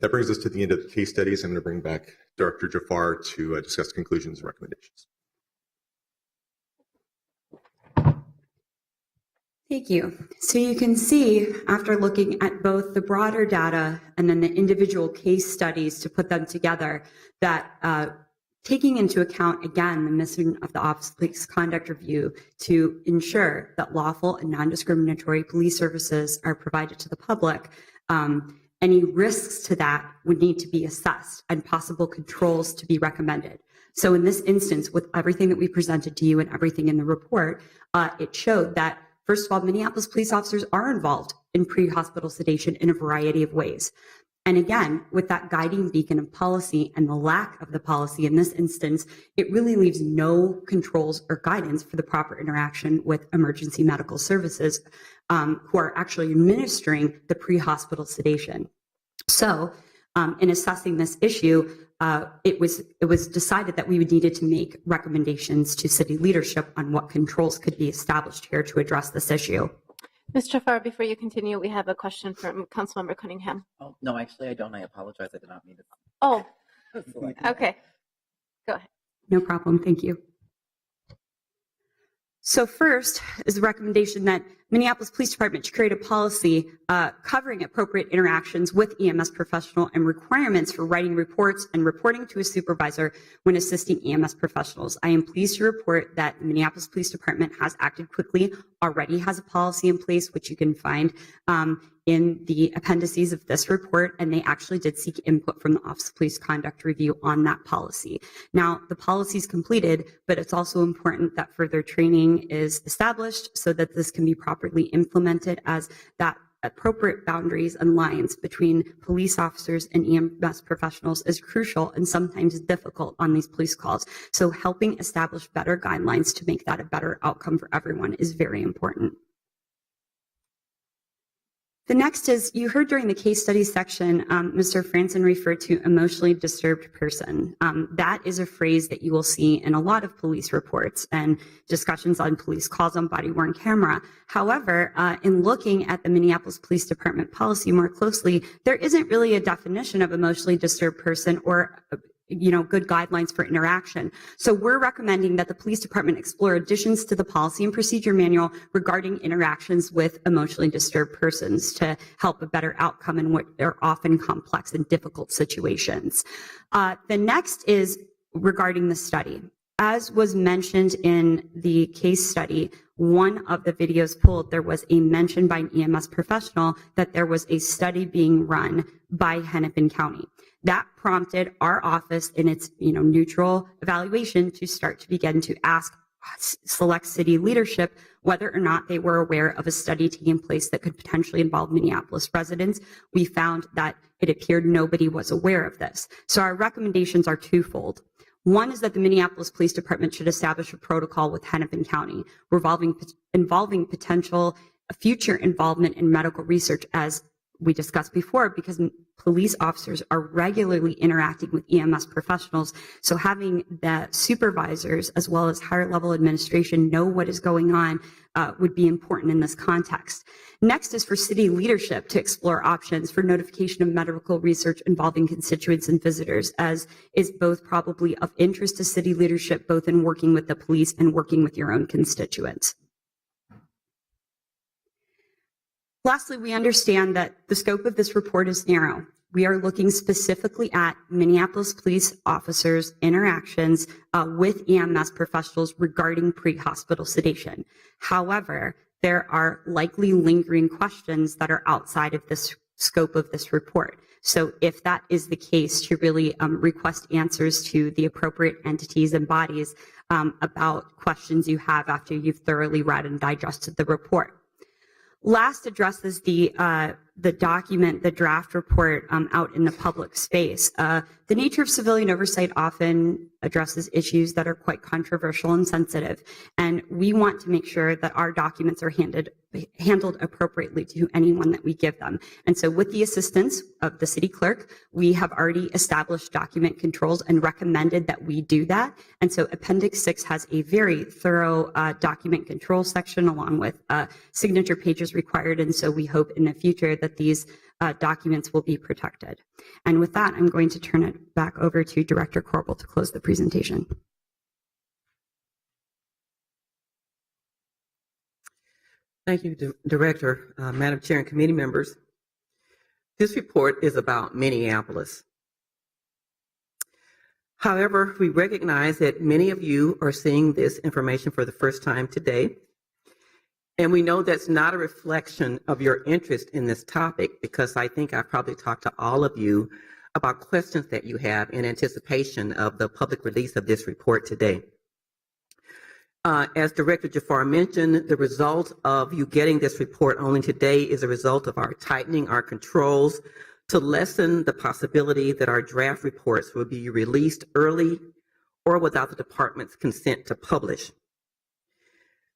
That brings us to the end of the case studies. I'm going to bring back Dr. Jafar to discuss conclusions and recommendations. Thank you. So you can see, after looking at both the broader data and then the individual case studies to put them together, that taking into account, again, the mission of the Office of Police Conduct Review to ensure that lawful and non-discriminatory police services are provided to the public, any risks to that would need to be assessed and possible controls to be recommended. So in this instance, with everything that we presented to you and everything in the report, it showed that, first of all, Minneapolis police officers are involved in pre-hospital sedation in a variety of ways. And again, with that guiding beacon of policy and the lack of the policy in this instance, it really leaves no controls or guidance for the proper interaction with emergency medical services who are actually administering the pre-hospital sedation. So in assessing this issue, it was decided that we needed to make recommendations to city leadership on what controls could be established here to address this issue. Ms. Jafar, before you continue, we have a question from Councilmember Cunningham. Oh, no, actually, I don't. I apologize. I did not mean to. Oh, okay. Go ahead. No problem. Thank you. So first is the recommendation that Minneapolis Police Department to create a policy covering appropriate interactions with EMS professional and requirements for writing reports and reporting to a supervisor when assisting EMS professionals. I am pleased to report that the Minneapolis Police Department has acted quickly, already has a policy in place, which you can find in the appendices of this report, and they actually did seek input from the Office of Police Conduct Review on that policy. Now, the policy is completed, but it's also important that further training is established so that this can be properly implemented, as that appropriate boundaries and lines between police officers and EMS professionals is crucial and sometimes difficult on these police calls. So helping establish better guidelines to make that a better outcome for everyone is very important. The next is, you heard during the case study section, Mr. Franson referred to emotionally disturbed person. That is a phrase that you will see in a lot of police reports and discussions on police calls on body-worn camera. However, in looking at the Minneapolis Police Department policy more closely, there isn't really a definition of emotionally disturbed person or good guidelines for interaction. So we're recommending that the police department explore additions to the policy and procedure manual regarding interactions with emotionally disturbed persons to help a better outcome in what are often complex and difficult situations. The next is regarding the study. As was mentioned in the case study, one of the videos pulled, there was a mention by an EMS professional that there was a study being run by Hennepin County. That prompted our office in its neutral evaluation to start to begin to ask select city leadership whether or not they were aware of a study taking place that could potentially involve Minneapolis residents. We found that it appeared nobody was aware of this. So our recommendations are twofold. One is that the Minneapolis Police Department should establish a protocol with Hennepin County involving potential future involvement in medical research, as we discussed before, because police officers are regularly interacting with EMS professionals. So having the supervisors as well as higher level administration know what is going on would be important in this context. Next is for city leadership to explore options for notification of medical research involving constituents and visitors, as is both probably of interest to city leadership, both in working with the police and working with your own constituents. Lastly, we understand that the scope of this report is narrow. We are looking specifically at Minneapolis police officers' interactions with EMS professionals regarding pre-hospital sedation. However, there are likely lingering questions that are outside of this scope of this report. So if that is the case, to really request answers to the appropriate entities and bodies about questions you have after you've thoroughly read and digested the report. Last addresses the document, the draft report out in the public space. The nature of civilian oversight often addresses issues that are quite controversial and sensitive, and we want to make sure that our documents are handled appropriately to anyone that we give them. And so with the assistance of the city clerk, we have already established document controls and recommended that we do that. And so Appendix 6 has a very thorough document control section along with signature pages required. And so we hope in the future that these documents will be protected. And with that, I'm going to turn it back over to Director Corbel to close the presentation. Thank you, Director, Madam Chair, and committee members. This report is about Minneapolis. However, we recognize that many of you are seeing this information for the first time today, and we know that's not a reflection of your interest in this topic, because I think I've probably talked to all of you about questions that you have in anticipation of the public release of this report today. As Director Jafar mentioned, the result of you getting this report only today is a result of our tightening our controls to lessen the possibility that our draft reports will be released early or without the department's consent to publish.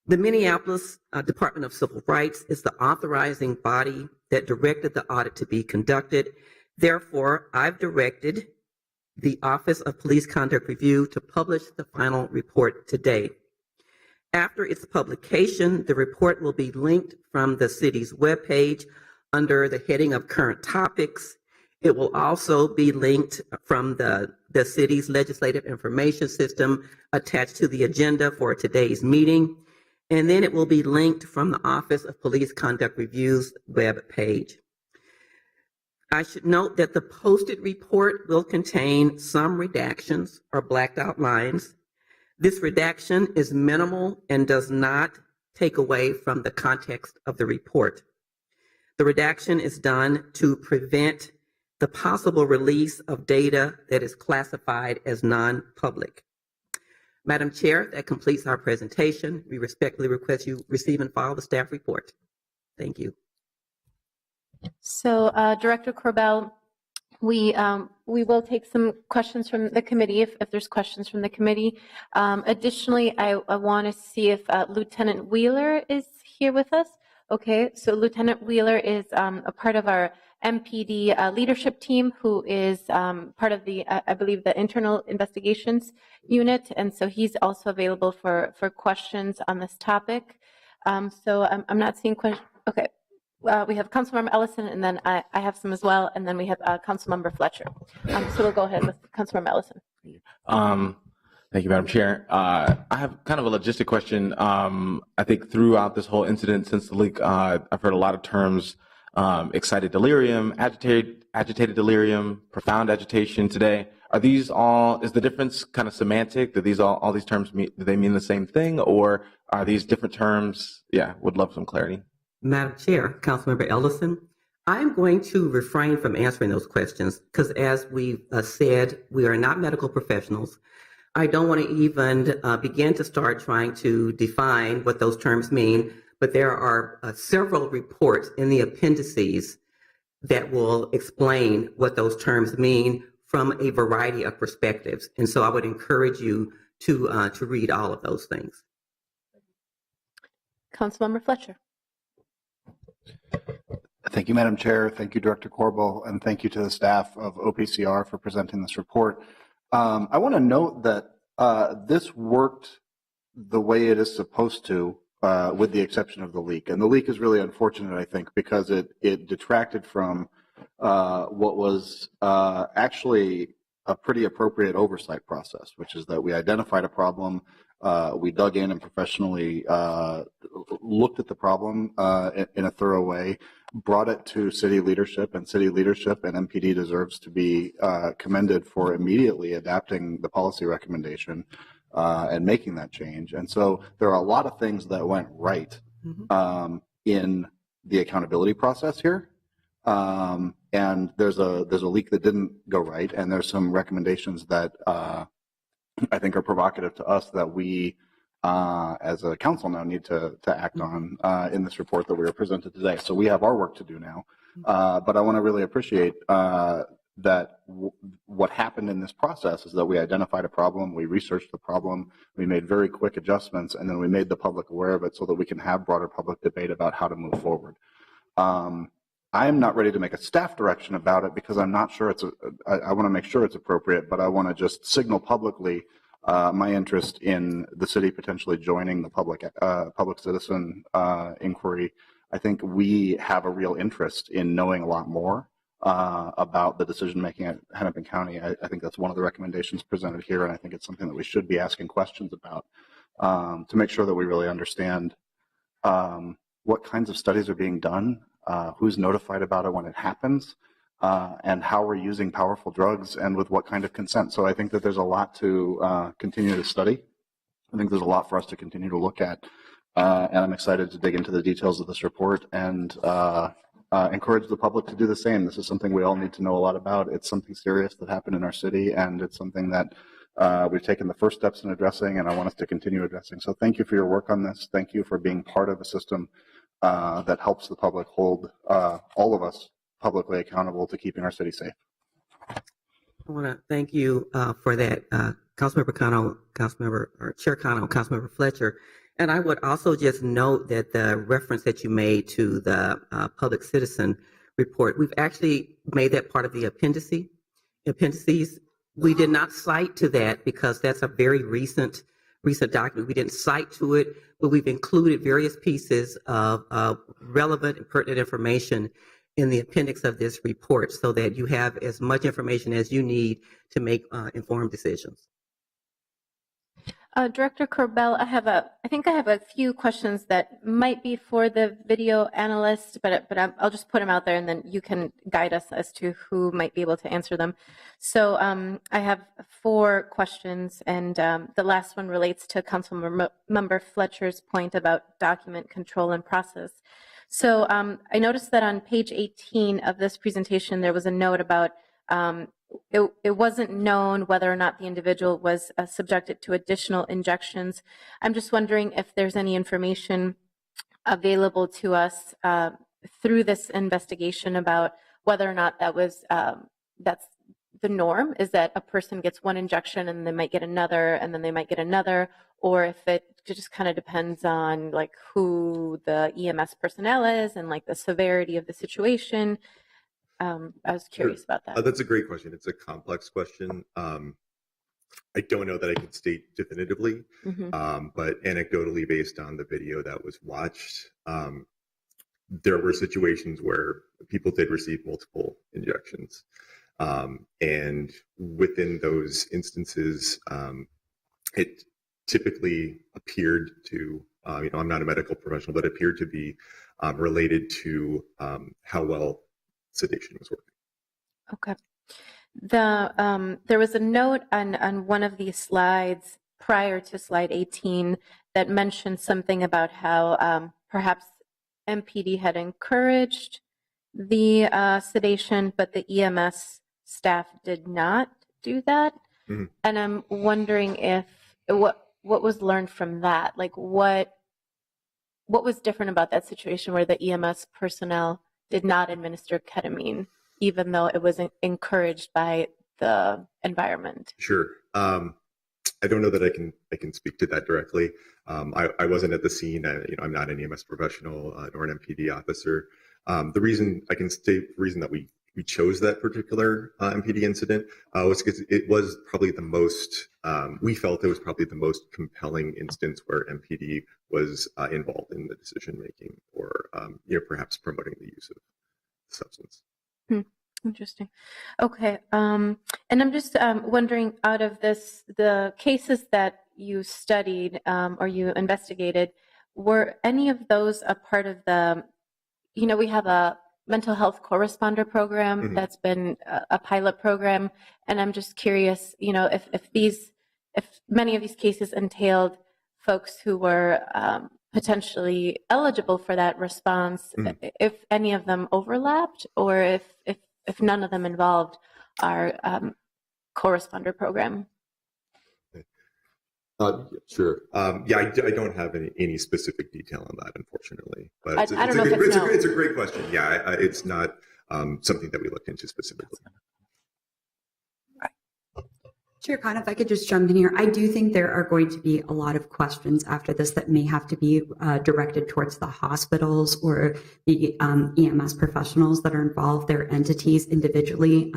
The Minneapolis Department of Civil Rights is the authorizing body that directed the audit to be conducted. Therefore, I've directed the Office of Police Conduct Review to publish the final report today. After its publication, the report will be linked from the city's webpage under the heading of current topics. It will also be linked from the city's legislative information system attached to the agenda for today's meeting. and then it will be linked from the Office of Police Conduct Review's web page. I should note that the posted report will contain some redactions or blacked out lines. This redaction is minimal and does not take away from the context of the report. The redaction is done to prevent the possible release of data that is classified as non-public. Madam Chair, that completes our presentation. We respectfully request you receive and file the staff report. Thank you. So, Director Corbell, we will take some questions from the committee if there's questions from the committee. Additionally, I want to see if Lieutenant Wheeler is here with us. Okay, so Lieutenant Wheeler is a part of our MPD leadership team who is part of the, I believe, the internal investigations unit. And so he's also available for questions on this topic. So I'm not seeing questions. Okay. We have Councilmember Ellison, and then I have some as well, and then we have Councilmember Fletcher. So we'll go ahead with Councilmember Ellison. Thank you, Madam Chair. I have kind of a logistic question. I think throughout this whole incident since the leak, I've heard a lot of terms, excited delirium, agitated delirium, profound agitation today. Are these all, is the difference kind of semantic? Do these all these terms mean, do they mean the same thing, or are these different terms? Yeah, would love some clarity. Madam Chair, Councilmember Ellison, I'm going to refrain from answering those questions because, as we've said, we are not medical professionals. I don't want to even begin to start trying to define what those terms mean, but there are several reports in the appendices that will explain what those terms mean from a variety of perspectives. And so I would encourage you to read all of those things. Councilmember Fletcher. Thank you, Madam Chair. Thank you, Director Corbell, and thank you to the staff of OPCR for presenting this report. I want to note that this worked the way it is supposed to, with the exception of the leak. And the leak is really unfortunate, I think, because it detracted from what was actually a pretty appropriate oversight process, which is that we identified a problem, we dug in and professionally looked at the problem in a thorough way, brought it to city leadership, and MPD deserves to be commended for immediately adapting the policy recommendation and making that change. And so there are a lot of things that went right in the accountability process here. And there's a leak that didn't go right, and there's some recommendations that I think are provocative to us that we as a council now need to act on in this report that we were presented today. So we have our work to do now. But I want to really appreciate that what happened in this process is that we identified a problem, we researched the problem, we made very quick adjustments, and then we made the public aware of it so that we can have broader public debate about how to move forward. I am not ready to make a staff direction about it because I'm not sure I want to make sure it's appropriate, but I want to just signal publicly my interest in the city potentially joining the public citizen inquiry. I think we have a real interest in knowing a lot more about the decision making at Hennepin County. I think that's one of the recommendations presented here, and I think it's something that we should be asking questions about to make sure that we really understand what kinds of studies are being done, who's notified about it when it happens, and how we're using powerful drugs and with what kind of consent. So I think that there's a lot to continue to study. I think there's a lot for us to continue to look at. And I'm excited to dig into the details of this report and encourage the public to do the same. This is something we all need to know a lot about. It's something serious that happened in our city, and it's something that we've taken the first steps in addressing, and I want us to continue addressing. So thank you for your work on this. Thank you for being part of a system that helps the public hold all of us publicly accountable to keeping our city safe. I want to thank you for that, Councilmember Connell, Chair Connell, Councilmember Fletcher. And I would also just note that the reference that you made to the public citizen report, we've actually made that part of the appendices. We did not cite to that because that's a very recent document. We didn't cite to it, but we've included various pieces of relevant and pertinent information in the appendix of this report so that you have as much information as you need to make informed decisions. Director Corbell, I think I have a few questions that might be for the video analyst, but I'll just put them out there and then you can guide us as to who might be able to answer them. So I have 4 questions, and the last one relates to Councilmember Fletcher's point about document control and process. So I noticed that on page 18 of this presentation, there was a note about it wasn't known whether or not the individual was subjected to additional injections. I'm just wondering if there's any information available to us through this investigation about whether or not that's the norm, is that a person gets one injection and they might get another and then they might get another, or if it just kind of depends on like who the EMS personnel is and like the severity of the situation. I was curious about that. That's a great question. It's a complex question. I don't know that I can state definitively, but anecdotally, based on the video that was watched, there were situations where people did receive multiple injections. And within those instances, it typically appeared to, I'm not a medical professional, but appeared to be related to how well sedation was working. Okay. There was a note on one of these slides prior to slide 18 that mentioned something about how perhaps MPD had encouraged the sedation, but the EMS staff did not do that. And I'm wondering if what was learned from that, like what was different about that situation where the EMS personnel did not administer ketamine, even though it was encouraged by the environment? Sure. I don't know that I can speak to that directly. I wasn't at the scene. I'm not an EMS professional nor an MPD officer. The reason I can state the reason that we chose that particular MPD incident was because it was probably the most, we felt it was probably the most compelling instance where MPD was involved in the decision making or perhaps promoting the use of the substance. Interesting. Okay. And I'm just wondering, out of the cases that you studied or you investigated, were any of those a part of the, we have a mental health corresponder program that's been a pilot program, and I'm just curious, if many of these cases entailed folks who were potentially eligible for that response, if any of them overlapped, or if none of them involved our corresponder program. Sure. I don't have any specific detail on that, unfortunately. But I don't know if it's it's a great question. Yeah, it's not something that we looked into specifically. Chair Khan, if I could just jump in here, I do think there are going to be a lot of questions after this that may have to be directed towards the hospitals or the EMS professionals that are involved, their entities individually.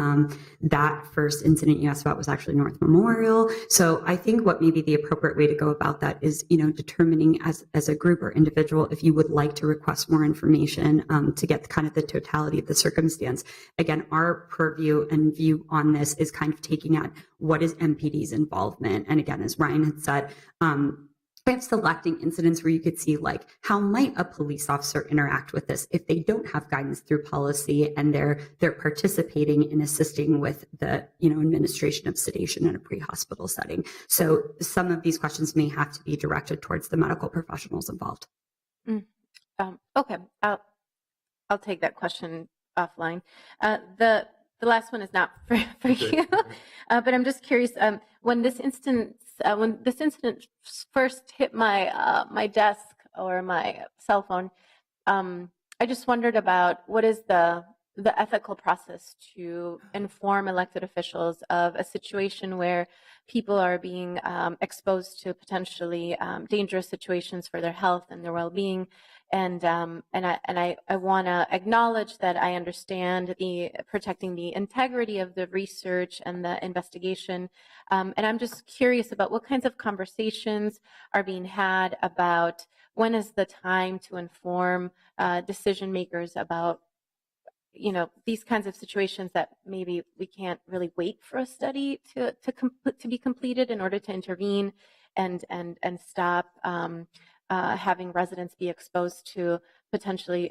That first incident you asked about was actually North Memorial. So I think what may be the appropriate way to go about that is, determining as a group or individual if you would like to request more information to get kind of the totality of the circumstance. Again, our purview and view on this is kind of taking at what is MPD's involvement. And again, as Ryan had said, we have selecting incidents where you could see like how might a police officer interact with this if they don't have guidance through policy and they're participating in assisting with the administration of sedation in a pre-hospital setting. So some of these questions may have to be directed towards the medical professionals involved. Okay, I'll take that question offline. The last one is not for you, but I'm just curious. When this incident first hit my desk or my cell phone, I just wondered about what is the ethical process to inform elected officials of a situation where people are being exposed to potentially dangerous situations for their health and their well-being. And I want to acknowledge that I understand protecting the integrity of the research and the investigation. And I'm just curious about what kinds of conversations are being had about when is the time to inform decision makers about these kinds of situations that maybe we can't really wait for a study to be completed in order to intervene. and stop having residents be exposed to potentially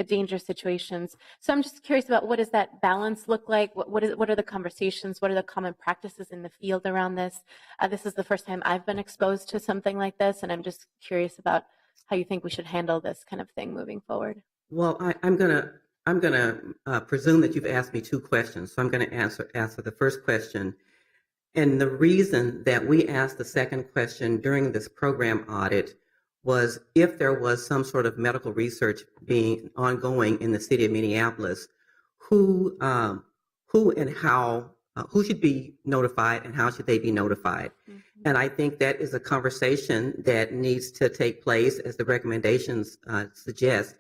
dangerous situations. So I'm just curious about what does that balance look like? What are the conversations? What are the common practices in the field around this? This is the first time I've been exposed to something like this, and I'm just curious about how you think we should handle this kind of thing moving forward. Well, I'm gonna presume that you've asked me two questions, so I'm gonna answer the first question. And the reason that we asked the second question during this program audit was if there was some sort of medical research being ongoing in the city of Minneapolis, who and how, who should be notified and how should they be notified? Mm-hmm. And I think that is a conversation that needs to take place, as the recommendations suggest,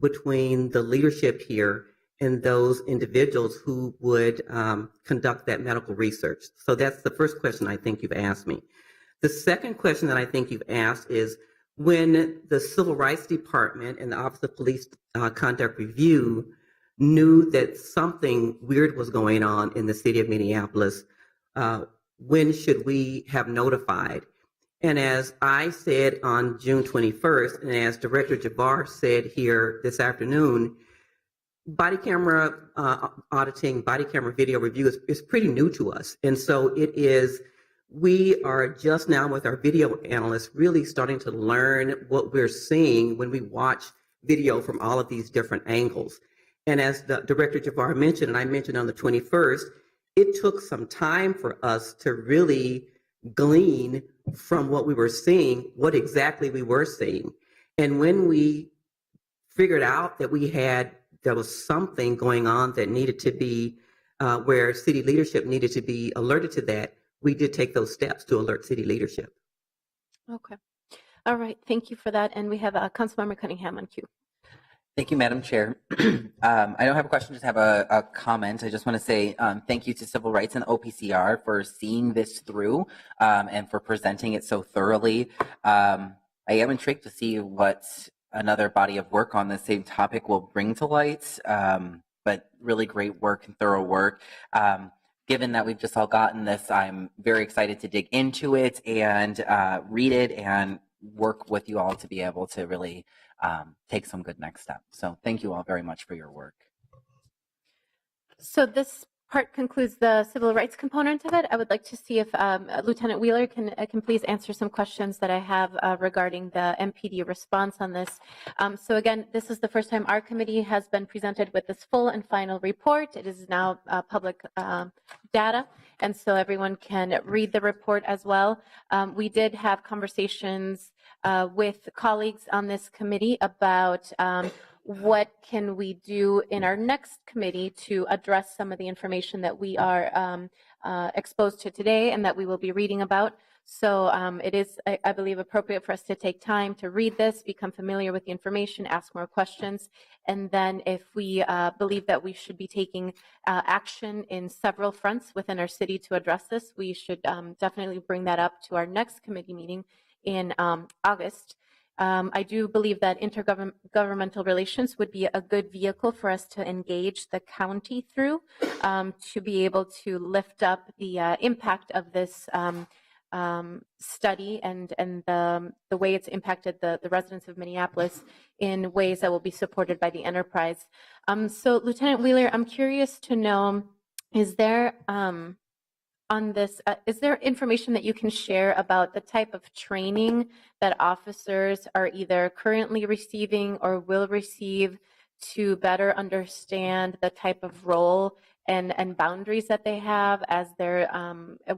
between the leadership here and those individuals who would conduct that medical research. So that's the first question I think you've asked me. The second question that I think you've asked is, when the Civil Rights Department and the Office of Police Conduct Review knew that something weird was going on in the city of Minneapolis, when should we have notified? And as I said on June 21st, and as Director Jamar said here this afternoon, body camera auditing, body camera video review is pretty new to us. And so we are just now with our video analysts really starting to learn what we're seeing when we watch video from all of these different angles. And as the Director Jamar mentioned, and I mentioned on the 21st, it took some time for us to really glean from what we were seeing, what exactly we were seeing. And when we figured out that there was something going on that needed to be, where city leadership needed to be alerted to that, we did take those steps to alert city leadership. Okay. All right. Thank you for that. And we have Councilmember Cunningham on cue. Thank you, Madam Chair. I don't have a question, just have a comment. I just want to say thank you to Civil Rights and OPCR for seeing this through and for presenting it so thoroughly. I am intrigued to see what another body of work on the same topic will bring to light, but really great work and thorough work. Given that we've just all gotten this, I'm very excited to dig into it and read it and work with you all to be able to really take some good next steps. So thank you all very much for your work. So this part concludes the civil rights component of it. I would like to see if Lieutenant Wheeler can please answer some questions that I have regarding the MPD response on this. So again, this is the first time our committee has been presented with this full and final report. It is now public data, and so everyone can read the report as well. We did have conversations with colleagues on this committee about what can we do in our next committee to address some of the information that we are exposed to today and that we will be reading about. So it is, I believe, appropriate for us to take time to read this, become familiar with the information, ask more questions, and then if we believe that we should be taking action in several fronts within our city to address this, we should definitely bring that up to our next committee meeting in August. I do believe that intergovernmental relations would be a good vehicle for us to engage the county through to be able to lift up the impact of this study and the way it's impacted the residents of Minneapolis in ways that will be supported by the enterprise. So Lieutenant Wheeler, I'm curious to know, is there on this, is there information that you can share about the type of training that officers are either currently receiving or will receive to better understand the type of role and boundaries that they have as they're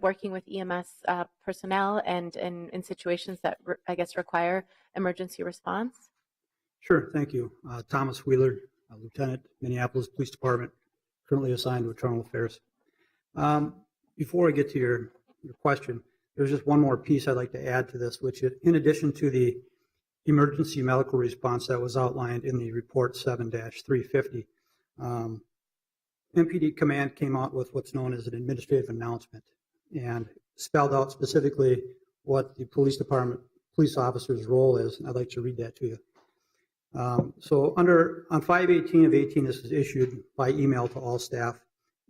working with EMS personnel and in situations that I guess require emergency response? Sure, thank you. Thomas Wheeler, Lieutenant, Minneapolis Police Department, currently assigned to Internal Affairs. Before I get to your question, there's just one more piece I'd like to add to this, which is in addition to the emergency medical response that was outlined in the report 7-350, MPD Command came out with what's known as an administrative announcement and spelled out specifically what the police department, police officer's role is. I'd like to read that to you. So on 5/18 of 18, this is issued by email to all staff,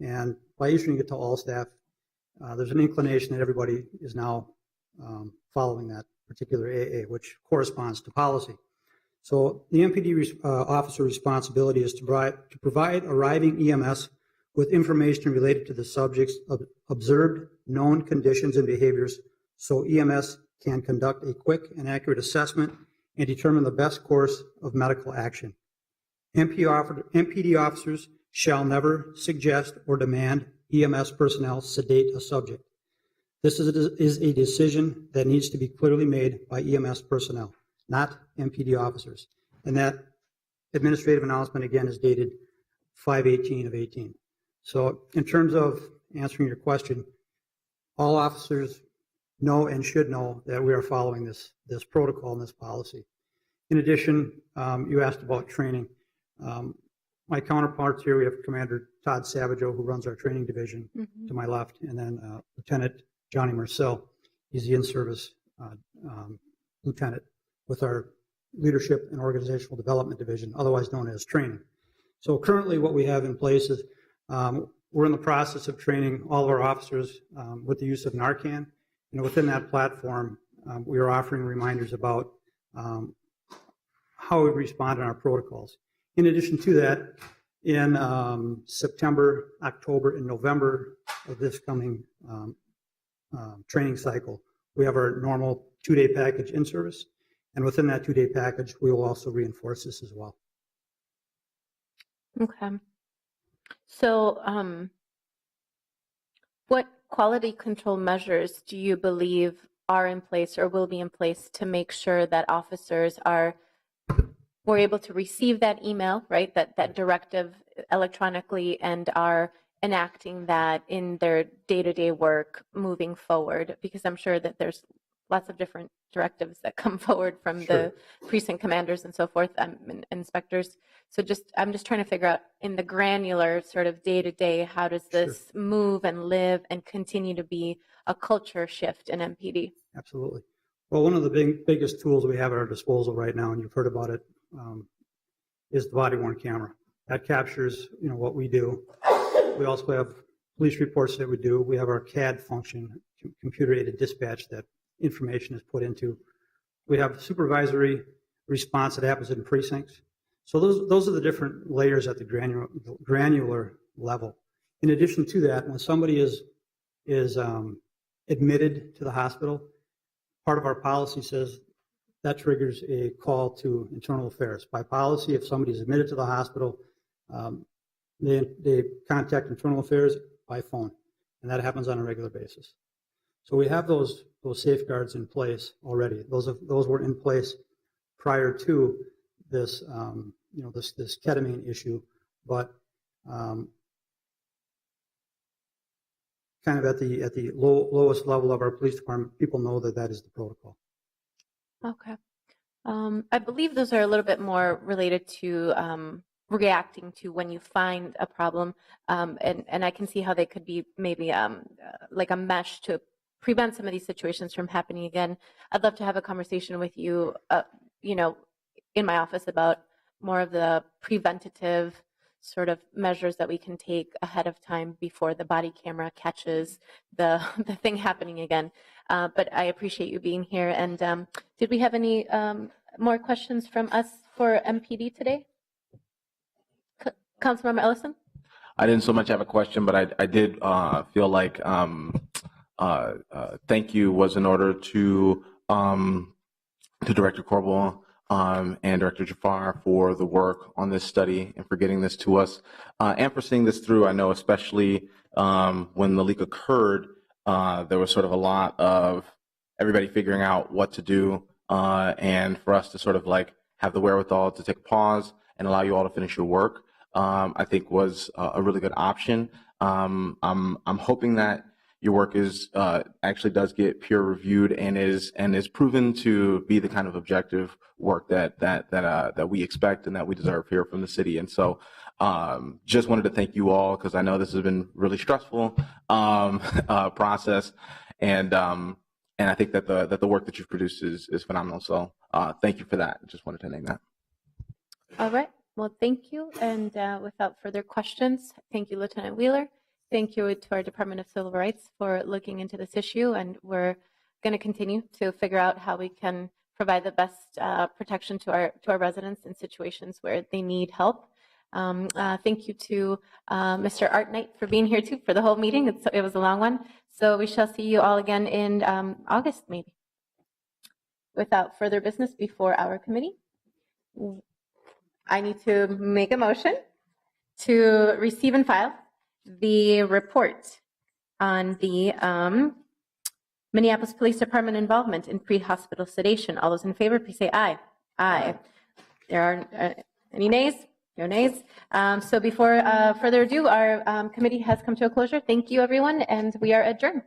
and by issuing it to all staff, there's an inclination that everybody is now following that particular AA, which corresponds to policy. So the MPD officer responsibility is to provide arriving EMS with information related to the subject's observed known conditions and behaviors so EMS can conduct a quick and accurate assessment and determine the best course of medical action. MPD officers shall never suggest or demand EMS personnel sedate a subject. This is a decision that needs to be clearly made by EMS personnel, not MPD officers. And that administrative announcement, again, is dated 5/18 of 18. So in terms of answering your question, all officers know and should know that we are following this protocol and this policy. In addition, you asked about training. My counterparts here, we have Commander Todd Savageau, who runs our training division to my left, and then Lieutenant Johnny Marcel. He's the in-service lieutenant with our Leadership and Organizational Development Division, otherwise known as training. So currently what we have in place is we're in the process of training all of our officers with the use of Narcan. And within that platform, we are offering reminders about how we respond in our protocols. In addition to that, in September, October, and November of this coming training cycle, we have our normal 2-day package in service. And within that 2-day package, we will also reinforce this as well. Okay. So what quality control measures do you believe are in place or will be in place to make sure that officers were able to receive that email, right, that directive electronically, and are enacting that in their day-to-day work moving forward? Because I'm sure that there's lots of different directives that come forward from the precinct commanders and so forth, and inspectors. So I'm just trying to figure out in the granular sort of day-to-day, how does this move and live and continue to be a culture shift in MPD? Absolutely. Well, one of the biggest tools we have at our disposal right now, and you've heard about it, is the body-worn camera. That captures, what we do. We also have police reports that we do. We have our CAD function, computer-aided dispatch, that information is put into. We have supervisory response that happens in precincts. So those are the different layers at the granular level. In addition to that, when somebody is admitted to the hospital, part of our policy says that triggers a call to internal affairs. By policy, if somebody is admitted to the hospital, they contact internal affairs by phone, and that happens on a regular basis. So we have those safeguards in place already. Those were in place prior to this this ketamine issue, but kind of at the lowest level of our police department, people know that is the protocol. Okay. I believe those are a little bit more related to reacting to when you find a problem, and I can see how they could be maybe like a mesh to prevent some of these situations from happening again. I'd love to have a conversation with you, in my office about more of the preventative sort of measures that we can take ahead of time before the body camera catches the thing happening again. But I appreciate you being here. And did we have any more questions from us for MPD today? Councilmember Ellison? I didn't so much have a question, but I did feel like thank you was in order to Director Corbel and Director Jafar for the work on this study and for getting this to us and for seeing this through. I know especially when the leak occurred, there was sort of a lot of everybody figuring out what to do, and for us to sort of like have the wherewithal to take a pause and allow you all to finish your work, I think was a really good option. I'm hoping that your work is actually does get peer reviewed and is proven to be the kind of objective work that we expect and that we deserve here from the city. And so just wanted to thank you all, because I know this has been really stressful process, and I think that the work that you've produced is phenomenal. So thank you for that. Just wanted to name that. All right. Well, thank you. And without further questions, thank you, Lieutenant Wheeler. Thank you to our Department of Civil Rights for looking into this issue, and we're going to continue to figure out how we can provide the best protection to our residents in situations where they need help. Thank you to Mr. Art Knight for being here too for the whole meeting. It was a long one. So we shall see you all again in August maybe. Without further business before our committee, I need to make a motion to receive and file the report on the Minneapolis Police Department involvement in pre-hospital sedation. All those in favor, please say aye. Aye. There are any nays? No nays. So before further ado, our committee has come to a closure. Thank you, everyone, and we are adjourned.